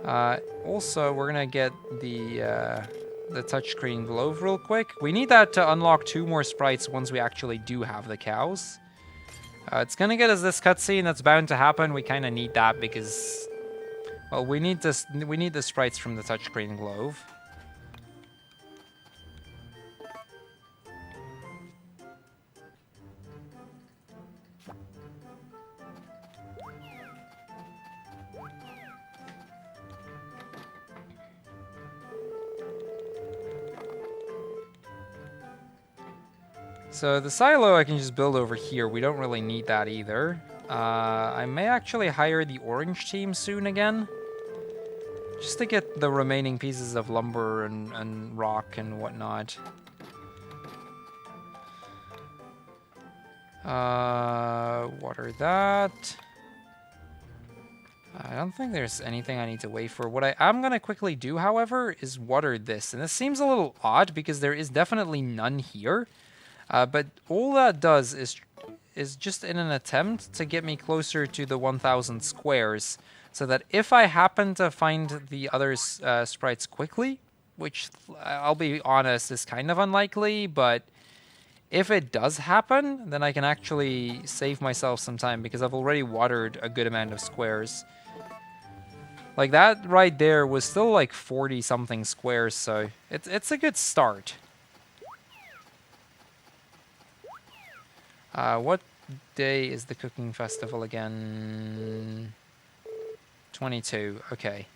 Also, we're going to get the touchscreen glove real quick. We need that to unlock 2 more sprites once we actually do have the cows. It's gonna get us this cutscene that's bound to happen. We kind of need that because, well, we need the sprites from the touchscreen glove. So the silo I can just build over here. We don't really need that either. I may actually hire the orange team soon again. Just to get the remaining pieces of lumber and rock and whatnot. Water that. I don't think there's anything I need to wait for. What I am going to quickly do, however, is water this. And this seems a little odd because there is definitely none here. But all that does is just in an attempt to get me closer to the 1000 squares, so that if I happen to find the other sprites quickly, which I'll be honest is kind of unlikely, but if it does happen, then I can actually save myself some time because I've already watered a good amount of squares. Like that right there was still like 40 something squares, so it's a good start. What day is the cooking festival again? 22. Okay.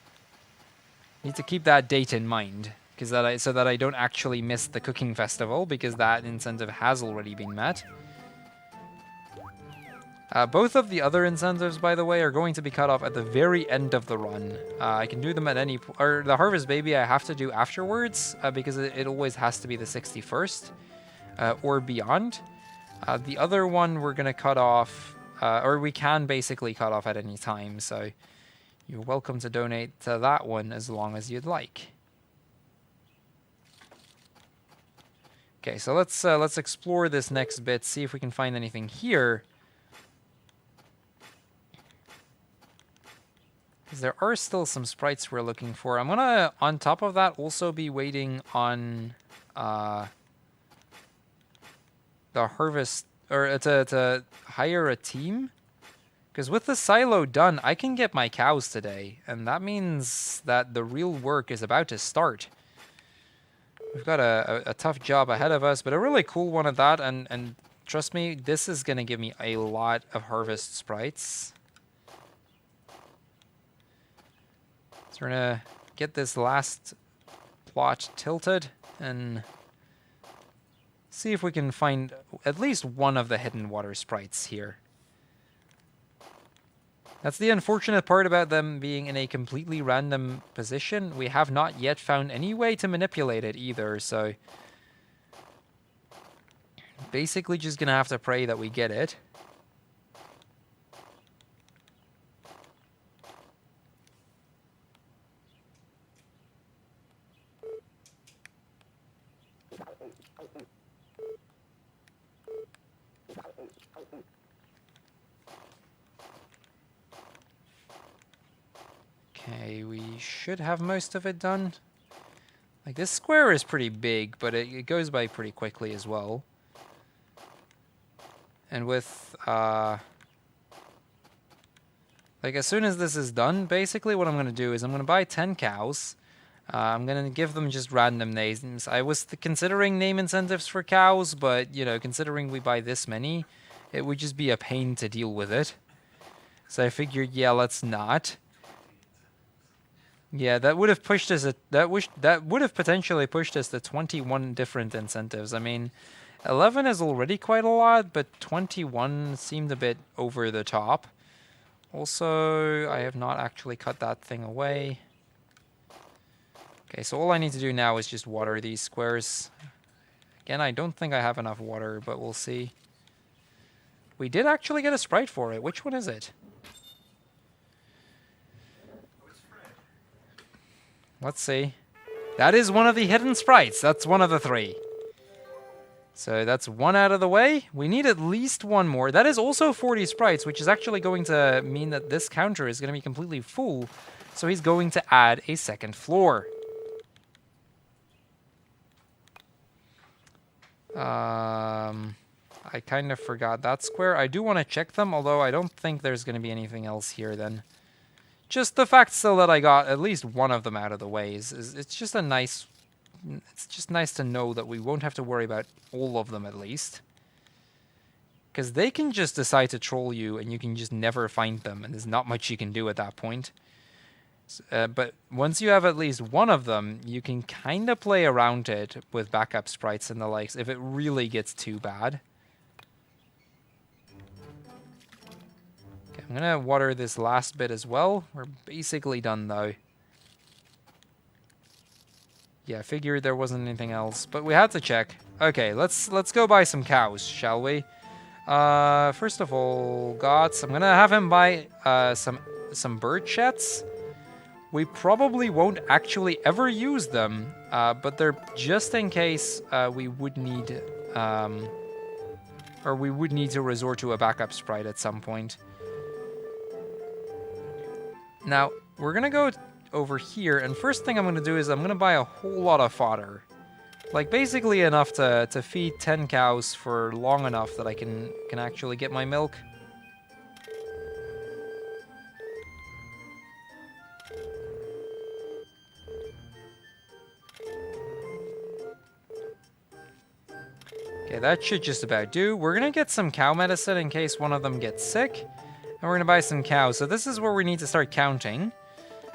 Need to keep that date in mind, because so that I don't actually miss the cooking festival, because that incentive has already been met. Both of the other incentives, by the way, are going to be cut off at the very end of the run. I can do them at any or the Harvest Baby I have to do afterwards, because it always has to be the 61st or beyond. The other one we're going to cut off, or we can basically cut off at any time, so you're welcome to donate to that one as long as you'd like. Okay, so let's explore this next bit, see if we can find anything here. Because there are still some sprites we're looking for. I'm gonna, on top of that, also be waiting on the harvest, or to hire a team. Because with the silo done, I can get my cows today, and that means that the real work is about to start. We've got a tough job ahead of us, but a really cool one at that, and trust me, this is going to give me a lot of harvest sprites. So we're going to get this last plot tilted, and see if we can find at least one of the hidden water sprites here. That's the unfortunate part about them being in a completely random position. We have not yet found any way to manipulate it either, so basically just gonna have to pray that we get it. Okay, we should have most of it done. Like, this square is pretty big, but it goes by pretty quickly as well. And with, like, as soon as this is done, basically what I'm going to do is I'm going to buy 10 cows. I'm going to give them just random names. I was considering name incentives for cows, but, you know, considering we buy this many, it would just be a pain to deal with it. So I figured, yeah, let's not. Yeah, that would have pushed us. That would have potentially pushed us to 21 different incentives. I mean, 11 is already quite a lot, but 21 seemed a bit over the top. Also, I have not actually cut that thing away. Okay, so all I need to do now is just water these squares. Again, I don't think I have enough water, but we'll see. We did actually get a sprite for it. Which one is it? Let's see. That is one of the hidden sprites. That's one of the 3. So that's one out of the way. We need at least one more. That is also 40 sprites, which is actually going to mean that this counter is going to be completely full. So he's going to add a second floor. I kind of forgot that square. I do want to check them, although I don't think there's going to be anything else here then. Just the fact still that I got at least one of them out of the way is it's just a nice, it's just nice to know that we won't have to worry about all of them at least. Because they can just decide to troll you and you can just never find them, and there's not much you can do at that point. But once you have at least one of them, you can kind of play around it with backup sprites and the likes if it really gets too bad. I'm gonna water this last bit as well. We're basically done though. Yeah, I figured there wasn't anything else, but we had to check. Okay, let's go buy some cows, shall we? First of all, I'm gonna have him buy some bird sheds. We probably won't actually ever use them, but they're just in case we would need to resort to a backup sprite at some point. Now, we're going to go over here, and first thing I'm going to do is I'm going to buy a whole lot of fodder. Like, basically enough to feed 10 cows for long enough that I can actually get my milk. Okay, that should just about do. We're gonna get some cow medicine in case one of them gets sick. And we're gonna buy some cows. So this is where we need to start counting.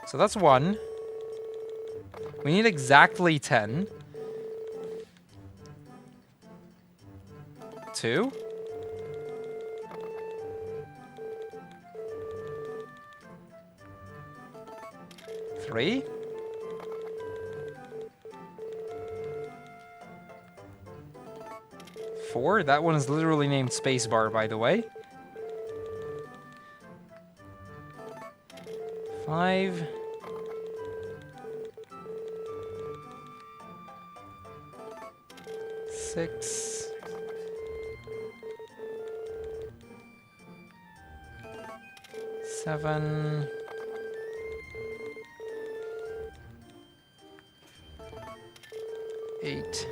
So that's 1. We need exactly 10. 2. 3. 4. That one is literally named Spacebar, by the way. 5. 6. 7. 8.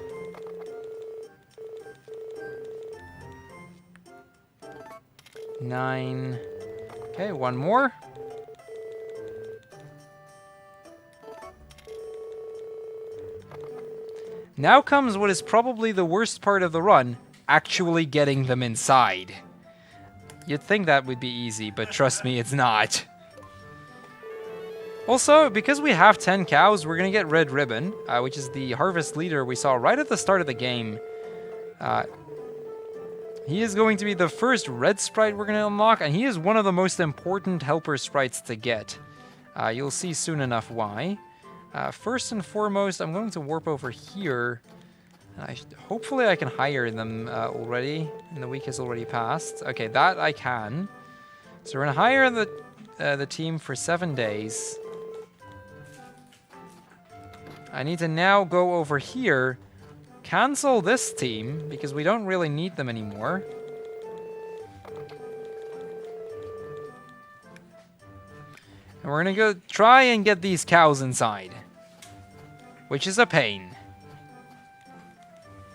9. Okay, one more. Now comes what is probably the worst part of the run, actually getting them inside. You'd think that would be easy, but trust me, it's not. Also, because we have 10 cows, we're going to get Red Ribbon, which is the harvest leader we saw right at the start of the game. He is going to be the first red sprite we're going to unlock, and he is one of the most important helper sprites to get. You'll see soon enough why. First and foremost, I'm going to warp over here. Hopefully I can hire them already, and the week has already passed. Okay, that I can. So we're going to hire the team for 7 days. I need to now go over here, cancel this team, because we don't really need them anymore. And we're going to go try and get these cows inside, which is a pain.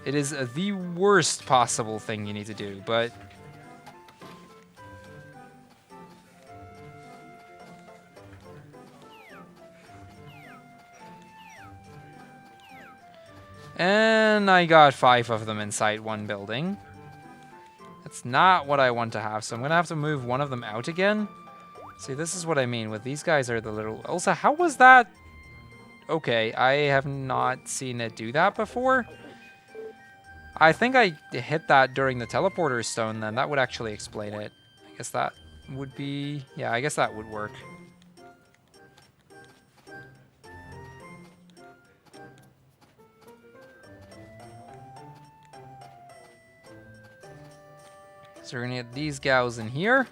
It is the worst possible thing you need to do, but... And I got 5 of them inside one building. That's not what I want to have, so I'm going to have to move one of them out again. See, this is what I mean with these guys are the little... Also, how was that... Okay, I have not seen it do that before. I think I hit that during the teleporter stone then. That would actually explain it. I guess that would be... Yeah, I guess that would work. So we're gonna get these gals in here.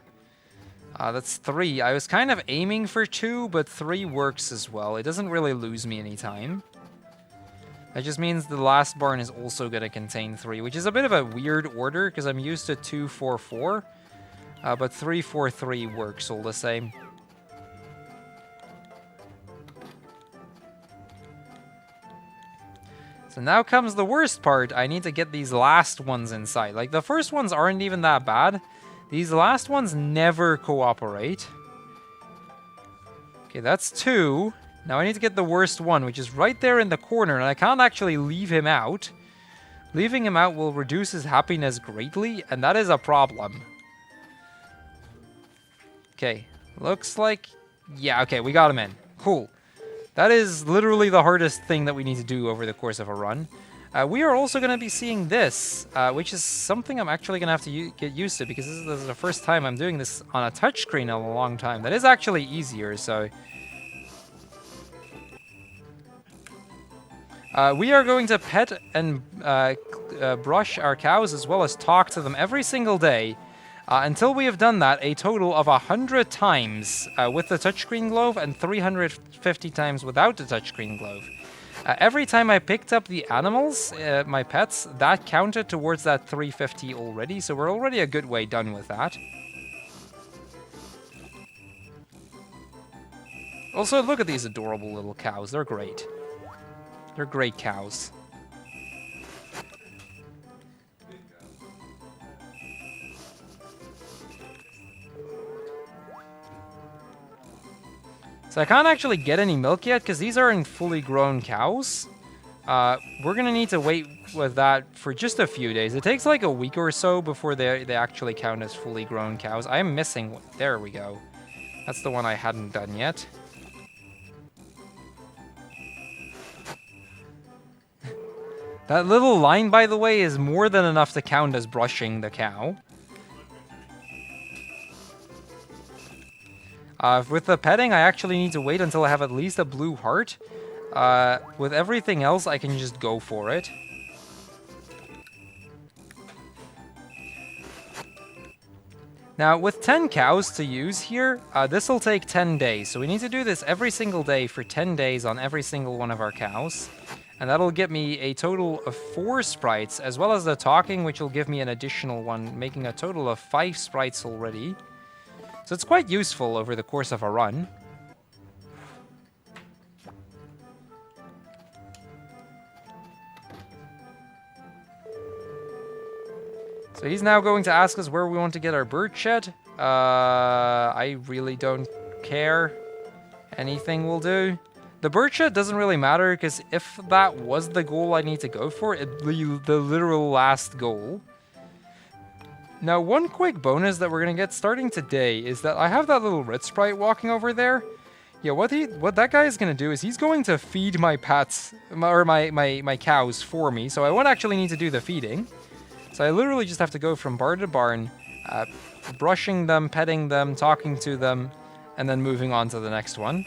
That's 3. I was kind of aiming for 2, but 3 works as well. It doesn't really lose me any time. That just means the last barn is also going to contain 3, which is a bit of a weird order because I'm used to 2, 4, 4. But 3, 4, 3 works all the same. So now comes the worst part. I need to get these last ones inside. Like, the first ones aren't even that bad. These last ones never cooperate. Okay, that's 2. Now I need to get the worst one, which is right there in the corner, and I can't actually leave him out. Leaving him out will reduce his happiness greatly, and that is a problem. Okay, looks like... Yeah, okay, we got him in. Cool. That is literally the hardest thing that we need to do over the course of a run. We are also going to be seeing this, which is something I'm actually going to have to get used to, because this is the first time I'm doing this on a touchscreen in a long time. That is actually easier, so... we are going to pet and brush our cows as well as talk to them every single day until we have done that a total of 100 times with the touchscreen glove and 350 times without the touchscreen glove. Every time I picked up the animals, my pets, that counted towards that 350 already, so we're already a good way done with that. Also, look at these adorable little cows. They're great. They're great cows. So I can't actually get any milk yet because these aren't fully grown cows. we're gonna need to wait with that for just a few days. It takes like a week or so before they actually count as fully grown cows. I am missing one. There we go. That's the one I hadn't done yet. That little line, by the way, is more than enough to count as brushing the cow. With the petting, I actually need to wait until I have at least a blue heart. With everything else, I can just go for it. Now, with 10 cows to use here, this will take 10 days. So we need to do this every single day for 10 days on every single one of our cows. And that'll get me a total of 4 sprites, as well as the talking, which will give me an additional one, making a total of 5 sprites already. So it's quite useful over the course of a run. So he's now going to ask us where we want to get our bird shed. I really don't care. Anything will do. The bird shed doesn't really matter, because if that was the goal I need to go for, it'd be the literal last goal. Now, one quick bonus that we're going to get starting today is that I have that little red sprite walking over there. Yeah, what that guy is going to do is he's going to feed my pets, or my cows for me, so I won't actually need to do the feeding. So I literally just have to go from barn to barn, brushing them, petting them, talking to them, and then moving on to the next one.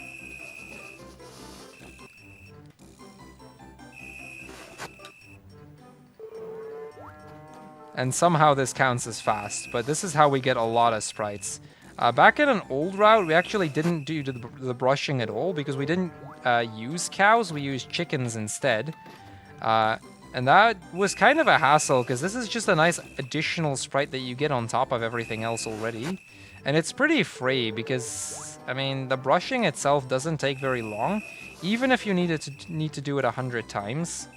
And somehow this counts as fast, but this is how we get a lot of sprites. Back in an old route, we actually didn't do the brushing at all, because we didn't use cows, we used chickens instead. And that was kind of a hassle, because this is just a nice additional sprite that you get on top of everything else already. And it's pretty free, because, I mean, the brushing itself doesn't take very long, even if you need to do it 100 times.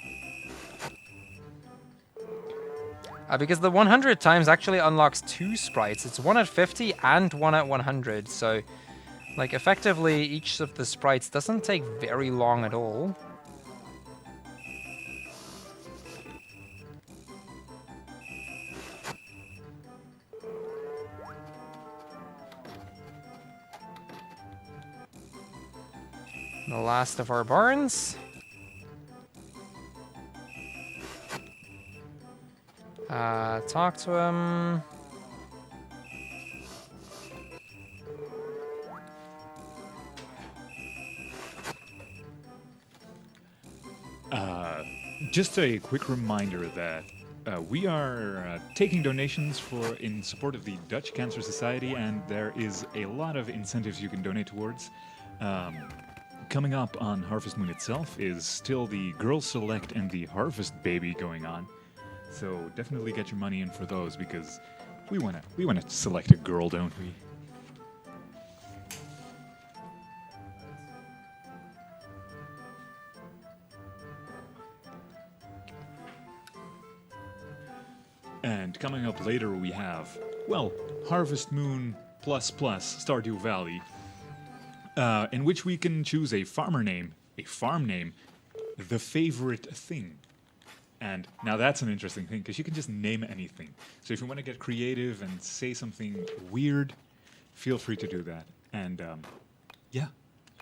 Because the 100 times actually unlocks 2 sprites. It's one at 50 and one at 100, so, like, effectively, each of the sprites doesn't take very long at all. The last of our barns. Talk to him. Just a quick reminder that we are taking donations in support of the Dutch Cancer Society, and there is a lot of incentives you can donate towards. Coming up on Harvest Moon itself is still the Girls Select and the Harvest Baby going on. So definitely get your money in for those, because we wanna select a girl, don't we? And coming up later we have, well, Harvest Moon plus Stardew Valley, in which we can choose a farm name, the favorite thing. And now that's an interesting thing, because you can just name anything. So if you want to get creative and say something weird, feel free to do that. And yeah,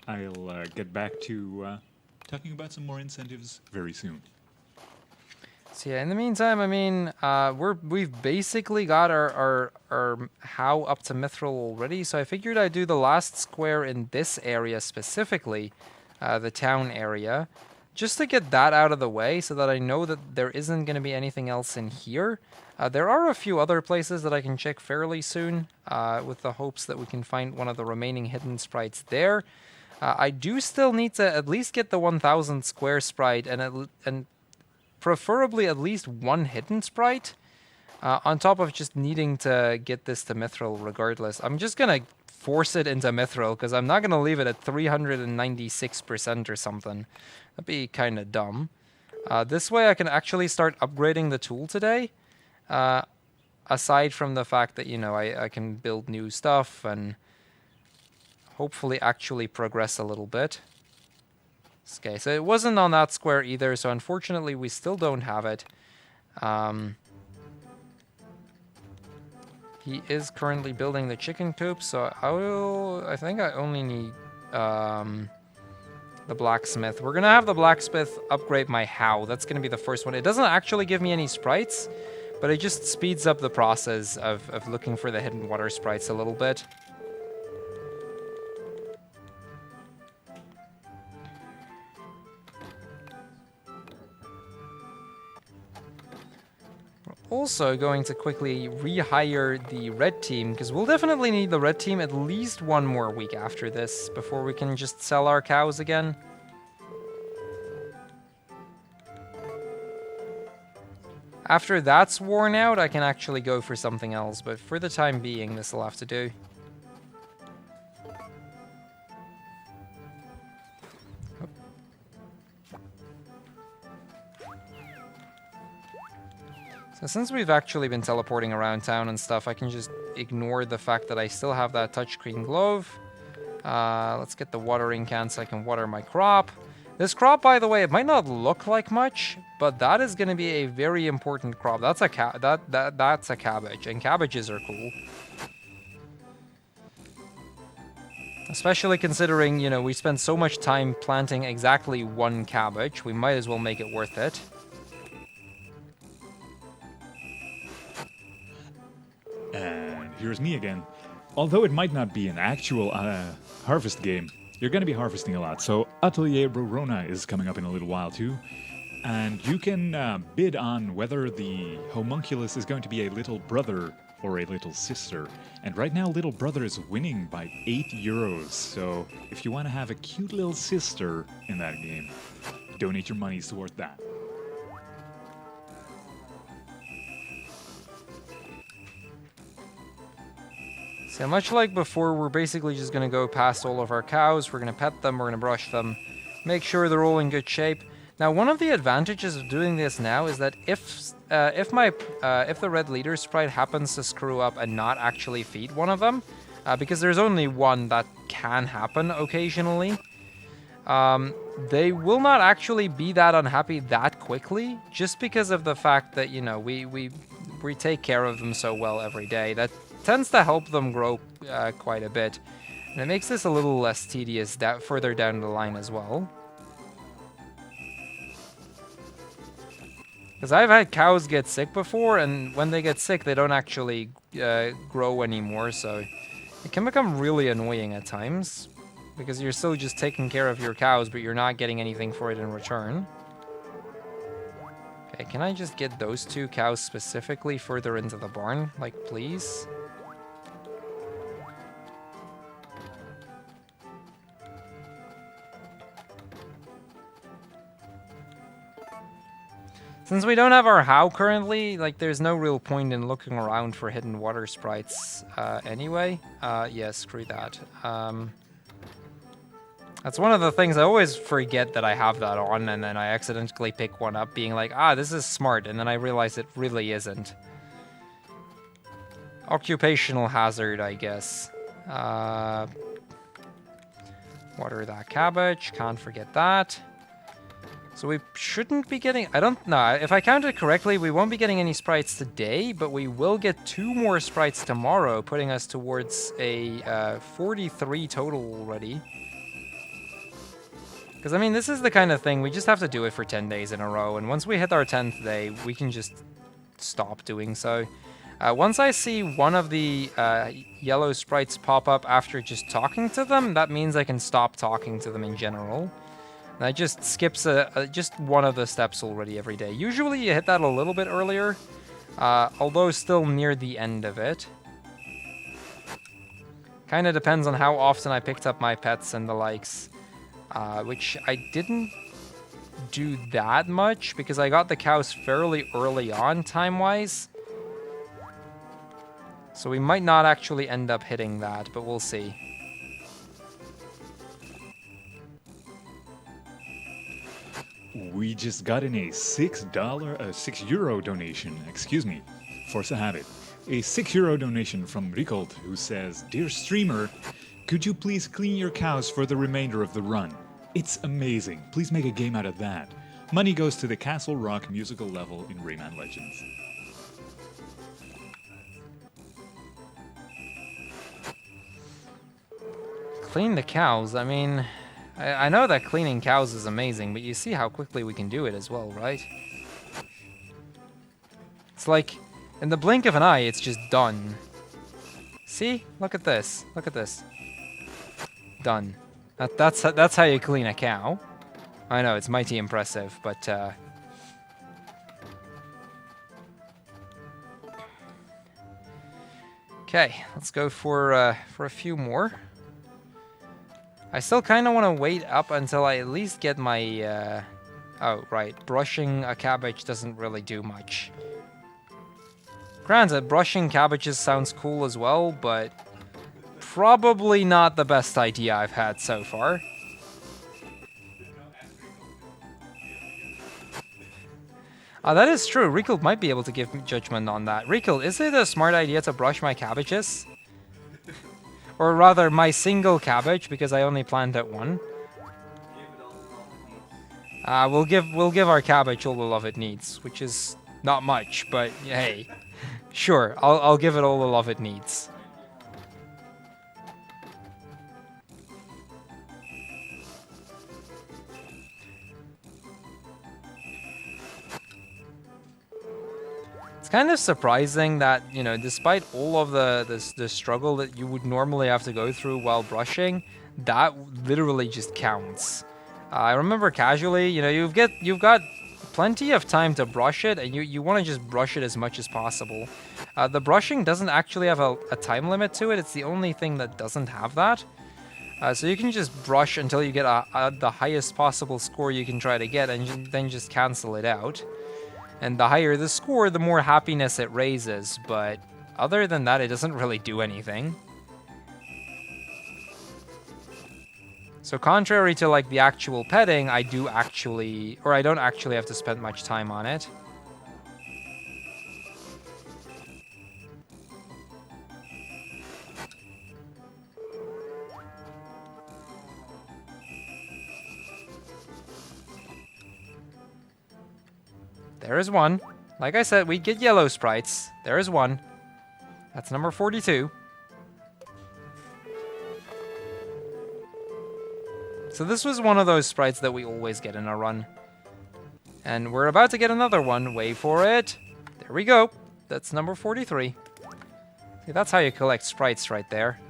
I'll get back to talking about some more incentives very soon. So yeah, in the meantime, I mean, we've basically got our how up to Mithril already. So I figured I'd do the last square in this area specifically, the town area, just to get that out of the way, so that I know that there isn't going to be anything else in here. There are a few other places that I can check fairly soon, with the hopes that we can find one of the remaining hidden sprites there. I do still need to at least get the 1000 square sprite, and preferably at least one hidden sprite, on top of just needing to get this to Mithril regardless. I'm just going to force it into Mithril, because I'm not going to leave it at 396% or something. That'd be kind of dumb. This way I can actually start upgrading the tool today, aside from the fact that, you know, I can build new stuff and hopefully actually progress a little bit. Okay, so it wasn't on that square either, so unfortunately we still don't have it. He is currently building the chicken coop, so I think I only need the blacksmith. We're gonna have the blacksmith upgrade my how. That's gonna be the first one. It doesn't actually give me any sprites, but it just speeds up the process of looking for the hidden water sprites a little bit. Also going to quickly rehire the red team, because we'll definitely need the red team at least one more week after this before we can just sell our cows again. After that's worn out, I can actually go for something else, but for the time being, this will have to do. So since we've actually been teleporting around town and stuff, I can just ignore the fact that I still have that touchscreen glove. Let's get the watering can so I can water my crop. This crop, by the way, it might not look like much, but that is going to be a very important crop. That's a that's a cabbage, and cabbages are cool. Especially considering, you know, we spent so much time planting exactly one cabbage. We might as well make it worth it. And here's me again. Although it might not be an actual harvest game, you're going to be harvesting a lot. So Atelier Rorona is coming up in a little while too. And you can bid on whether the homunculus is going to be a little brother or a little sister. And right now, little brother is winning by 8 euros. So if you want to have a cute little sister in that game, donate your monies towards that. So much like before, we're basically just going to go past all of our cows. We're going to pet them, we're going to brush them, make sure they're all in good shape. Now, one of the advantages of doing this now is that if the red leader sprite happens to screw up and not actually feed one of them, because there's only one that can happen occasionally, they will not actually be that unhappy that quickly, just because of the fact that, you know, we take care of them so well every day. That tends to help them grow quite a bit, and it makes this a little less tedious further down the line as well. Because I've had cows get sick before, and when they get sick, they don't actually grow anymore, so it can become really annoying at times, because you're still just taking care of your cows, but you're not getting anything for it in return. Okay, can I just get those 2 cows specifically further into the barn? Like, please? Since we don't have our how currently, like, there's no real point in looking around for hidden water sprites anyway. Yeah, screw that. That's one of the things I always forget that I have that on, and then I accidentally pick one up being like, ah, this is smart, and then I realize it really isn't. Occupational hazard, I guess. Water that cabbage, can't forget that. So we shouldn't be getting... I don't know. If I counted correctly, we won't be getting any sprites today, but we will get 2 more sprites tomorrow, putting us towards a 43 total already. Because, I mean, this is the kind of thing, we just have to do it for 10 days in a row, and once we hit our 10th day, we can just stop doing so. Once I see one of the yellow sprites pop up after just talking to them, that means I can stop talking to them in general. That just skips just one of the steps already every day. Usually you hit that a little bit earlier, although still near the end of it. Kind of depends on how often I picked up my pets and the likes, which I didn't do that much because I got the cows fairly early on time-wise. So we might not actually end up hitting that, but we'll see. We just got in a €6 donation, excuse me, force a habit. A €6 donation from Rikold, who says, "Dear streamer, could you please clean your cows for the remainder of the run? It's amazing. Please make a game out of that. Money goes to the Castle Rock musical level in Rayman Legends. Clean the cows. I mean, I know that cleaning cows is amazing, but you see how quickly we can do it as well, right? It's like, in the blink of an eye, it's just done. See? Look at this. Look at this. Done. That's how you clean a cow. I know, it's mighty impressive, but okay, let's go for a few more. I still kind of want to wait up until I at least get my oh, right, brushing a cabbage doesn't really do much. Granted, brushing cabbages sounds cool as well, but probably not the best idea I've had so far. That is true. Recall might be able to give judgment on that. Recall, is it a smart idea to brush my cabbages? Or rather, my single cabbage, because I only planted one. We'll give our cabbage all the love it needs, which is not much, but hey, sure, I'll give it all the love it needs. It's kind of surprising that, you know, despite all of the struggle that you would normally have to go through while brushing, that literally just counts. I remember casually, you know, you've got plenty of time to brush it, and you want to just brush it as much as possible. The brushing doesn't actually have a time limit to it. It's the only thing that doesn't have that. So you can just brush until you get the highest possible score you can try to get, and then just cancel it out. And the higher the score, the more happiness it raises, but other than that, it doesn't really do anything. So contrary to like the actual petting, I don't actually have to spend much time on it. There is one. Like I said, we get yellow sprites. There is one. That's number 42. So this was one of those sprites that we always get in a run. And we're about to get another one. Wait for it. There we go. That's number 43. See, that's how you collect sprites right there.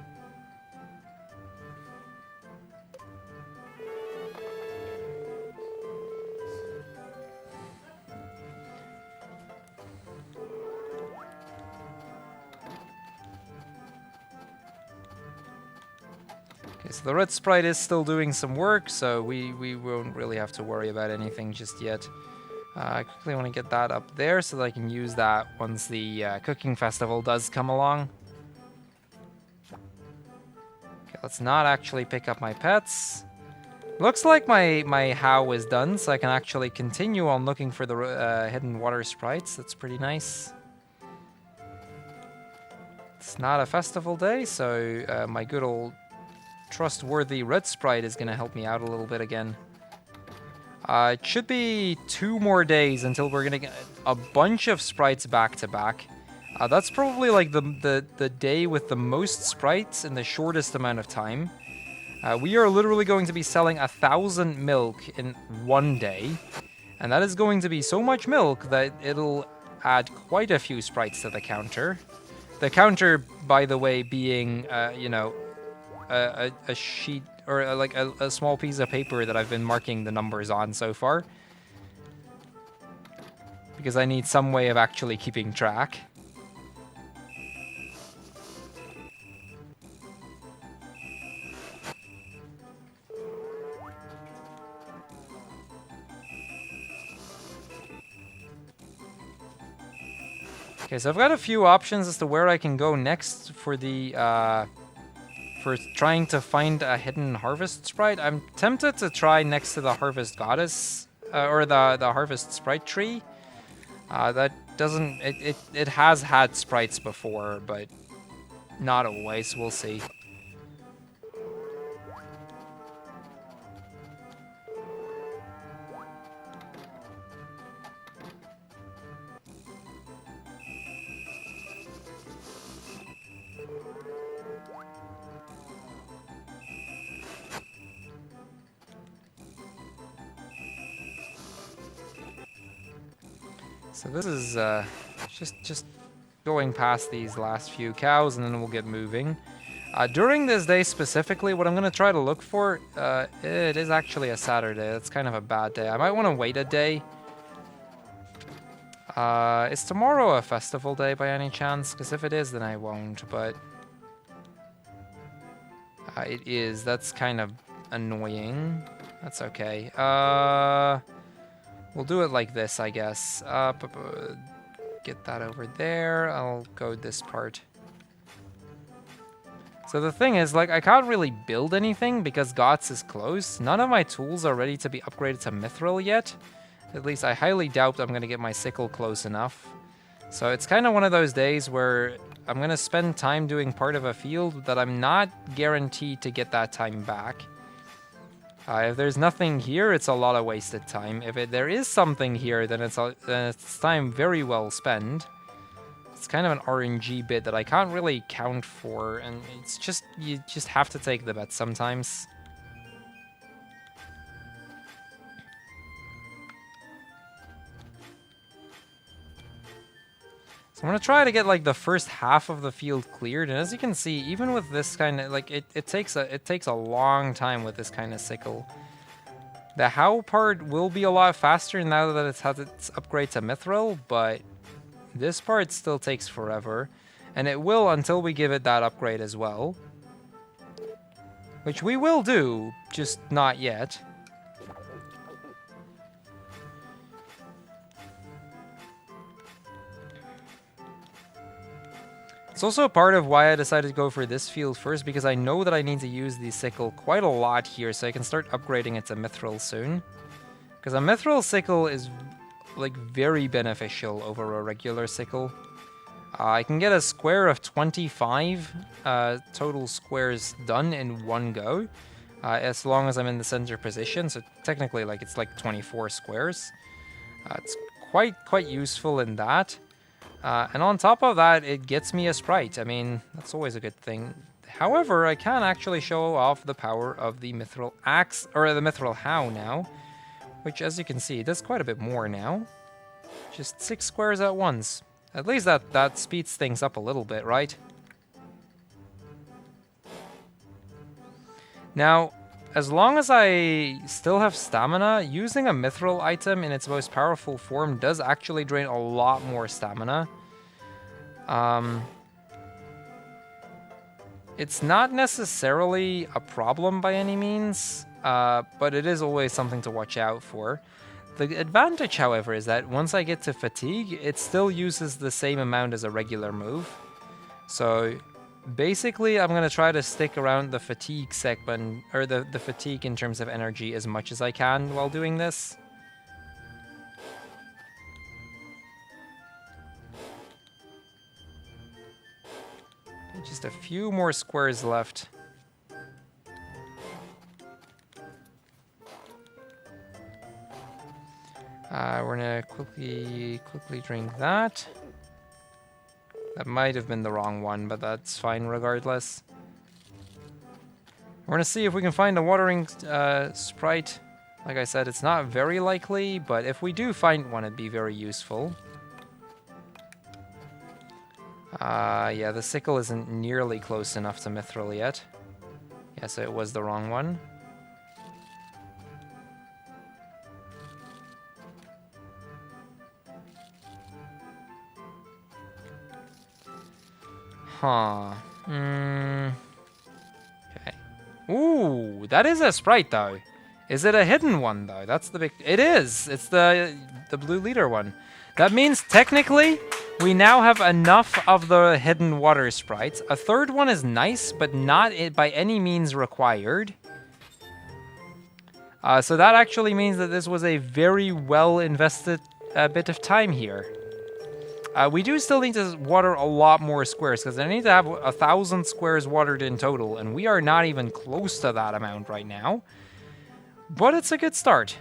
So the red sprite is still doing some work, so we won't really have to worry about anything just yet. I quickly want to get that up there so that I can use that once the cooking festival does come along. Okay, let's not actually pick up my pets. Looks like my how is done, so I can actually continue on looking for the hidden water sprites. That's pretty nice. It's not a festival day, so my good old trustworthy red sprite is going to help me out a little bit again. It should be 2 more days until we're going to get a bunch of sprites back to back. That's probably like the day with the most sprites in the shortest amount of time. We are literally going to be selling 1,000 milk in 1 day. And that is going to be so much milk that it'll add quite a few sprites to the counter. The counter, by the way, being, you know, a sheet or like a small piece of paper that I've been marking the numbers on so far, because I need some way of actually keeping track. Okay, so I've got a few options as to where I can go next for the for trying to find a hidden harvest sprite. I'm tempted to try next to the harvest goddess, or the harvest sprite tree. That doesn't, it has had sprites before, but not always. We'll see. So this is just going past these last few cows, and then we'll get moving. During this day specifically, what I'm going to try to look for, it is actually a Saturday. That's kind of a bad day. I might want to wait a day. Is tomorrow a festival day by any chance? Because if it is, then I won't, but... it is. That's kind of annoying. That's okay. We'll do it like this, I guess. Get that over there. I'll go this part. So the thing is, like, I can't really build anything because GOTS is closed. None of my tools are ready to be upgraded to Mithril yet. At least I highly doubt I'm going to get my sickle close enough. So it's kind of one of those days where I'm going to spend time doing part of a field that I'm not guaranteed to get that time back. If there's nothing here, it's a lot of wasted time. If there is something here, then it's time very well spent. It's kind of an RNG bit that I can't really count for, and it's just, you just have to take the bet sometimes. So I'm gonna try to get like the first half of the field cleared, and as you can see, even with this kind of like it takes a long time with this kind of sickle. The how part will be a lot faster now that it's had its upgrade to Mithril, but this part still takes forever, and it will until we give it that upgrade as well, which we will do, just not yet. It's also a part of why I decided to go for this field first, because I know that I need to use the sickle quite a lot here, so I can start upgrading it to Mithril soon. Because a Mithril sickle is, like, very beneficial over a regular sickle. I can get a square of 25 total squares done in one go, as long as I'm in the center position, so technically, like, it's like 24 squares. It's quite useful in that. And on top of that, it gets me a sprite. I mean, that's always a good thing. However, I can actually show off the power of the Mithril Axe, or the Mithril How now, which, as you can see, does quite a bit more now. Just 6 squares at once. At least that speeds things up a little bit, right? Now, as long as I still have stamina, using a Mithril item in its most powerful form does actually drain a lot more stamina. It's not necessarily a problem by any means, but it is always something to watch out for. The advantage, however, is that once I get to fatigue, it still uses the same amount as a regular move. So basically, I'm going to try to stick around the fatigue segment, or the fatigue in terms of energy, as much as I can while doing this. Just a few more squares left. We're gonna quickly drink that. That might have been the wrong one, but that's fine regardless. We're gonna see if we can find a watering sprite. Like I said, it's not very likely, but if we do find one, it'd be very useful. Yeah, the sickle isn't nearly close enough to Mithril yet. Yeah, so it was the wrong one. Huh. Okay. Ooh, that is a sprite, though. Is it a hidden one, though? That's the big... It is! It's the blue leader one. That means, technically, we now have enough of the hidden water sprites. A third one is nice, but not by any means required. So that actually means that this was a very well-invested bit of time here. We do still need to water a lot more squares, because I need to have 1,000 squares watered in total, and we are not even close to that amount right now. But it's a good start.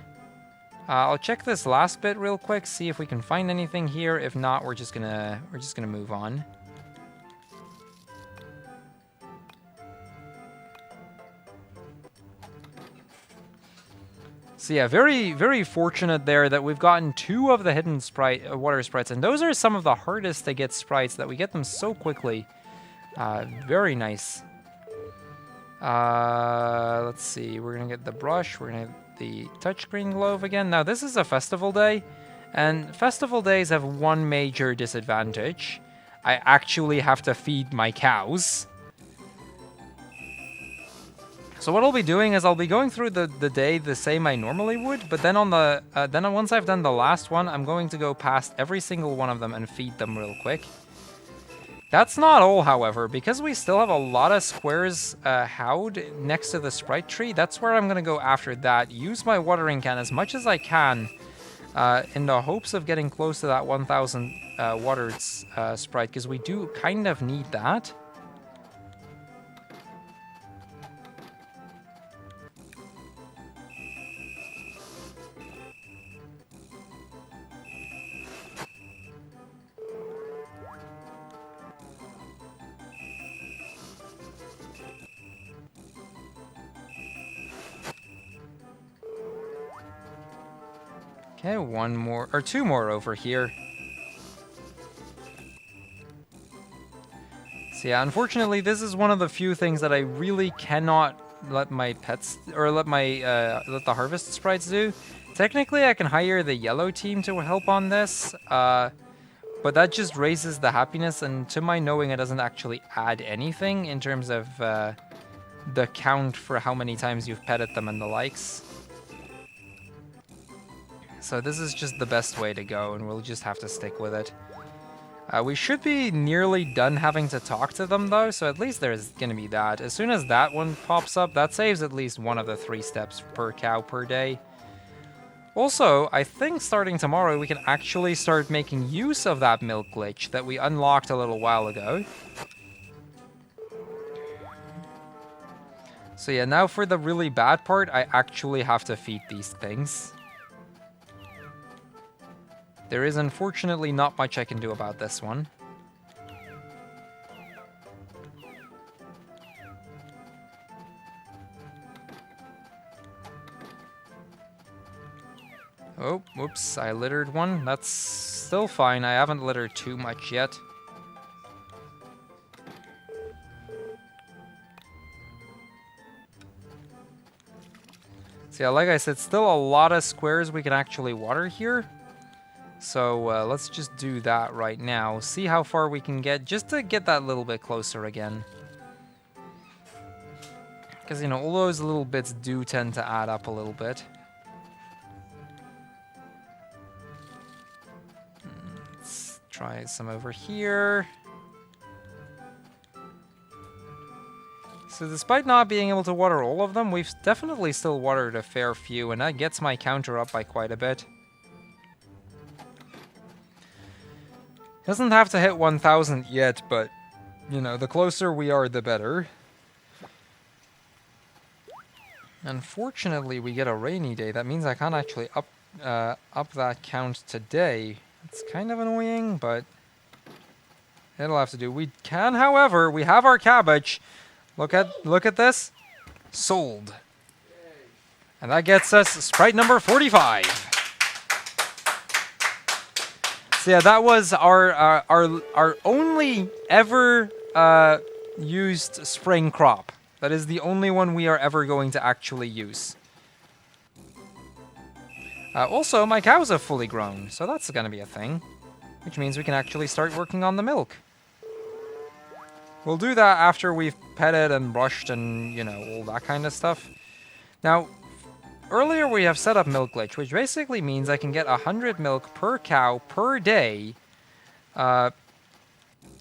I'll check this last bit real quick, see if we can find anything here. If not, we're just gonna move on. So yeah, very, very fortunate there that we've gotten 2 of the hidden water sprites, and those are some of the hardest to get sprites, that we get them so quickly. Very nice. Let's see, we're gonna get the brush, we're gonna get the touchscreen glove again. Now this is a festival day, and festival days have one major disadvantage. I actually have to feed my cows. So what I'll be doing is I'll be going through the day the same I normally would, but then on the once I've done the last one, I'm going to go past every single one of them and feed them real quick. That's not all, however, because we still have a lot of squares howd next to the sprite tree. That's where I'm going to go after that. Use my watering can as much as I can in the hopes of getting close to that 1,000 watered sprite, because we do kind of need that. Okay, 1 more, or 2 more over here. So yeah, unfortunately, this is one of the few things that I really cannot let my pets, or let the harvest sprites do. Technically, I can hire the yellow team to help on this, but that just raises the happiness, and to my knowing, it doesn't actually add anything in terms of the count for how many times you've petted them and the likes. So this is just the best way to go, and we'll just have to stick with it. We should be nearly done having to talk to them, though, so at least there's going to be that. As soon as that one pops up, that saves at least 1 of the 3 steps per cow per day. Also, I think starting tomorrow, we can actually start making use of that milk glitch that we unlocked a little while ago. So yeah, now for the really bad part, I actually have to feed these things. There is unfortunately not much I can do about this one. Oh, whoops, I littered one. That's still fine. I haven't littered too much yet. So yeah, like I said, still a lot of squares we can actually water here. So let's just do that right now. See how far we can get, just to get that little bit closer again. Because, you know, all those little bits do tend to add up a little bit. Let's try some over here. So despite not being able to water all of them, we've definitely still watered a fair few, and that gets my counter up by quite a bit. Doesn't have to hit 1,000 yet, but, you know, the closer we are, the better. Unfortunately, we get a rainy day. That means I can't actually up that count today. It's kind of annoying, but it'll have to do. We can, however, we have our cabbage. Look at this. Sold. And that gets us sprite number 45. So yeah, that was our only ever used spring crop. That is the only one we are ever going to actually use. Also, my cows have fully grown, so that's going to be a thing. Which means we can actually start working on the milk. We'll do that after we've petted and brushed and, you know, all that kind of stuff. Now, earlier we have set up milk glitch, which basically means I can get 100 milk per cow per day. And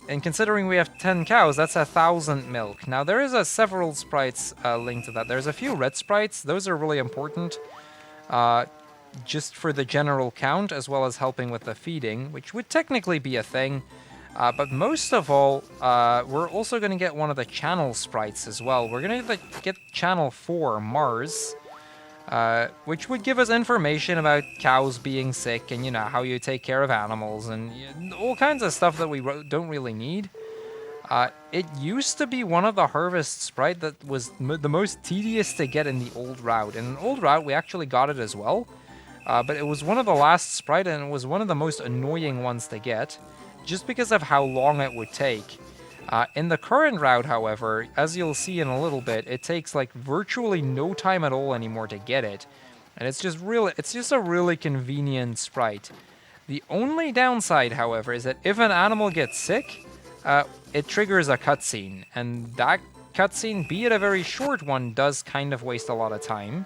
considering we have 10 cows, that's 1,000 milk. Now, there is several sprites linked to that. There's a few red sprites. Those are really important. Just for the general count, as well as helping with the feeding, which would technically be a thing. But most of all, we're also going to get one of the channel sprites as well. We're going to get channel 4, Mars, which would give us information about cows being sick and, you know, how you take care of animals and all kinds of stuff that we don't really need. It used to be one of the harvest sprite that was the most tedious to get in the old route. In an old route, we actually got it as well. But it was one of the last sprite, and it was one of the most annoying ones to get, just because of how long it would take. In the current route, however, as you'll see in a little bit, it takes like virtually no time at all anymore to get it. And it's just a really convenient sprite. The only downside, however, is that if an animal gets sick, it triggers a cutscene. And that cutscene, be it a very short one, does kind of waste a lot of time.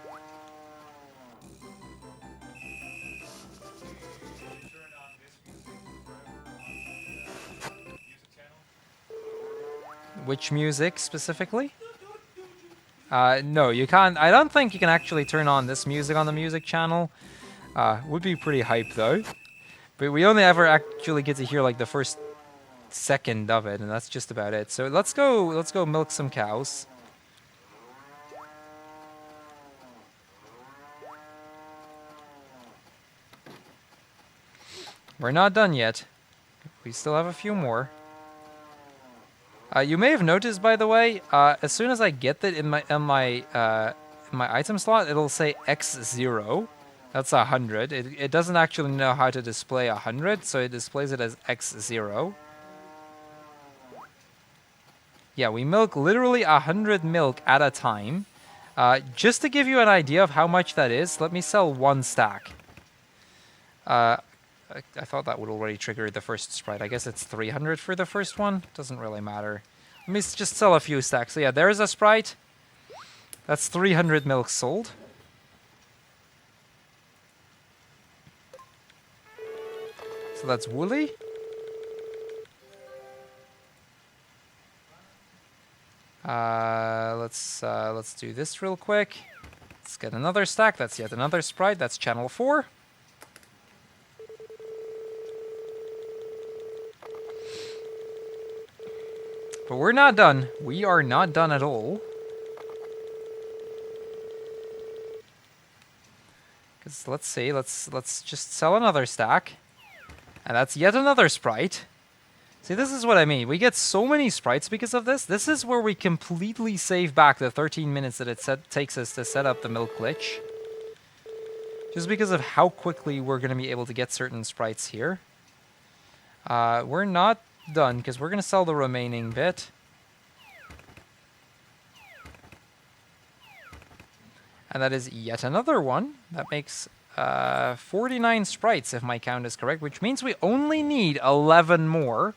Which music specifically? No, you can't. I don't think you can actually turn on this music on the music channel. Would be pretty hype though. But we only ever actually get to hear like the first second of it, and that's just about it. So let's go milk some cows. We're not done yet. We still have a few more. You may have noticed, by the way, as soon as I get that in my item slot, it'll say X0. That's 100. It doesn't actually know how to display 100, so it displays it as X0. Yeah, we milk literally 100 milk at a time. Just to give you an idea of how much that is, let me sell one stack. I thought that would already trigger the first sprite. I guess it's 300 for the first one. Doesn't really matter. Let me just sell a few stacks. So yeah, there's a sprite. That's 300 milk sold. So that's Wooly. Let's do this real quick. Let's get another stack. That's yet another sprite. That's channel 4. But we're not done. We are not done at all. Because let's see, let's just sell another stack. And that's yet another sprite. See, this is what I mean. We get so many sprites because of this. This is where we completely save back the 13 minutes that it takes us to set up the milk glitch. Just because of how quickly we're going to be able to get certain sprites here. We're not done, because we're going to sell the remaining bit. And that is yet another one. That makes 49 sprites, if my count is correct, which means we only need 11 more.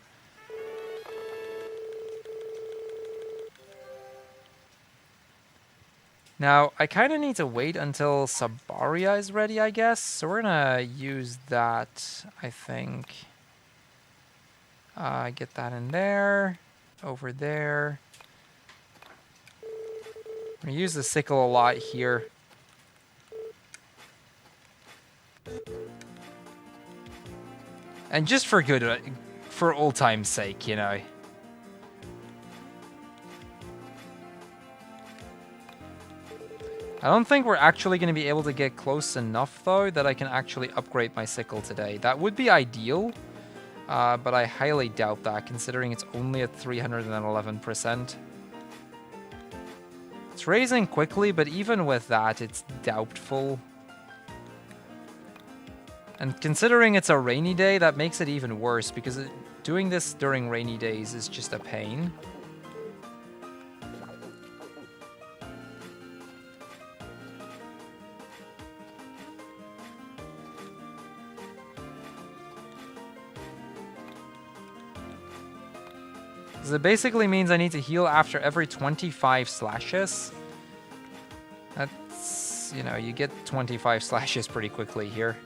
Now, I kind of need to wait until Sabaria is ready, I guess. So we're going to use that, I think. Get that in there, over there. I'm going to use the sickle a lot here. And just for for old time's sake, you know. I don't think we're actually going to be able to get close enough, though, that I can actually upgrade my sickle today. That would be ideal. But I highly doubt that, considering it's only at 311%. It's raising quickly, but even with that, it's doubtful. And considering it's a rainy day, that makes it even worse, because doing this during rainy days is just a pain. It basically means I need to heal after every 25 slashes. That's, you know, you get 25 slashes pretty quickly here.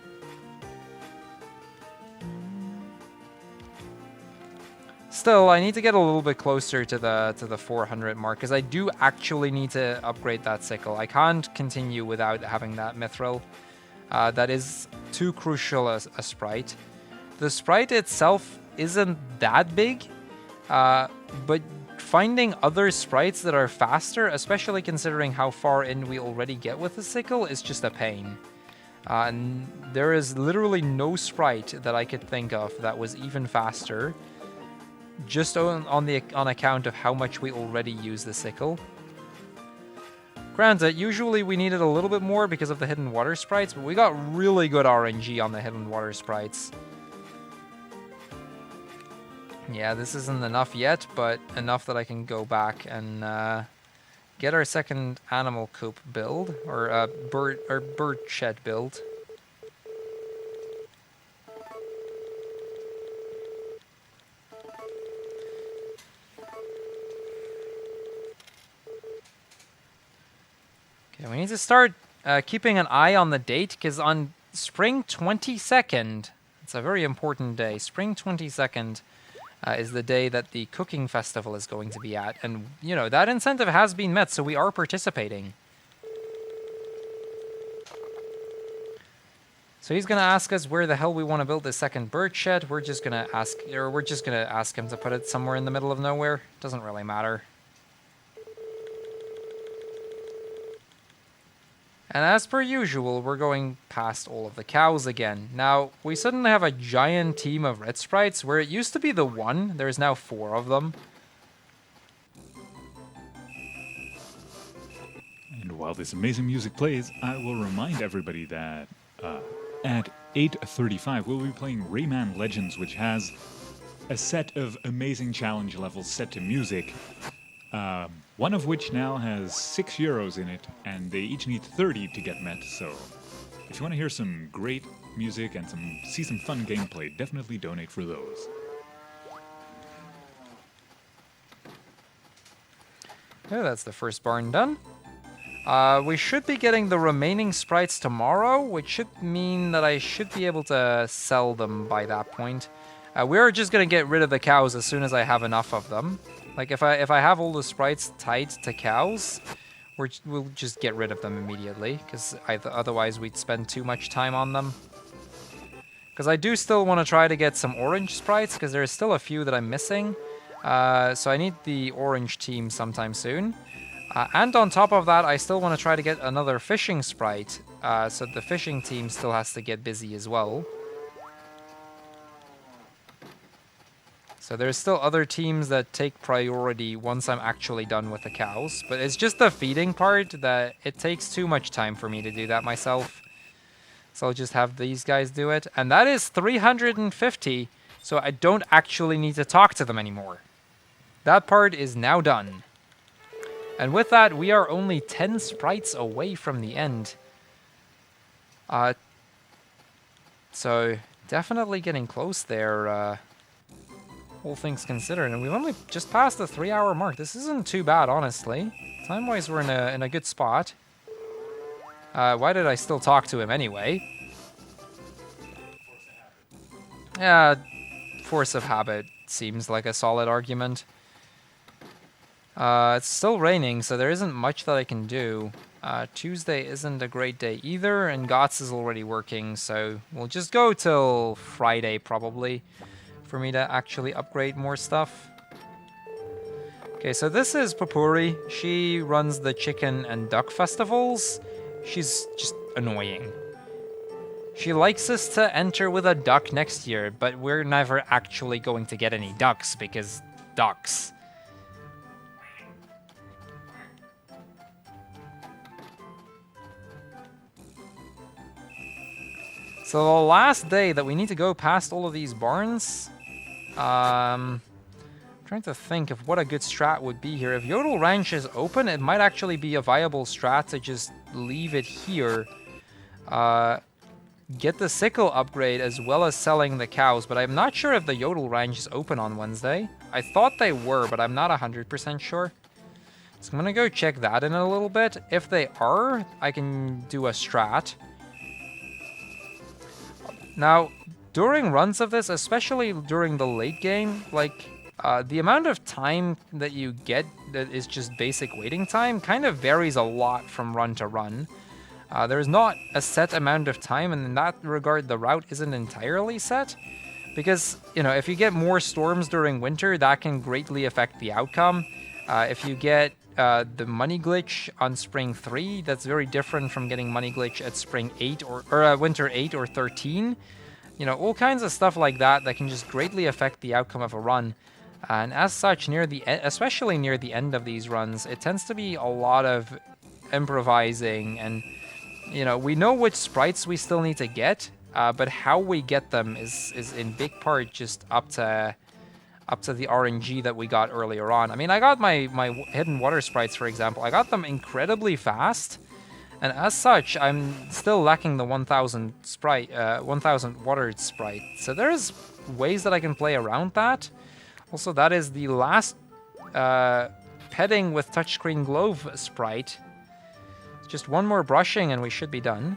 Still, I need to get a little bit closer to the 400 mark, because I do actually need to upgrade that sickle. I can't continue without having that mithril. That is too crucial a sprite. The sprite itself isn't that big. But finding other sprites that are faster, especially considering how far in we already get with the sickle, is just a pain. And there is literally no sprite that I could think of that was even faster just on account of how much we already use the sickle. Granted, usually we needed a little bit more because of the hidden water sprites, but we got really good RNG on the hidden water sprites. Yeah, this isn't enough yet, but enough that I can go back and get our second animal coop build, or bird shed build. Okay, we need to start keeping an eye on the date, because on spring 22nd, it's a very important day. Spring 22nd is the day that the cooking festival is going to be at, and you know that incentive has been met, so we are participating. So he's gonna ask us where the hell we want to build this second bird shed. We're just gonna ask him to put it somewhere in the middle of nowhere. Doesn't really matter. And as per usual, we're going past all of the cows again. Now, we suddenly have a giant team of red sprites, where it used to be the one, there's now 4 of them. And while this amazing music plays, I will remind everybody that at 8:35 we'll be playing Rayman Legends, which has a set of amazing challenge levels set to music. One of which now has 6 euros in it, and they each need 30 to get met, so if you want to hear some great music and see some fun gameplay, definitely donate for those. Yeah, that's the first barn done. We should be getting the remaining sprites tomorrow, which should mean that I should be able to sell them by that point. We're just going to get rid of the cows as soon as I have enough of them. Like, if I have all the sprites tied to cows, we'll just get rid of them immediately, because otherwise we'd spend too much time on them. Because I do still want to try to get some orange sprites, because there's still a few that I'm missing. So I need the orange team sometime soon. And on top of that, I still want to try to get another fishing sprite, so the fishing team still has to get busy as well. So there's still other teams that take priority once I'm actually done with the cows. But it's just the feeding part that it takes too much time for me to do that myself. So I'll just have these guys do it. And that is 350, so I don't actually need to talk to them anymore. That part is now done. And with that, we are only 10 sprites away from the end. So definitely getting close there. All things considered, and we've only just passed the 3-hour mark. This isn't too bad, honestly. Time-wise, we're in a good spot. Why did I still talk to him anyway? Yeah, force of habit seems like a solid argument. It's still raining, so there isn't much that I can do. Tuesday isn't a great day either, and GOTS is already working, so we'll just go till Friday, probably, for me to actually upgrade more stuff. Okay, so this is Papuri. She runs the chicken and duck festivals. She's just annoying. She likes us to enter with a duck next year, but we're never actually going to get any ducks because ducks. So the last day that we need to go past all of these barns, I'm trying to think of what a good strat would be here. If Yodel Ranch is open, it might actually be a viable strat to just leave it here. Get the sickle upgrade as well as selling the cows, but I'm not sure if the Yodel Ranch is open on Wednesday. I thought they were, but I'm not 100% sure. So I'm gonna go check that in a little bit. If they are, I can do a strat. Now, during runs of this, especially during the late game, like, the amount of time that you get that is just basic waiting time kind of varies a lot from run to run. There's not a set amount of time, and in that regard, the route isn't entirely set. Because, you know, if you get more storms during winter, that can greatly affect the outcome. If you get the money glitch on Spring 3, that's very different from getting money glitch at Spring 8 or Winter 8 or 13. You know, all kinds of stuff like that that can just greatly affect the outcome of a run. And as such, especially near the end of these runs, it tends to be a lot of improvising, and you know, we know which sprites we still need to get, but how we get them is in big part just up to the RNG that we got earlier on. I mean, I got my hidden water sprites, for example. I got them incredibly fast, and as such, I'm still lacking the 1000 water sprite. So there's ways that I can play around that. Also, that is the last petting with touchscreen glove sprite. Just one more brushing and we should be done.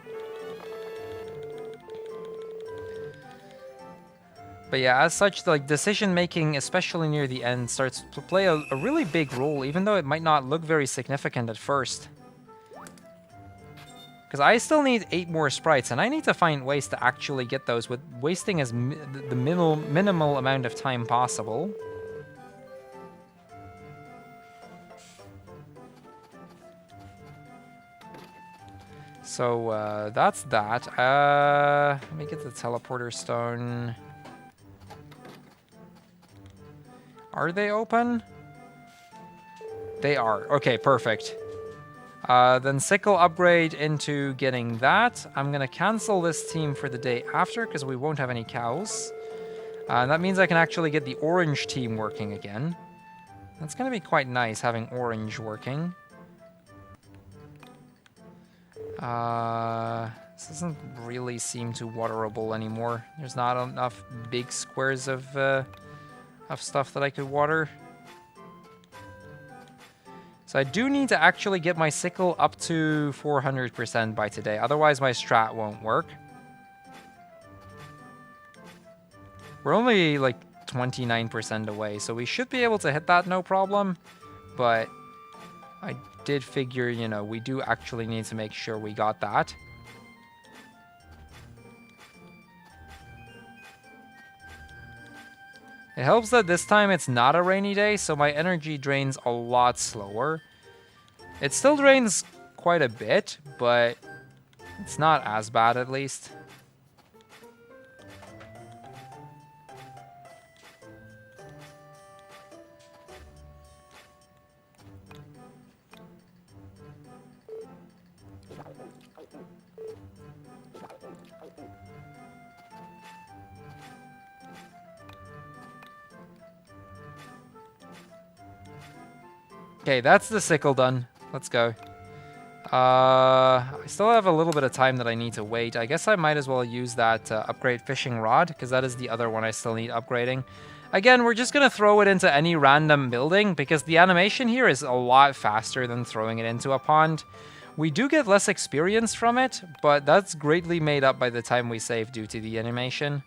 But yeah, as such, like, decision making, especially near the end, starts to play a really big role, even though it might not look very significant at first. Because I still need 8 more sprites, and I need to find ways to actually get those with wasting the minimal amount of time possible. So that's that. Let me get the teleporter stone. Are they open? They are. Okay, perfect. Then sickle upgrade into getting that. I'm going to cancel this team for the day after because we won't have any cows. That means I can actually get the orange team working again. That's going to be quite nice having orange working. This doesn't really seem too waterable anymore. There's not enough big squares of stuff that I could water. So I do need to actually get my sickle up to 400% by today, otherwise my strat won't work. We're only like 29% away, so we should be able to hit that no problem, but I did figure, you know, we do actually need to make sure we got that. It helps that this time it's not a rainy day, so my energy drains a lot slower. It still drains quite a bit, but it's not as bad at least. Okay, that's the sickle done. Let's go. I still have a little bit of time that I need to wait. I guess I might as well use that upgrade fishing rod, because that is the other one I still need upgrading. Again, we're just going to throw it into any random building, because the animation here is a lot faster than throwing it into a pond. We do get less experience from it, but that's greatly made up by the time we save due to the animation.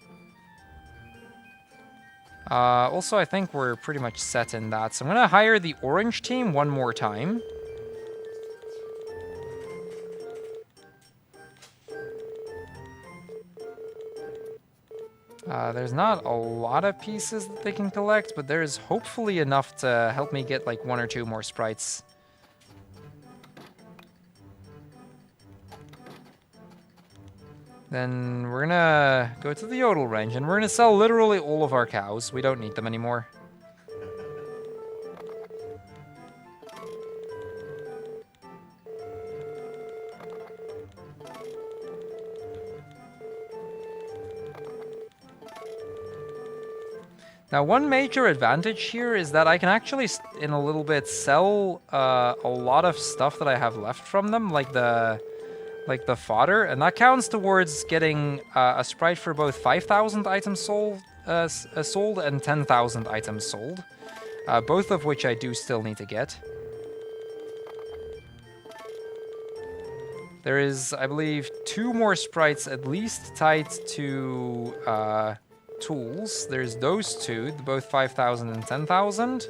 Also, I think we're pretty much set in that. So I'm going to hire the orange team one more time. There's not a lot of pieces that they can collect, but there's hopefully enough to help me get like 1 or 2 more sprites. Then we're gonna go to the yodel range, and we're gonna sell literally all of our cows. We don't need them anymore. Now, one major advantage here is that I can actually, in a little bit, sell a lot of stuff that I have left from them, like the fodder, and that counts towards getting a sprite for both 5,000 items sold and 10,000 items sold, both of which I do still need to get. There is, I believe, 2 more sprites at least tied to tools. There's those 2, both 5,000 and 10,000.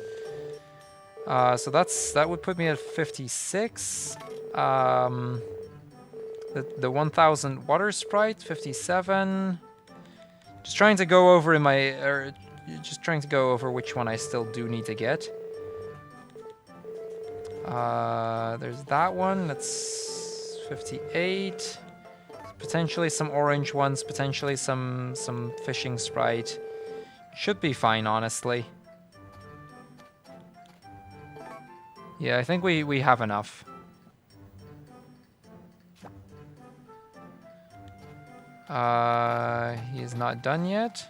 So that would put me at 56. The 1,000 water sprite, 57. Just trying to go over which one I still do need to get. There's that one. That's 58. Potentially some orange ones. Potentially some fishing sprite. Should be fine, honestly. Yeah, I think we have enough. He is not done yet.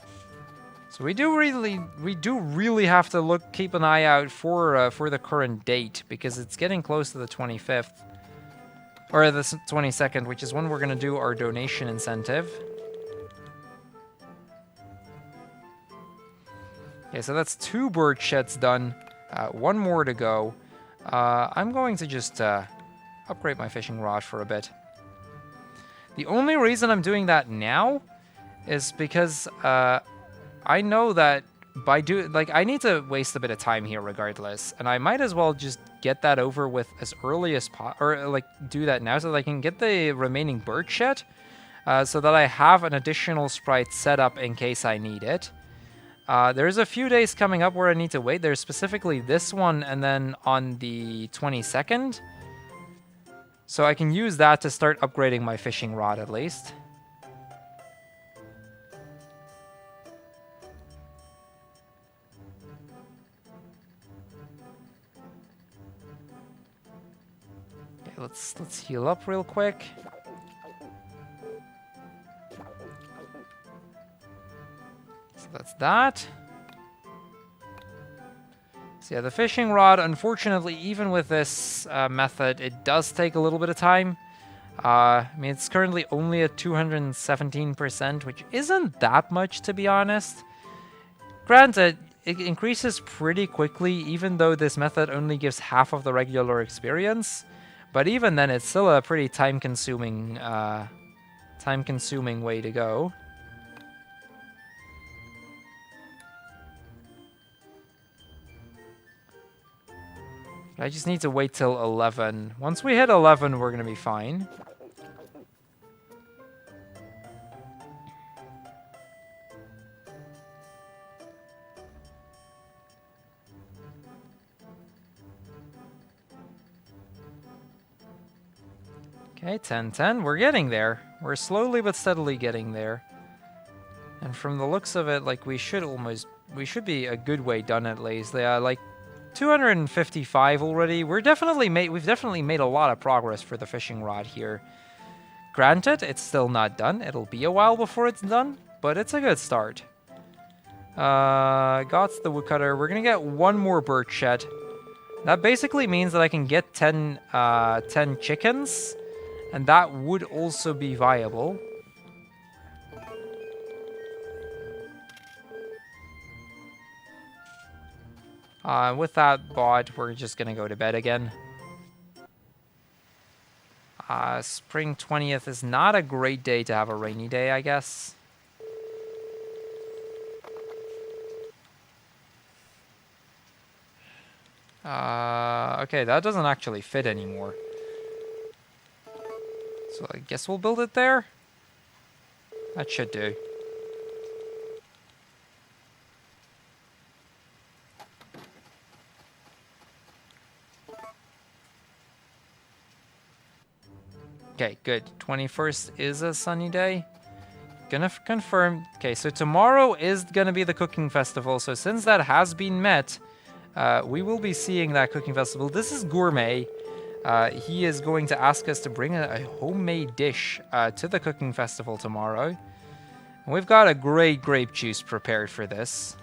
So we do really have to keep an eye out for the current date, because it's getting close to the 25th. Or the 22nd, which is when we're going to do our donation incentive. Okay, so that's 2 bird sheds done. 1 more to go. I'm going to just upgrade my fishing rod for a bit. The only reason I'm doing that now is because I know that I need to waste a bit of time here regardless, and I might as well just get that over with as early as do that now so that I can get the remaining bird shed, so that I have an additional sprite set up in case I need it. There's a few days coming up where I need to wait. There's specifically this one, and then on the 22nd. So I can use that to start upgrading my fishing rod at least. Okay, let's heal up real quick. So that's that. So yeah, the fishing rod, unfortunately, even with this method, it does take a little bit of time. I mean, it's currently only at 217%, which isn't that much, to be honest. Granted, it increases pretty quickly, even though this method only gives half of the regular experience. But even then, it's still a pretty time-consuming way to go. I just need to wait till 11. Once we hit 11, we're going to be fine. Okay, 10-10. We're getting there. We're slowly but steadily getting there. And from the looks of it, like, we should be a good way done at least. Like 255 already. We've definitely made a lot of progress for the fishing rod here. Granted, it's still not done. It'll be a while before it's done, but it's a good start. Got the woodcutter. We're gonna get 1 more bird shed. That basically means that I can get 10 chickens, and that would also be viable. With that bought, we're just gonna go to bed again. Spring 20th is not a great day to have a rainy day, I guess. Okay, that doesn't actually fit anymore. So I guess we'll build it there. That should do. Okay, good. 21st is a sunny day. Gonna confirm. Okay, so tomorrow is gonna be the cooking festival. So since that has been met, we will be seeing that cooking festival. This is Gourmet. He is going to ask us to bring a homemade dish to the cooking festival tomorrow. And we've got a great grape juice prepared for this.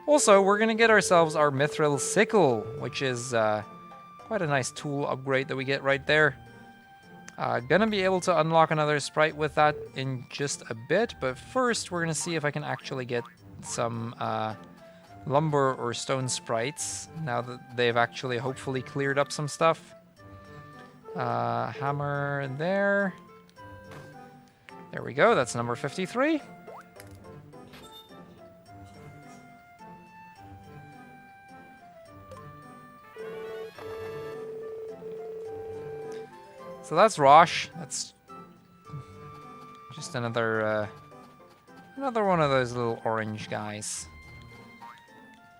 Also, we're gonna get ourselves our mithril sickle, which is quite a nice tool upgrade that we get right there. Gonna be able to unlock another sprite with that in just a bit, but first we're gonna see if I can actually get some lumber or stone sprites, now that they've actually hopefully cleared up some stuff. Hammer there. There we go, that's number 53. So that's Rosh. That's just another one of those little orange guys.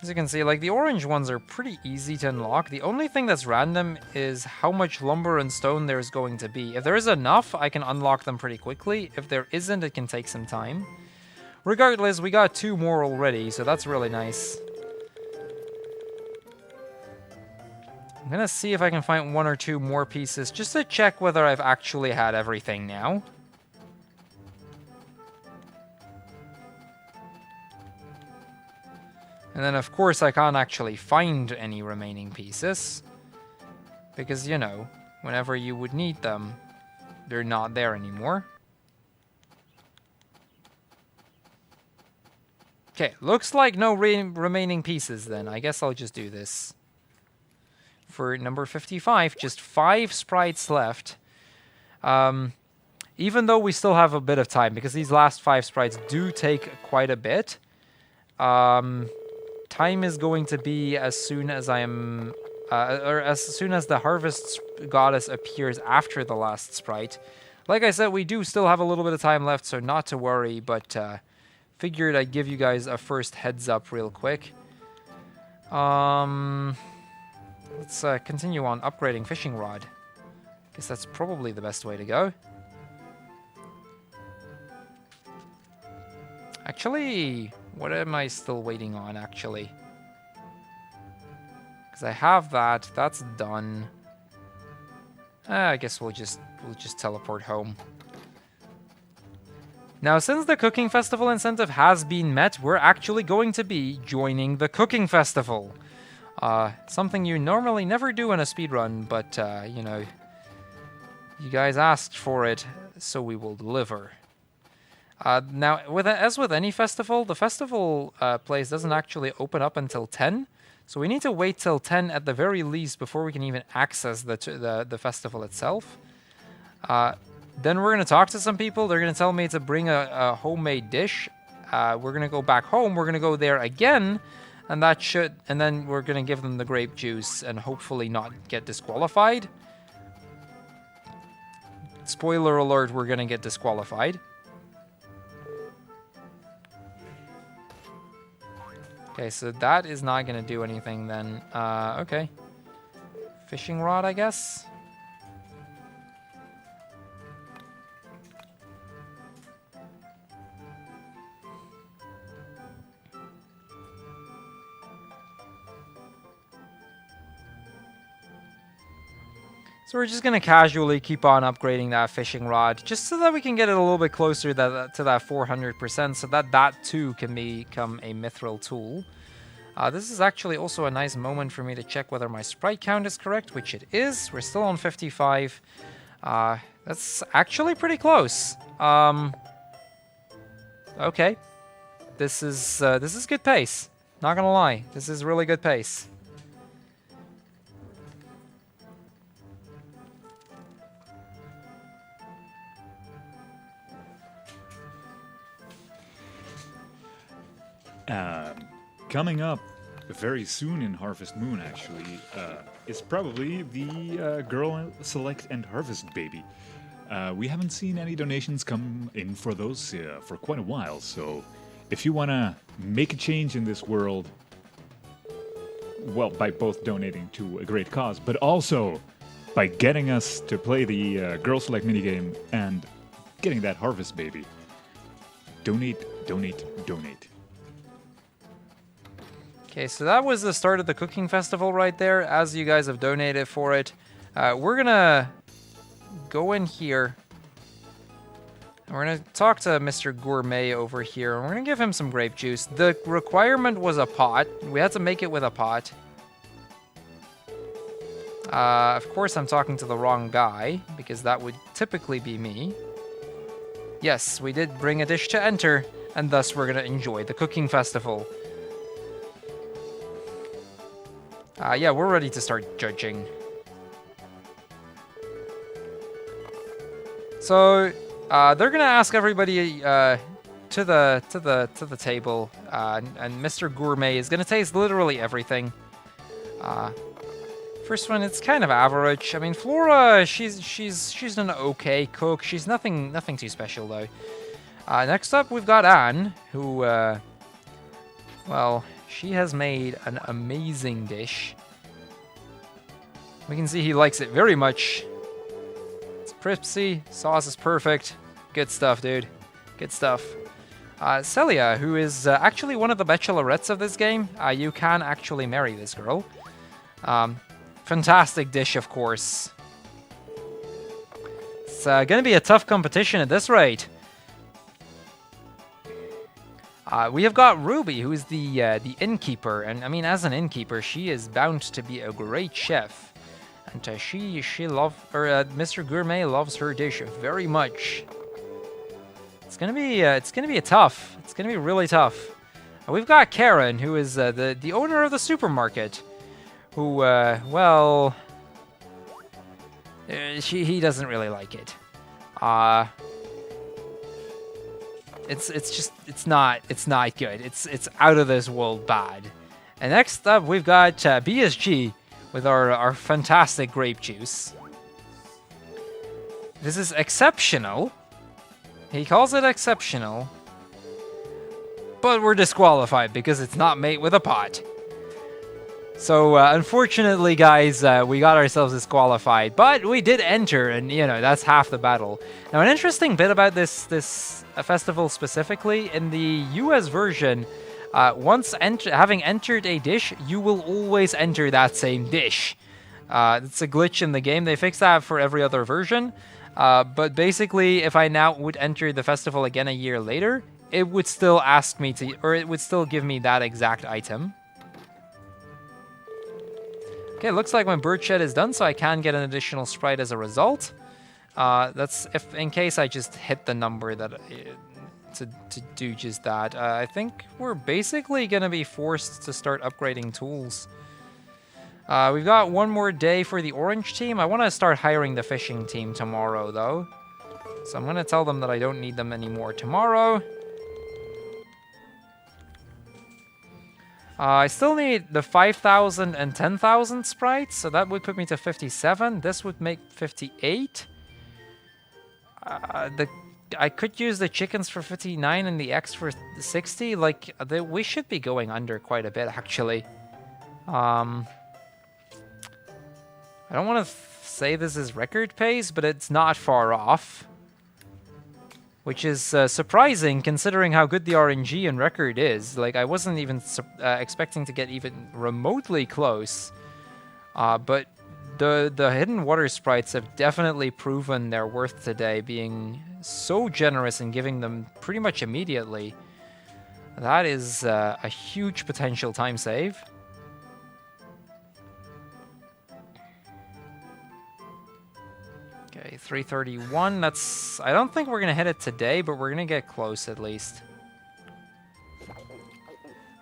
As you can see, like, the orange ones are pretty easy to unlock. The only thing that's random is how much lumber and stone there's going to be. If there is enough, I can unlock them pretty quickly. If there isn't, it can take some time. Regardless, we got 2 more already, so that's really nice. I'm gonna see if I can find 1 or 2 more pieces just to check whether I've actually had everything now. And then, of course, I can't actually find any remaining pieces. Because, you know, whenever you would need them, they're not there anymore. Okay, looks like no remaining pieces then. I guess I'll just do this. For number 55, just 5 sprites left. Even though we still have a bit of time, because these last 5 sprites do take quite a bit. Time is going to be as soon as I am... or as soon as the Harvest Goddess appears after the last sprite. Like I said, we do still have a little bit of time left, so not to worry, but figured I'd give you guys a first heads up real quick. Let's continue on upgrading fishing rod. Guess that's probably the best way to go. Actually, what am I still waiting on, actually? Because I have that. That's done. I guess we'll just teleport home. Now, since the Cooking Festival incentive has been met, we're actually going to be joining the Cooking Festival. Something you normally never do in a speedrun, but, you know, you guys asked for it, so we will deliver. Now, as with any festival, the festival place doesn't actually open up until 10, so we need to wait till 10 at the very least before we can even access the festival itself. Then we're going to talk to some people. They're going to tell me to bring a homemade dish. We're going to go back home. We're going to go there again, and then we're going to give them the grape juice and hopefully not get disqualified. Spoiler alert, we're going to get disqualified. Okay, so that is not going to do anything then. Okay. Fishing rod, I guess. So we're just going to casually keep on upgrading that fishing rod, just so that we can get it a little bit closer to that 400%, so that too can become a mithril tool. This is actually also a nice moment for me to check whether my sprite count is correct, which it is. We're still on 55. That's actually pretty close. Okay. This is good pace. Not gonna lie, this is really good pace. Coming up very soon in Harvest Moon, actually, is probably the Girl Select and Harvest Baby. We haven't seen any donations come in for those for quite a while, so if you want to make a change in this world, well, by both donating to a great cause, but also by getting us to play the Girl Select minigame and getting that Harvest Baby, donate, donate, donate. Okay, so that was the start of the cooking festival right there, as you guys have donated for it. We're gonna go in here. And we're gonna talk to Mr. Gourmet over here, and we're gonna give him some grape juice. The requirement was a pot. We had to make it with a pot. Of course, I'm talking to the wrong guy, because that would typically be me. Yes, we did bring a dish to enter, and thus we're gonna enjoy the cooking festival. Yeah, we're ready to start judging. So, they're gonna ask everybody to the table, and Mr. Gourmet is gonna taste literally everything. First one, it's kind of average. I mean, Flora, she's an okay cook. She's nothing too special though. Next up, we've got Anne, who, well, she has made an amazing dish. We can see he likes it very much. It's crispy, sauce is perfect. Good stuff, dude. Good stuff. Celia, who is actually one of the bachelorettes of this game. You can actually marry this girl. Fantastic dish, of course. It's gonna be a tough competition at this rate. We have got Ruby, who is the innkeeper, and I mean, as an innkeeper, she is bound to be a great chef. And Mr. Gourmet loves her dish very much. It's gonna be tough. It's gonna be really tough. We've got Karen, who is the owner of the supermarket, who well, he doesn't really like it. It's not good. It's out of this world bad. And next up, we've got BSG with our fantastic grape juice. This is exceptional. He calls it exceptional. But we're disqualified because it's not made with a pot. So, unfortunately, guys, we got ourselves disqualified. But we did enter, and, you know, that's half the battle. Now, an interesting bit about this festival specifically, in the US version, once having entered a dish, you will always enter that same dish. It's a glitch in the game. They fixed that for every other version. But basically, if I now would enter the festival again a year later, it would still ask me to, or it would still give me that exact item. Okay, looks like my bird shed is done, so I can get an additional sprite as a result. That's if in case I just hit the number that to do just that. I think we're basically gonna be forced to start upgrading tools. We've got one more day for the orange team. I want to start hiring the fishing team tomorrow, though. So I'm gonna tell them that I don't need them anymore tomorrow. I still need the 5,000 and 10,000 sprites, so that would put me to 57. This would make 58. I could use the chickens for 59 and the X for 60. Like, we should be going under quite a bit, actually. I don't want to say this is record pace, but it's not far off. Which is surprising, considering how good the RNG and record is. Like, I wasn't even expecting to get even remotely close. But the hidden water sprites have definitely proven their worth today, being so generous and giving them pretty much immediately. That is a huge potential time save. Okay, 331, that's... I don't think we're going to hit it today, but we're going to get close at least.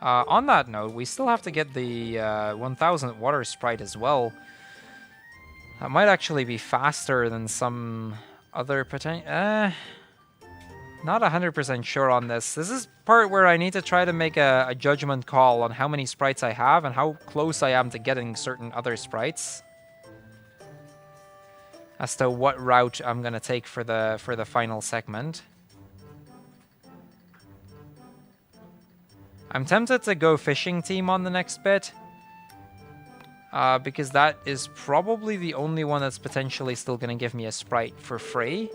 On that note, we still have to get the 1000 water sprite as well. That might actually be faster than some other potential... not 100% sure on this. This is part where I need to try to make a judgment call on how many sprites I have and how close I am to getting certain other sprites. As to what route I'm gonna take for the final segment. I'm tempted to go fishing team on the next bit. Because that is probably the only one that's potentially still gonna give me a sprite for free.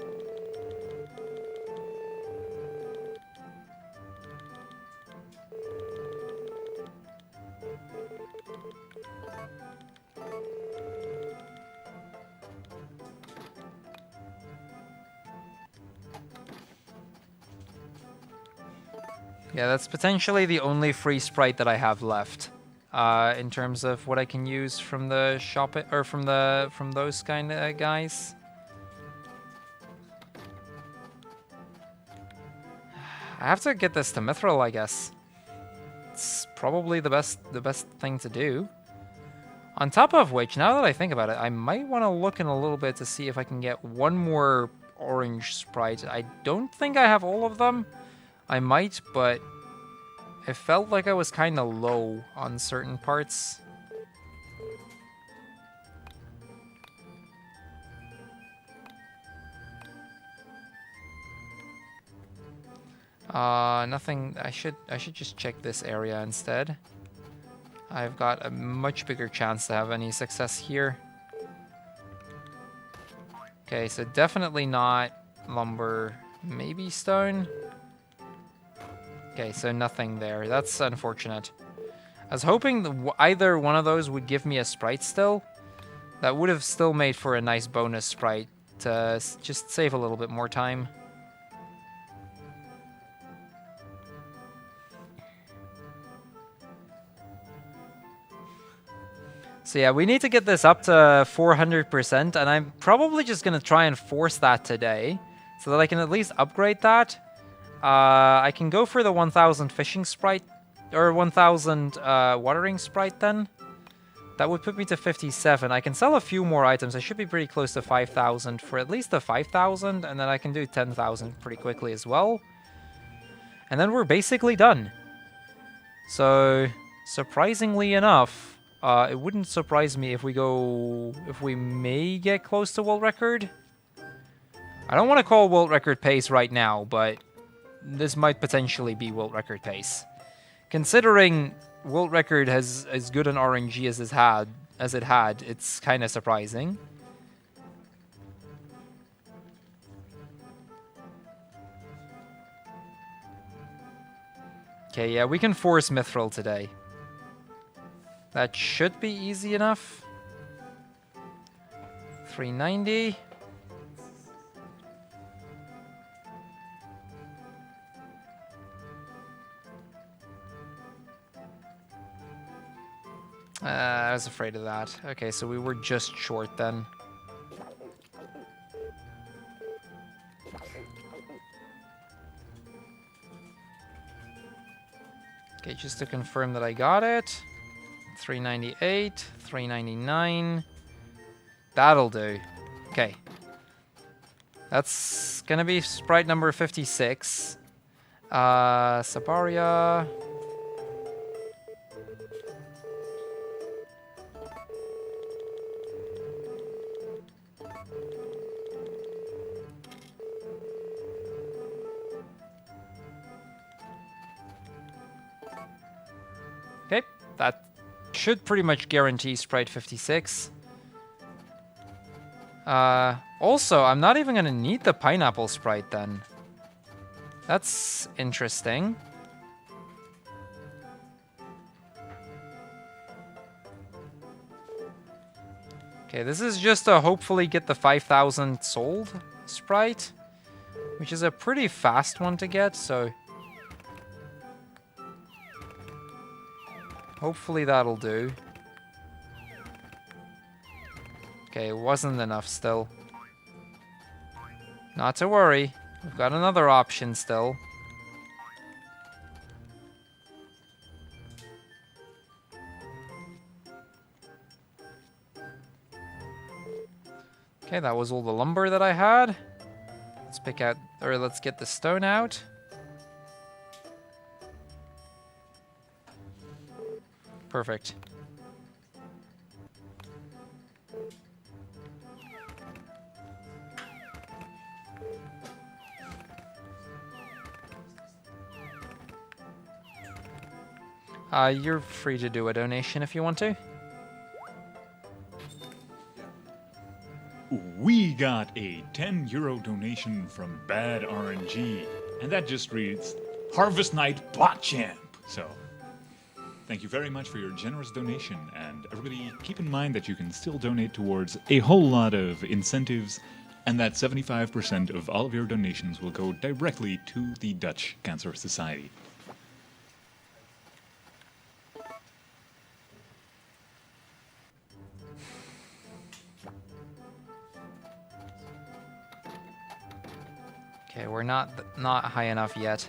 Yeah, that's potentially the only free sprite that I have left, in terms of what I can use from the shop or from those kind of guys. I have to get this to Mithril, I guess. It's probably the best thing to do. On top of which, now that I think about it, I might want to look in a little bit to see if I can get one more orange sprite. I don't think I have all of them. I might, but it felt like I was kind of low on certain parts. Nothing. I should just check this area instead. I've got a much bigger chance to have any success here. Okay, so definitely not lumber, maybe stone. Okay, so nothing there. That's unfortunate. I was hoping either one of those would give me a sprite still. That would have still made for a nice bonus sprite to just save a little bit more time. So yeah, we need to get this up to 400%, and I'm probably just going to try and force that today, so that I can at least upgrade that. I can go for the 1000 fishing sprite, or 1000 watering sprite then. That would put me to 57. I can sell a few more items. I should be pretty close to 5,000 for at least the 5,000, and then I can do 10,000 pretty quickly as well. And then we're basically done. So, surprisingly enough, it wouldn't surprise me if we may get close to world record. I don't want to call world record pace right now, but this might potentially be world record pace. Considering world record has as good an RNG as it had, it's kind of surprising. Okay, yeah, we can force Mithril today. That should be easy enough. 390. I was afraid of that. Okay, so we were just short then. Okay, just to confirm that I got it. 398, 399. That'll do. Okay. That's gonna be sprite number 56. Sabaria. Okay, that should pretty much guarantee sprite 56. Also, I'm not even going to need the pineapple sprite then. That's interesting. Okay, this is just to hopefully get the 5,000 sold sprite, which is a pretty fast one to get, so hopefully that'll do. Okay, it wasn't enough still. Not to worry. We've got another option still. Okay, that was all the lumber that I had. Let's pick out, or let's get the stone out. Perfect. You're free to do a donation if you want to. We got a €10 donation from Bad RNG, and that just reads, Harvest Night Bot Champ. So, thank you very much for your generous donation, and everybody keep in mind that you can still donate towards a whole lot of incentives, and that 75% of all of your donations will go directly to the Dutch Cancer Society. Okay, we're not high enough yet.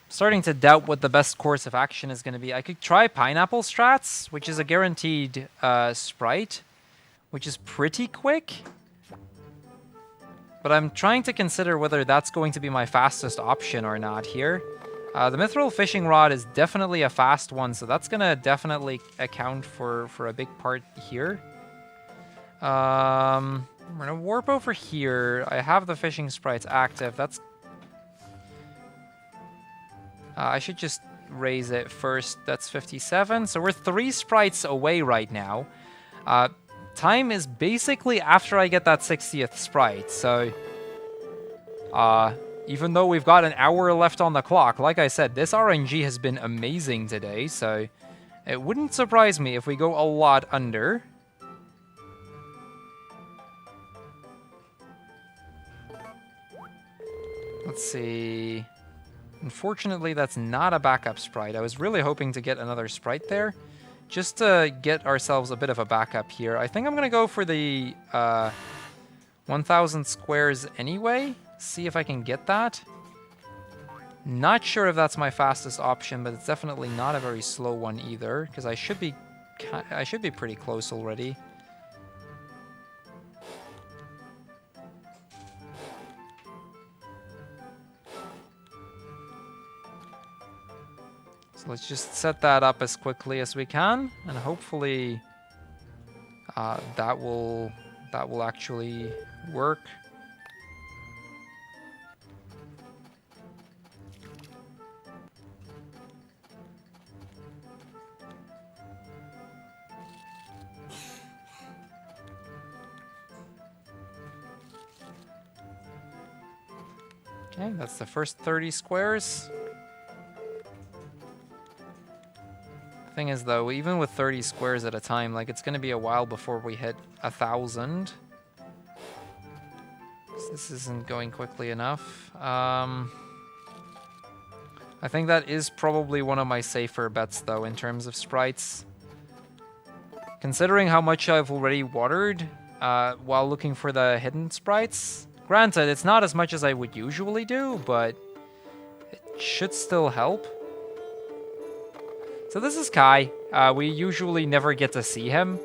Starting to doubt what the best course of action is going to be. I could try Pineapple Strats, which is a guaranteed sprite, which is pretty quick. But I'm trying to consider whether that's going to be my fastest option or not here. The Mithril Fishing Rod is definitely a fast one, so that's going to definitely account for a big part here. We're going to warp over here. I have the fishing sprites active. That's... I should just raise it first. That's 57. So we're 3 sprites away right now. Time is basically after I get that 60th sprite. So, even though we've got an hour left on the clock, like I said, this RNG has been amazing today. So, It wouldn't surprise me if we go a lot under. Let's see. Unfortunately, that's not a backup sprite. I was really hoping to get another sprite there, just to get ourselves a bit of a backup here. I think I'm going to go for the 1,000 squares anyway. See if I can get that. Not sure if that's my fastest option, but it's definitely not a very slow one either, because I should be pretty close already. So let's just set that up as quickly as we can, and hopefully that will actually work. Okay, that's the first 30 squares. Thing is, though, even with 30 squares at a time, like, it's going to be a while before we hit 1,000. This isn't going quickly enough. I think that is probably one of my safer bets, though, in terms of sprites. Considering how much I've already watered while looking for the hidden sprites. Granted, it's not as much as I would usually do, but it should still help. So this is Kai. We usually never get to see him,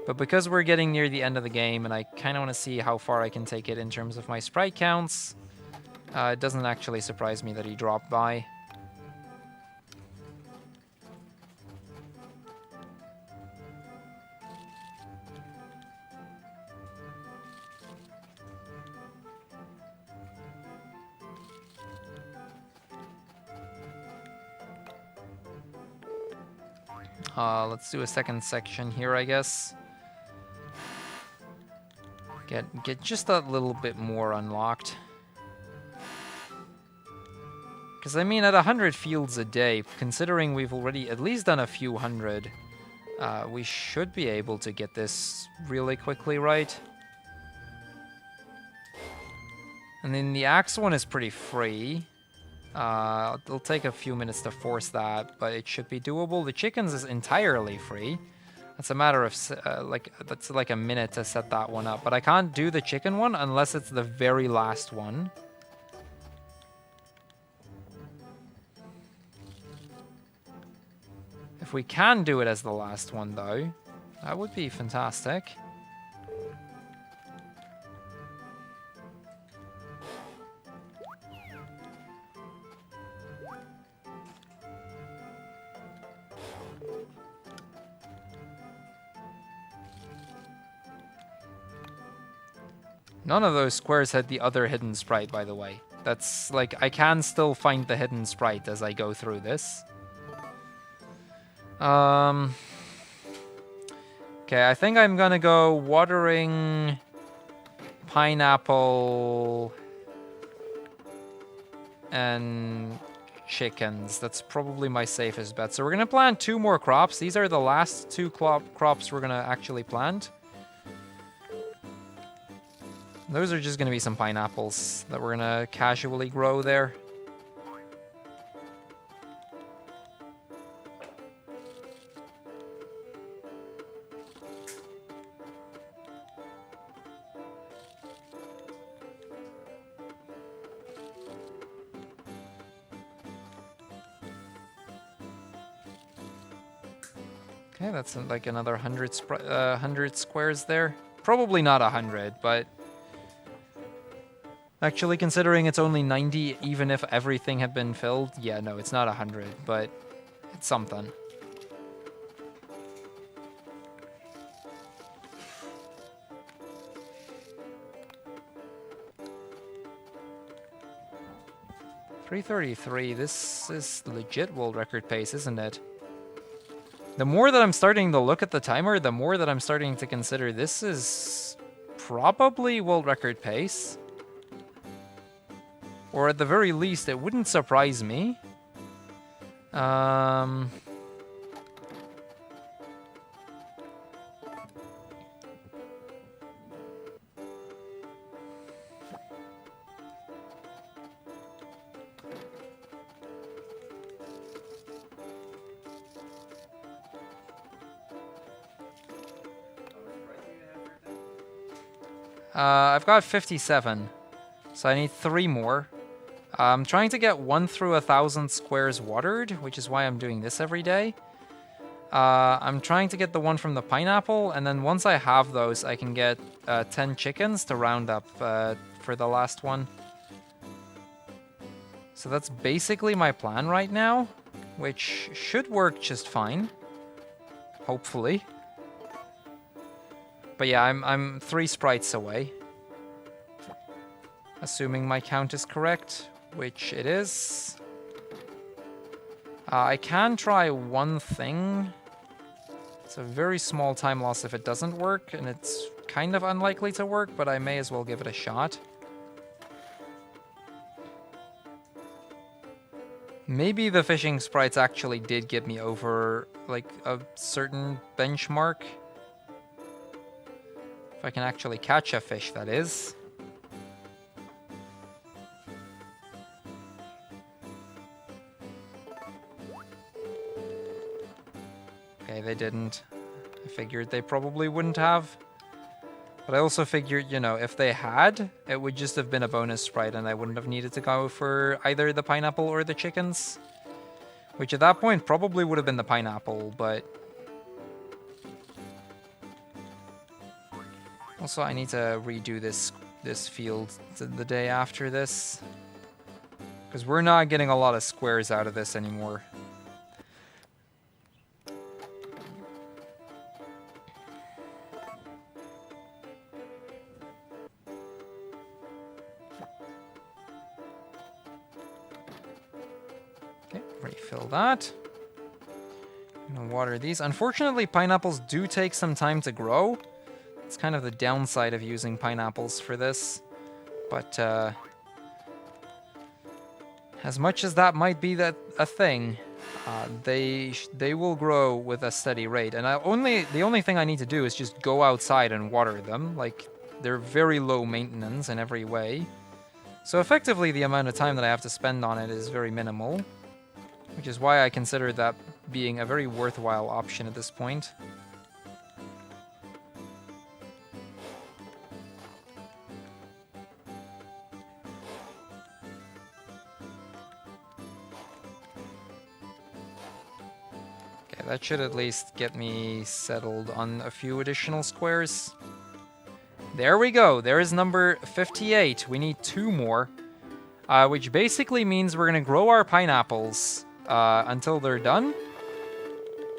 but because we're getting near the end of the game and I kind of want to see how far I can take it in terms of my sprite counts, it doesn't actually surprise me that he dropped by. Let's do a second section here, I guess. Get just a little bit more unlocked. Because, I mean, at 100 fields a day, considering we've already at least done a few hundred, we should be able to get this really quickly, right? And then the axe one is pretty free. It'll take a few minutes to force that, but it should be doable. The chickens is entirely free. That's a matter of, that's like a minute to set that one up. But I can't do the chicken one unless it's the very last one. If we can do it as the last one, though, that would be fantastic. None of those squares had the other hidden sprite, by the way. That's, like, I can still find the hidden sprite as I go through this. Okay, I think I'm gonna go watering, pineapple, and chickens. That's probably my safest bet. So we're gonna plant 2 more crops. These are the last 2 crops we're gonna actually plant. Those are just going to be some pineapples that we're going to casually grow there. Okay, that's like another 100 squares there. Probably not 100, but... Actually, considering it's only 90, even if everything had been filled, yeah, no, it's not 100, but it's something. .333, this is legit world record pace, isn't it? The more that I'm starting to look at the timer, the more that I'm starting to consider this is probably world record pace. Or at the very least, it wouldn't surprise me. I've got 57, so I need 3 more. I'm trying to get 1 through 1,000 squares watered, which is why I'm doing this every day. I'm trying to get the one from the pineapple, and then once I have those, I can get 10 chickens to round up for the last one. So that's basically my plan right now, which should work just fine. Hopefully. But yeah, I'm 3 sprites away. Assuming my count is correct, which it is. I can try one thing. It's a very small time loss if it doesn't work, and it's kind of unlikely to work, but I may as well give it a shot. Maybe the fishing sprites actually did get me over, like, a certain benchmark. If I can actually catch a fish, that is. Okay, they didn't. I figured they probably wouldn't have. But I also figured, you know, if they had, it would just have been a bonus sprite and I wouldn't have needed to go for either the pineapple or the chickens. Which at that point probably would have been the pineapple, but... Also, I need to redo this field the day after this. Because we're not getting a lot of squares out of this anymore. Okay, refill that. I'm gonna water these. Unfortunately, pineapples do take some time to grow. It's kind of the downside of using pineapples for this. But, as much as that might be a thing, they will grow with a steady rate. And the only thing I need to do is just go outside and water them. Like, they're very low maintenance in every way. So effectively, the amount of time that I have to spend on it is very minimal. Which is why I consider that being a very worthwhile option at this point. That should at least get me settled on a few additional squares. There we go. There is number 58. We need 2 more. Which basically means we're going to grow our pineapples until they're done.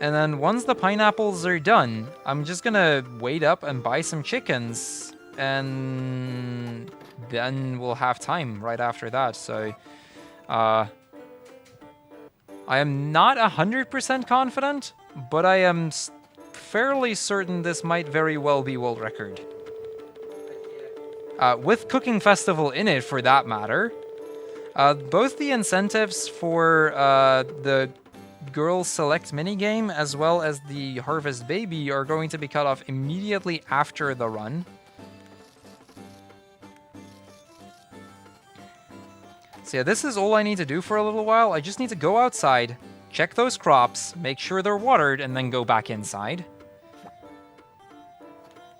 And then once the pineapples are done, I'm just going to wait up and buy some chickens. And then we'll have time right after that. So... I am not 100% confident, but I am fairly certain this might very well be world record. With Cooking Festival in it, for that matter. Both the incentives for the Girls Select minigame as well as the Harvest Baby are going to be cut off immediately after the run. So yeah, this is all I need to do for a little while. I just need to go outside, check those crops, make sure they're watered, and then go back inside.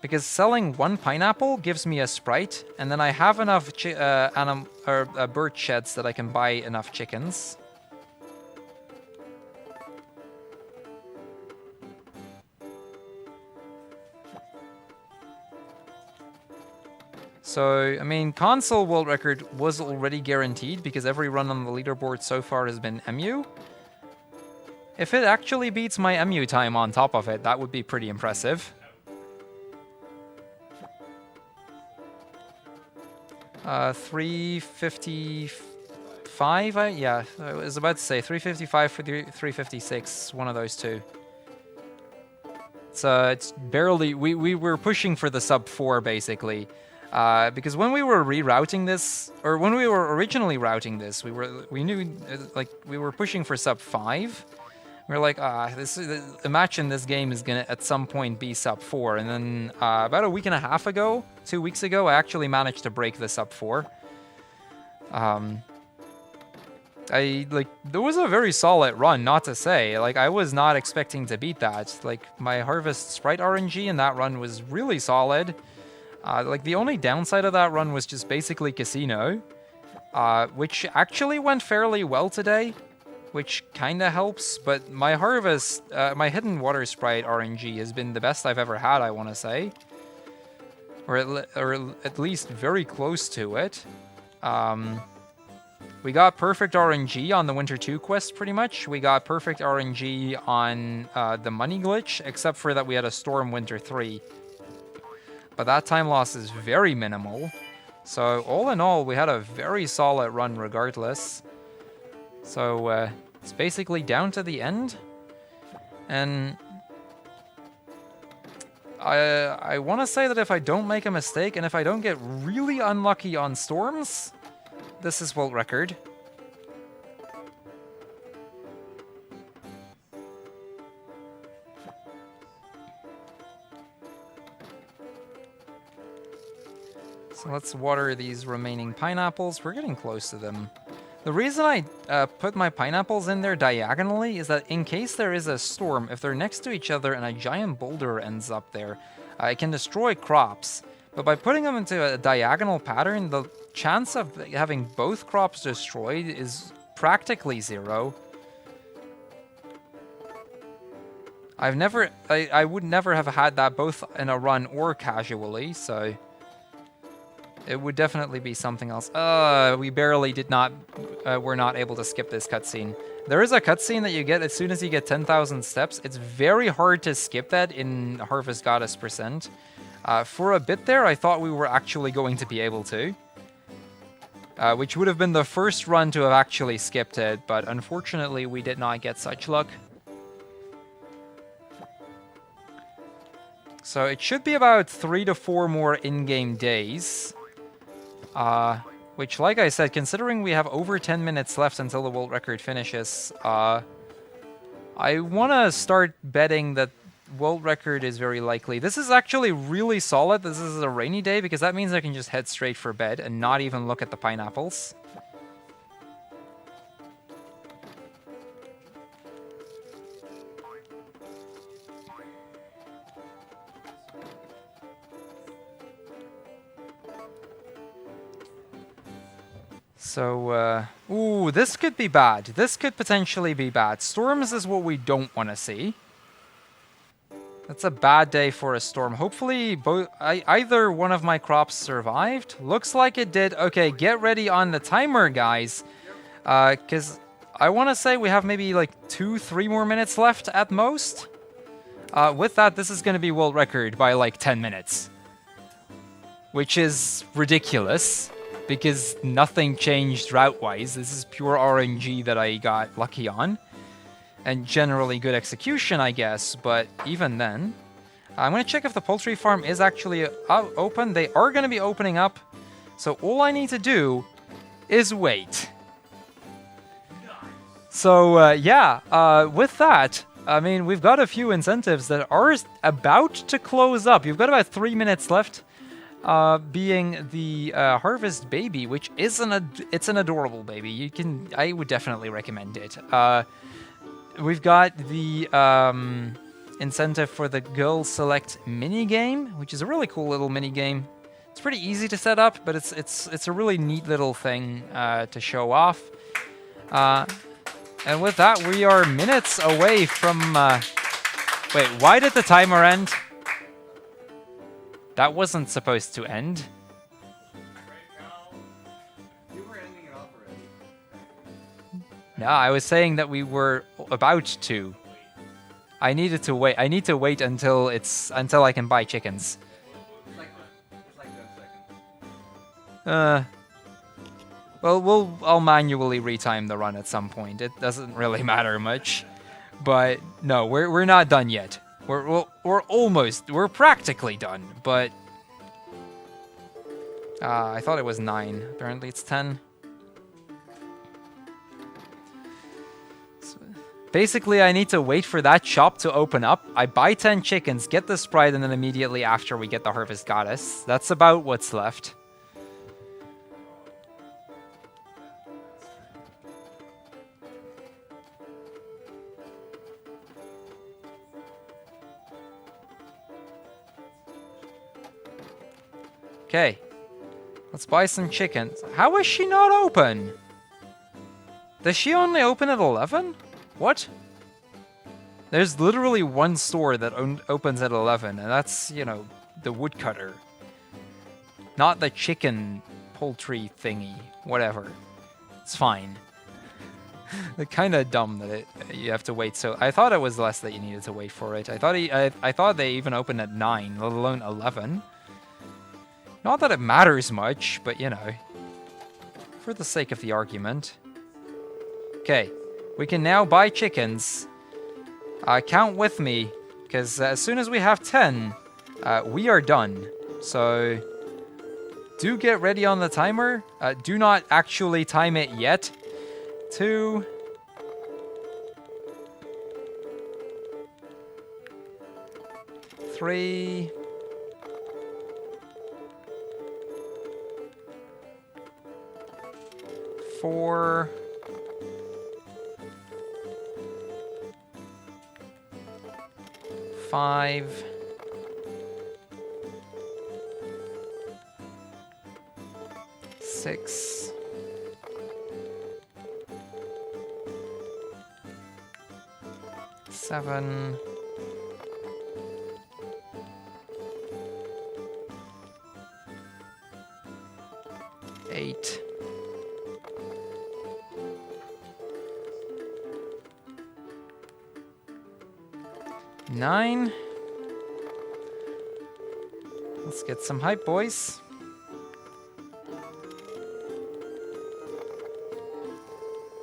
Because selling 1 pineapple gives me a sprite, and then I have enough bird sheds that I can buy enough chickens. So, I mean, console world record was already guaranteed because every run on the leaderboard so far has been MU. If it actually beats my MU time on top of it, that would be pretty impressive. 355, yeah, I was about to say 355 for 356, one of those two. So it's barely, we were pushing for the sub 4 basically. Because when we were rerouting this, or when we were originally routing this, we knew like we were pushing for sub 5. We were like, a match in this game is gonna at some point be sub 4. And then about a week and a half ago, 2 weeks ago, I actually managed to break the sub 4. There was a very solid run, not to say. Like, I was not expecting to beat that. Like, my Harvest Sprite RNG in that run was really solid. Like, the only downside of that run was just basically Casino, which actually went fairly well today, which kinda helps, but my Harvest, my Hidden Water Sprite RNG has been the best I've ever had, I want to say. Or at least very close to it. We got perfect RNG on the Winter 2 quest, pretty much. We got perfect RNG on the Money Glitch, except for that we had a Storm Winter 3. But that time loss is very minimal. So all in all, we had a very solid run regardless. So it's basically down to the end. And I want to say that if I don't make a mistake and if I don't get really unlucky on storms, this is world record. So let's water these remaining pineapples. We're getting close to them. The reason I put my pineapples in there diagonally is that in case there is a storm, if they're next to each other and a giant boulder ends up there, it can destroy crops. But by putting them into a diagonal pattern, the chance of having both crops destroyed is practically zero. I would never have had that both in a run or casually, so it would definitely be something else. We barely were not able to skip this cutscene. There is a cutscene that you get as soon as you get 10,000 steps. It's very hard to skip that in Harvest Goddess %. For a bit there, I thought we were actually going to be able to. Which would have been the first run to have actually skipped it, but unfortunately we did not get such luck. So it should be about 3 to 4 more in-game days. Which, like I said, considering we have over 10 minutes left until the world record finishes, I want to start betting that world record is very likely. This is actually really solid. This is a rainy day because that means I can just head straight for bed and not even look at the pineapples. So, ooh, this could be bad. This could potentially be bad. Storms is what we don't want to see. That's a bad day for a storm. Hopefully, either one of my crops survived. Looks like it did. Okay, get ready on the timer, guys. Because I want to say we have maybe like 2-3 more minutes left at most. With that, this is going to be world record by like 10 minutes. Which is ridiculous. Because nothing changed route-wise. This is pure RNG that I got lucky on. And generally good execution, I guess. But even then, I'm going to check if the poultry farm is actually open. They are going to be opening up. So all I need to do is wait. So, yeah, with that, I mean, we've got a few incentives that are about to close up. You've got about 3 minutes left. Being the Harvest Baby, which is it's an adorable baby. I would definitely recommend it. We've got the incentive for the Girl Select minigame, which is a really cool little minigame. It's pretty easy to set up, but it's a really neat little thing to show off. And with that, we are minutes away from... Wait, why did the timer end? That wasn't supposed to end. You were ending it off already. No, I was saying that we were about to. I needed to wait. I need to wait until I can buy chickens. It's like 10 seconds. Well, I'll manually retime the run at some point. It doesn't really matter much. But no, we're not done yet. We're practically done, but I thought it was 9. Apparently it's 10. So basically, I need to wait for that shop to open up. I buy 10 chickens, get the Sprite, and then immediately after we get the Harvest Goddess. That's about what's left. Okay. Let's buy some chickens. How is she not open? Does she only open at 11? What? There's literally one store that opens at 11, and that's, you know, the woodcutter. Not the chicken poultry thingy. Whatever. It's fine. It's kind of dumb that you have to wait. So I thought it was less that you needed to wait for it. I thought they even opened at 9, let alone 11. Not that it matters much, but you know, for the sake of the argument. Okay, we can now buy chickens. Count with me, because as soon as we have 10, we are done. So do get ready on the timer. Do not actually time it yet. 2, 3, 4, 5, 6, 7, 8, 9. Let's get some hype, boys.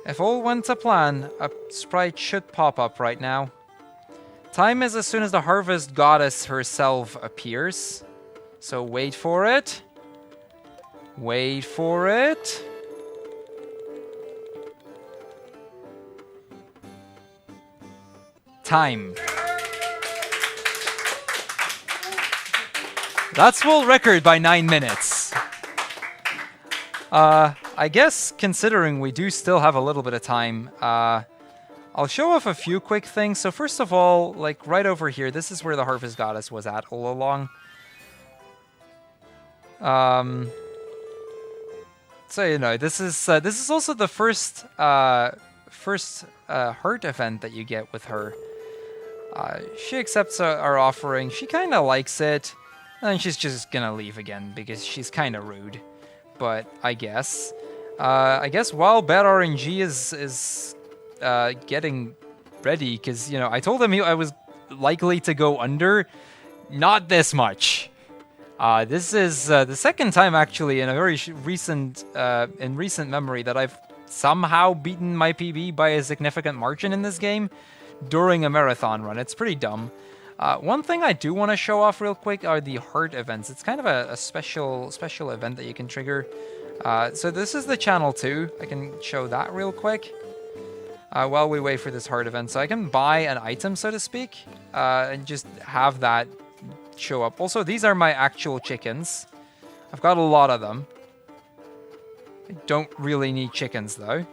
If all went to plan, a sprite should pop up right now. Time is as soon as the harvest goddess herself appears. So wait for it. Wait for it. Time. That's world record by 9 minutes. I guess considering we do still have a little bit of time, I'll show off a few quick things. So first of all, like right over here, this is where the Harvest Goddess was at all along. So you know, this is also the first heart event that you get with her. She accepts our offering. She kind of likes it, and she's just gonna leave again because she's kind of rude. But I guess while Bad RNG is getting ready, because you know I told him I was likely to go under, not this much. This is the second time actually in a very recent memory that I've somehow beaten my PB by a significant margin in this game during a marathon run. It's pretty dumb. One thing I do want to show off real quick are the heart events. It's kind of a special event that you can trigger. So this is the channel 2. I can show that real quick while we wait for this heart event. So I can buy an item, so to speak, and just have that show up. Also, these are my actual chickens. I've got a lot of them. I don't really need chickens, though.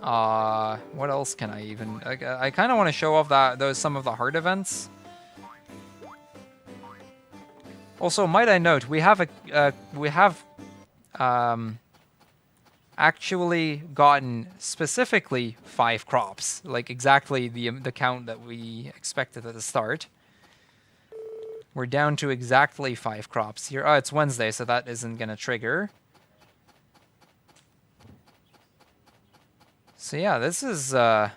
What else can I even... I kind of want to show off some of the heart events. Also, might I note, we have actually gotten specifically 5 crops, like exactly the count that we expected at the start. We're down to exactly 5 crops here. Oh, it's Wednesday, so that isn't gonna trigger. So yeah, this is an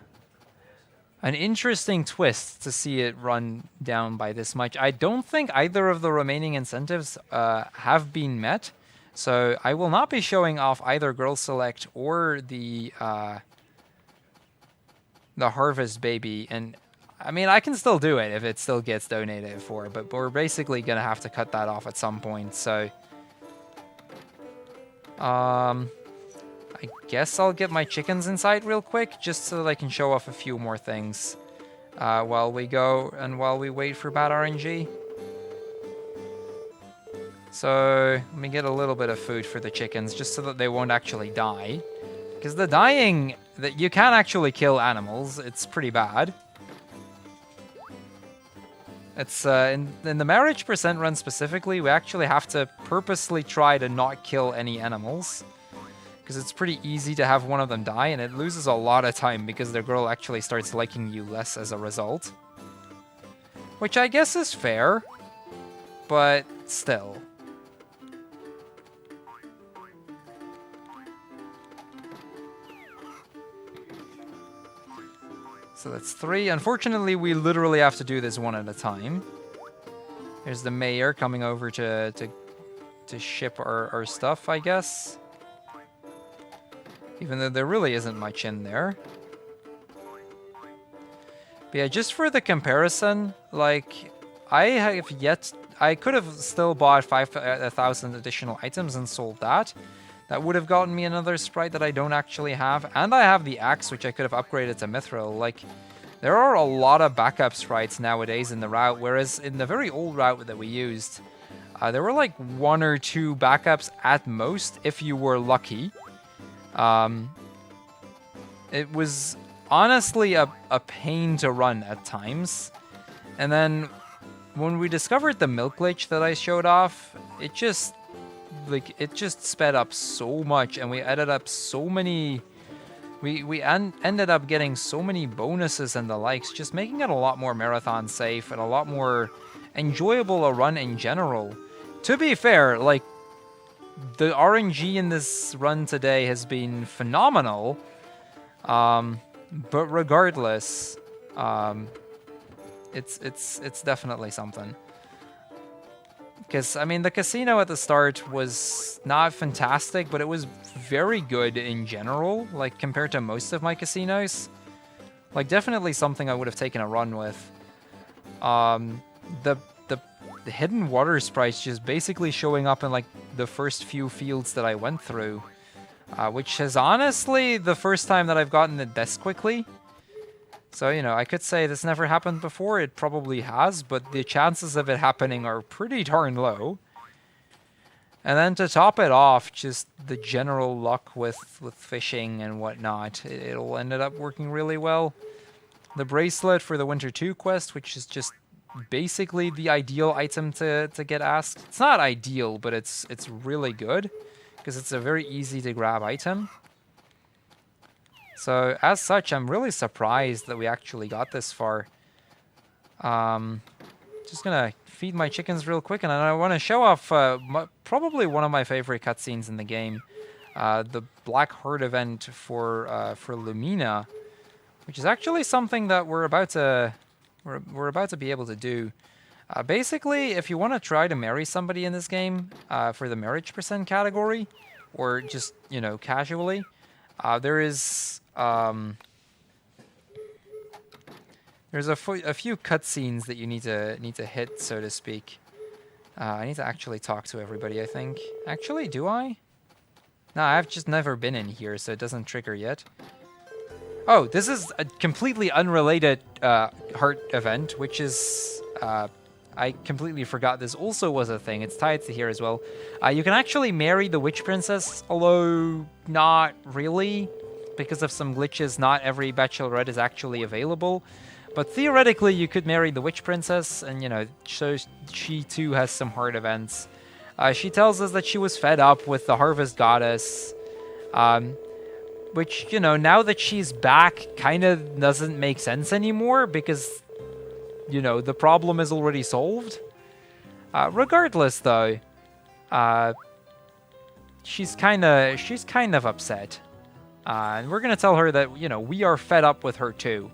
interesting twist to see it run down by this much. I don't think either of the remaining incentives have been met, so I will not be showing off either Girl Select or the Harvest Baby. And I mean, I can still do it if it still gets donated for, but we're basically gonna have to cut that off at some point. So I guess I'll get my chickens inside real quick, just so that I can show off a few more things while we go and while we wait for Bad RNG. So let me get a little bit of food for the chickens, just so that they won't actually die. Because the dying, that you can actually kill animals, it's pretty bad. It's in the marriage percent run specifically, we actually have to purposely try to not kill any animals. Because it's pretty easy to have one of them die, and it loses a lot of time because the girl actually starts liking you less as a result. Which I guess is fair, but still. So that's 3. Unfortunately, we literally have to do this one at a time. There's the mayor coming over to ship our stuff, I guess. Even though there really isn't much in there. But yeah, just for the comparison, like, I could have still bought 1,000 additional items and sold that. That would have gotten me another sprite that I don't actually have. And I have the axe, which I could have upgraded to mithril. Like, there are a lot of backup sprites nowadays in the route, whereas in the very old route that we used, there were like 1 or 2 backups at most, if you were lucky. It was honestly a pain to run at times. And then when we discovered the milk glitch that I showed off, it just sped up so much, and we ended up so many... We ended up getting so many bonuses and the likes, just making it a lot more marathon safe and a lot more enjoyable a run in general. To be fair, like, the RNG in this run today has been phenomenal, but regardless, it's definitely something. Because, I mean, the casino at the start was not fantastic, but it was very good in general, like, compared to most of my casinos. Like, definitely something I would have taken a run with. The hidden water sprites just basically showing up in, like, the first few fields that I went through, which is honestly the first time that I've gotten it this quickly. So, you know, I could say this never happened before. It probably has, but the chances of it happening are pretty darn low. And then to top it off, just the general luck with fishing and whatnot. It'll ended up working really well. The bracelet for the Winter 2 quest, which is just basically the ideal item to get asked. It's not ideal, but it's really good, because it's a very easy to grab item. So, as such, I'm really surprised that we actually got this far. Just gonna feed my chickens real quick, and I want to show off probably one of my favorite cutscenes in the game. The Black Heart event for Lumina, which is actually something that we're about to be able to do. Basically, if you want to try to marry somebody in this game for the marriage percent category, or just, you know, casually, there's a few cutscenes that you need to hit, so to speak. I need to actually talk to everybody, I think. Actually, do I? No, I've just never been in here, so it doesn't trigger yet. Oh, this is a completely unrelated heart event, which is... I completely forgot this also was a thing. It's tied to here as well. You can actually marry the Witch Princess, although not really. Because of some glitches, not every bachelorette is actually available. But theoretically, you could marry the Witch Princess, and, you know, so she too has some heart events. She tells us that she was fed up with the Harvest Goddess, which, you know, now that she's back, kind of doesn't make sense anymore, because, you know, the problem is already solved. Regardless, though, she's kind of upset. And we're going to tell her that, you know, we are fed up with her too.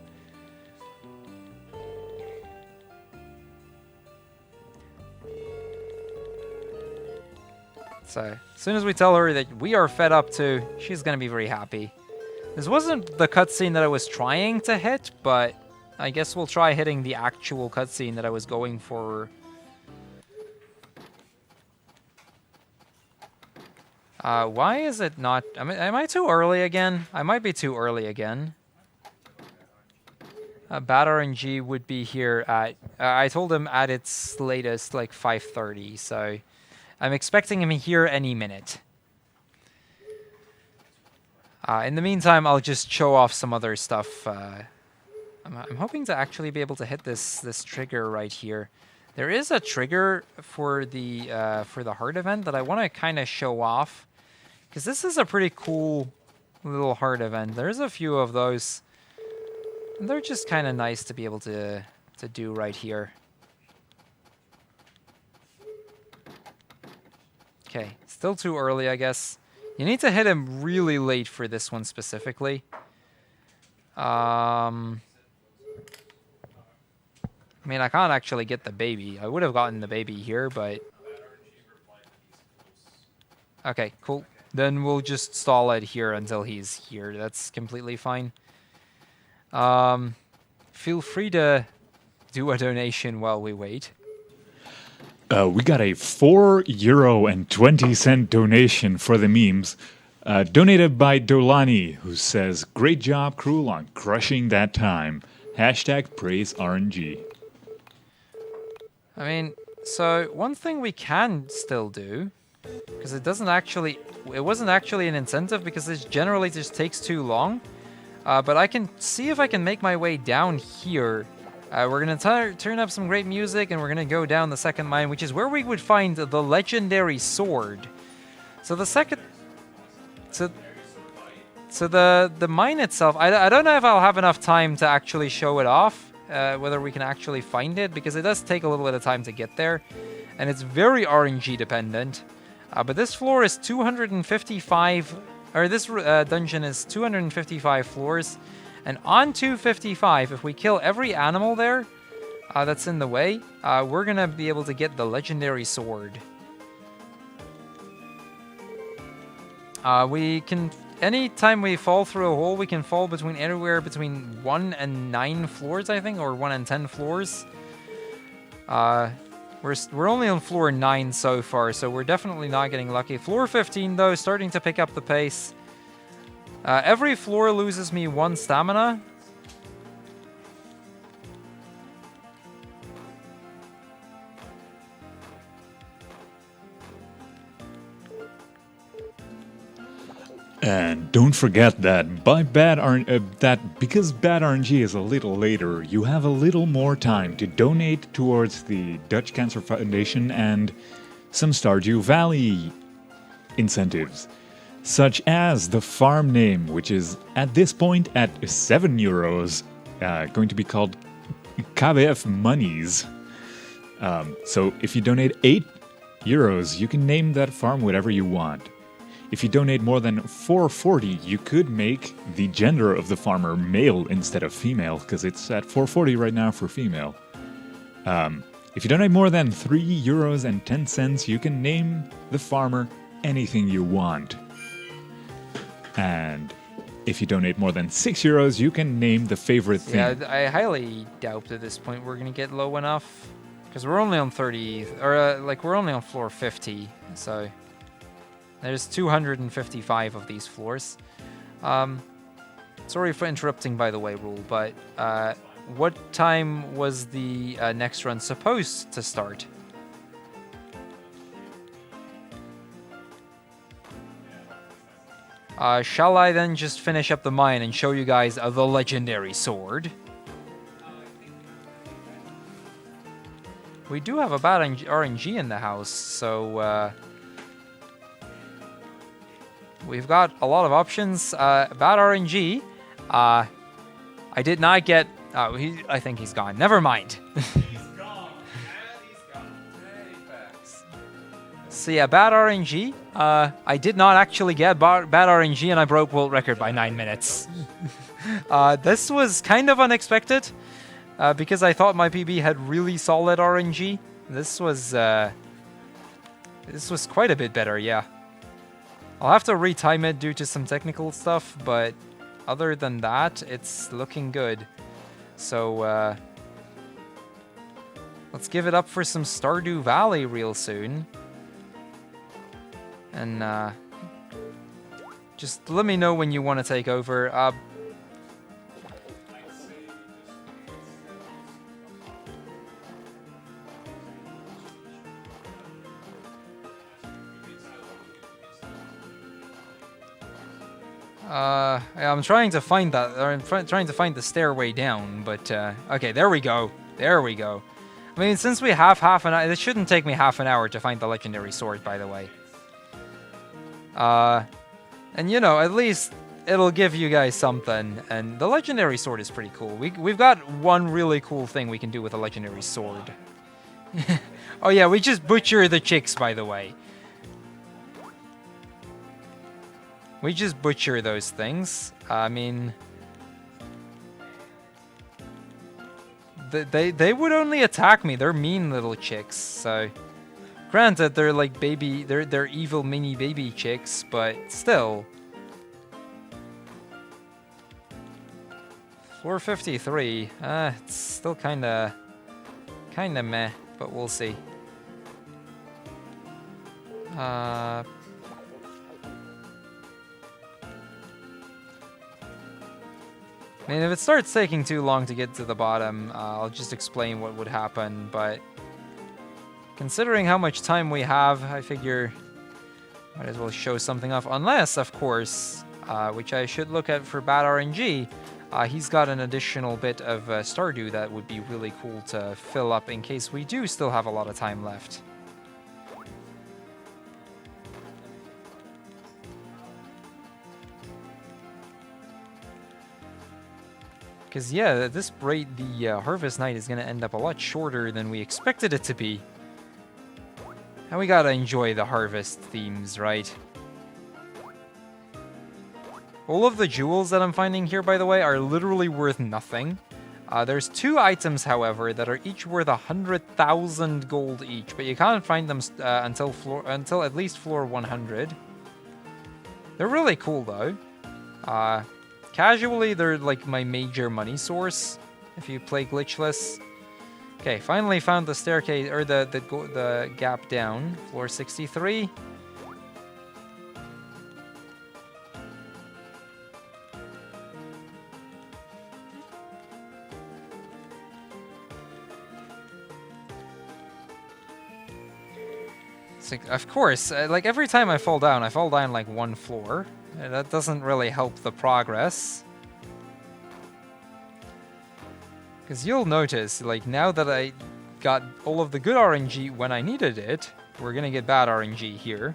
So, as soon as we tell her that we are fed up too, she's going to be very happy. This wasn't the cutscene that I was trying to hit, but I guess we'll try hitting the actual cutscene that I was going for. Why is it not... I mean, am I too early again? I might be too early again. Bad RNG would be here at... I told him at its latest, like, 5:30, so... I'm expecting him here any minute. In the meantime, I'll just show off some other stuff I'm hoping to actually be able to hit this trigger right here. There is a trigger for the heart event that I want to kind of show off, because this is a pretty cool little heart event. There's a few of those. And they're just kind of nice to be able to do right here. Okay, still too early, I guess. You need to hit him really late for this one specifically. I mean, I can't actually get the baby. I would have gotten the baby here, but... Okay, cool. Then we'll just stall it here until he's here. That's completely fine. Feel free to do a donation while we wait. We got a €4.20 donation for the memes, donated by Dolani, who says, "Great job, Crrool, on crushing that time. Hashtag praise RNG." I mean, so one thing we can still do, because it wasn't actually an incentive because it generally just takes too long. But I can see if I can make my way down here. We're going to turn up some great music, and we're going to go down the second mine, which is where we would find the legendary sword. So the second... So the mine itself, I don't know if I'll have enough time to actually show it off, whether we can actually find it, because it does take a little bit of time to get there. And it's very RNG dependent. But this floor is 255... Or this dungeon is 255 floors. And on 255, if we kill every animal there that's in the way, we're going to be able to get the legendary sword. We can... Anytime we fall through a hole, we can fall anywhere between 1 and 9 floors, I think, or 1 and 10 floors. We're only on floor 9 so far, so we're definitely not getting lucky. Floor 15, though, starting to pick up the pace. Every floor loses me 1 stamina. And don't forget that because bad RNG is a little later, you have a little more time to donate towards the Dutch Cancer Foundation and some Stardew Valley incentives, such as the farm name, which is at this point at €7, going to be called KBF Monies. So if you donate €8, you can name that farm whatever you want. If you donate more than $4.40, you could make the gender of the farmer male instead of female, because it's at $4.40 right now for female. If you donate more than €3.10, you can name the farmer anything you want. And if you donate more than €6, you can name the favorite thing. Yeah, I highly doubt at this point we're going to get low enough, because we're only on 30, or we're only on floor 50, so... There's 255 of these floors. Sorry for interrupting, by the way, Rule, but what time was the next run supposed to start? Shall I then just finish up the mine and show you guys the legendary sword? We do have a bad RNG in the house, so... We've got a lot of options. Bad RNG. I did not get... Oh, I think he's gone. Never mind. He's gone. And he's gone. So yeah, bad RNG. I did not actually get bad RNG, and I broke world record by 9 minutes. This was kind of unexpected, because I thought my PB had really solid RNG. This was quite a bit better, yeah. I'll have to retime it due to some technical stuff, but other than that, it's looking good. So, let's give it up for some Stardew Valley real soon. And, just let me know when you want to take over. I'm trying to find that. Or I'm trying to find the stairway down, but okay, there we go. There we go. I mean, since we have half an hour, it shouldn't take me half an hour to find the legendary sword, by the way. And you know, at least it'll give you guys something. And the legendary sword is pretty cool. We've got one really cool thing we can do with a legendary sword. Oh yeah, we just butcher the chicks, by the way. We just butcher those things. I mean, they would only attack me. They're mean little chicks. So, granted, they're like baby. They're evil mini baby chicks, but still. 453. It's still kinda meh, but we'll see. I mean, if it starts taking too long to get to the bottom, I'll just explain what would happen, but considering how much time we have, I figure might as well show something off. Unless, of course, which I should look at for bad RNG, he's got an additional bit of Stardew that would be really cool to fill up in case we do still have a lot of time left. Because, yeah, at this rate, the Harvest Night is going to end up a lot shorter than we expected it to be. And we gotta enjoy the harvest themes, right? All of the jewels that I'm finding here, by the way, are literally worth nothing. There's 2 items, however, that are each worth 100,000 gold each, but you can't find them until at least floor 100. They're really cool, though. Casually, they're like my major money source if you play glitchless. Okay, finally found the staircase, or the gap down, floor 63. So, of course, like every time I fall down like 1 floor. That doesn't really help the progress. Because you'll notice, like, now that I got all of the good RNG when I needed it, we're gonna get bad RNG here.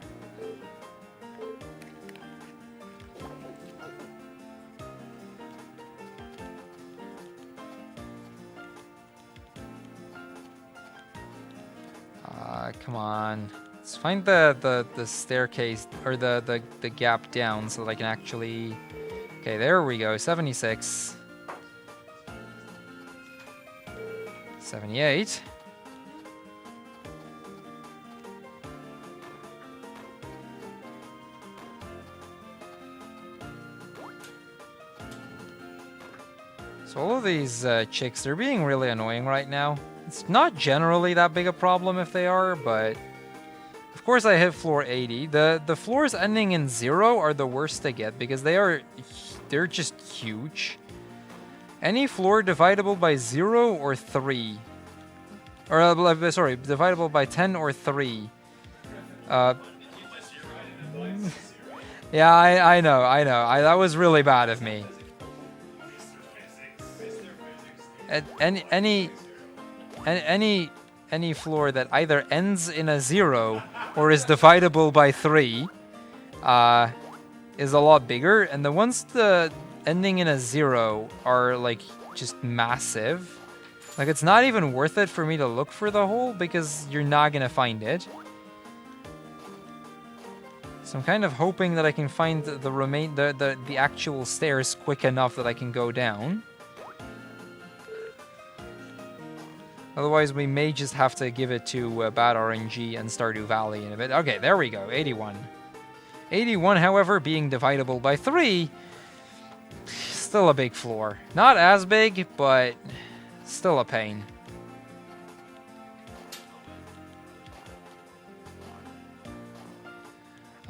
Come on. Let's find the staircase, or the gap down so that I can actually... Okay, there we go, 76. 78. So all of these chicks, they're being really annoying right now. It's not generally that big a problem if they are, but... Of course I hit floor 80. The floors ending in 0 are the worst to get because they're just huge. Any floor dividable by 0 or 3. Or, sorry, dividable by 10 or 3. Yeah, I know. That was really bad of me. Any floor that either ends in a 0 or is dividable by 3 is a lot bigger, and the ones ending in a 0 are like just massive. Like, it's not even worth it for me to look for the hole because you're not gonna find it. So I'm kind of hoping that I can find the actual stairs quick enough that I can go down. Otherwise, we may just have to give it to Bad RNG and Stardew Valley in a bit. Okay, there we go, 81. 81, however, being dividable by 3, still a big floor. Not as big, but still a pain.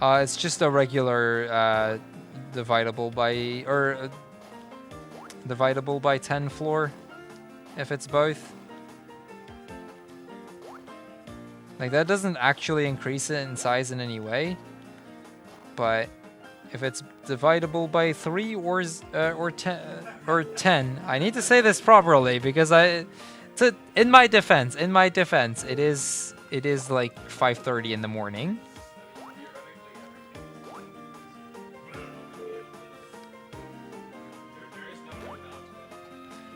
It's just a regular dividable by 10 floor, if it's both. Like, that doesn't actually increase it in size in any way, but if it's divisible by 3 or 10. I need to say this properly because in my defense, it is like 5:30 in the morning.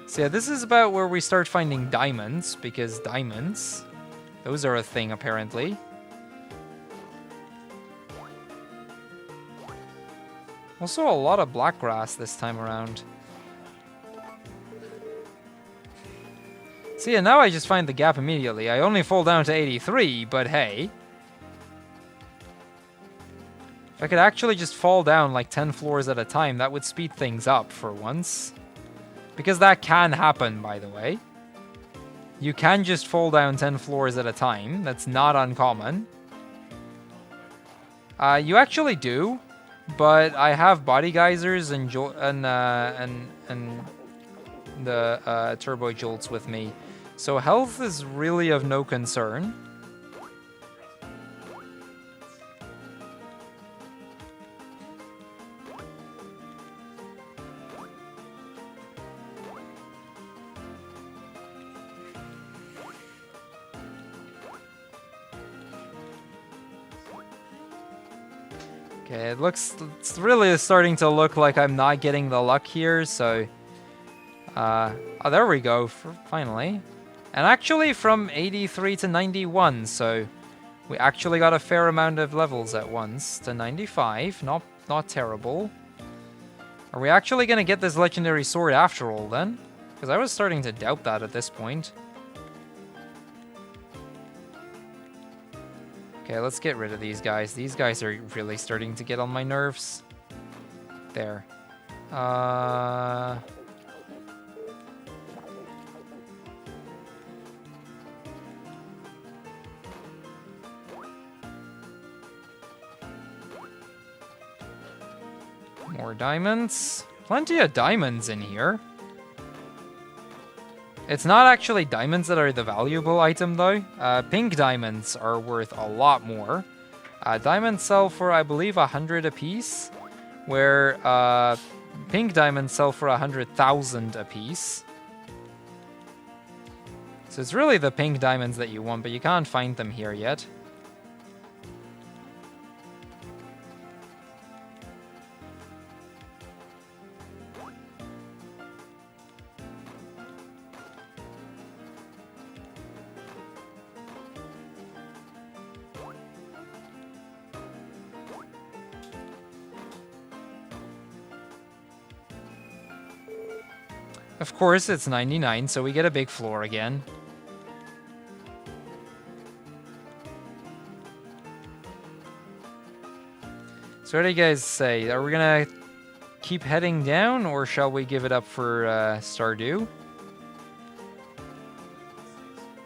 So yeah, this is about where we start finding diamonds, because diamonds, those are a thing apparently. Also a lot of black grass this time around. See, and now I just find the gap immediately. I only fall down to 83, but hey. If I could actually just fall down like 10 floors at a time, that would speed things up for once. Because that can happen, by the way. You can just fall down 10 floors at a time. That's not uncommon. You actually do, but I have body geysers and the turbo jolts with me, so health is really of no concern. Okay, it's really starting to look like I'm not getting the luck here, so... oh, there we go, finally. And actually from 83 to 91, so... We actually got a fair amount of levels at once, to 95, not terrible. Are we actually gonna get this legendary sword after all, then? Because I was starting to doubt that at this point. Okay, let's get rid of these guys. These guys are really starting to get on my nerves. There. More diamonds. Plenty of diamonds in here. It's not actually diamonds that are the valuable item, though. Pink diamonds are worth a lot more. Diamonds sell for, I believe, 100 apiece, where pink diamonds sell for 100,000 apiece. So it's really the pink diamonds that you want, but you can't find them here yet. Of course, it's 99, so we get a big floor again. So what do you guys say? Are we gonna keep heading down, or shall we give it up for Stardew?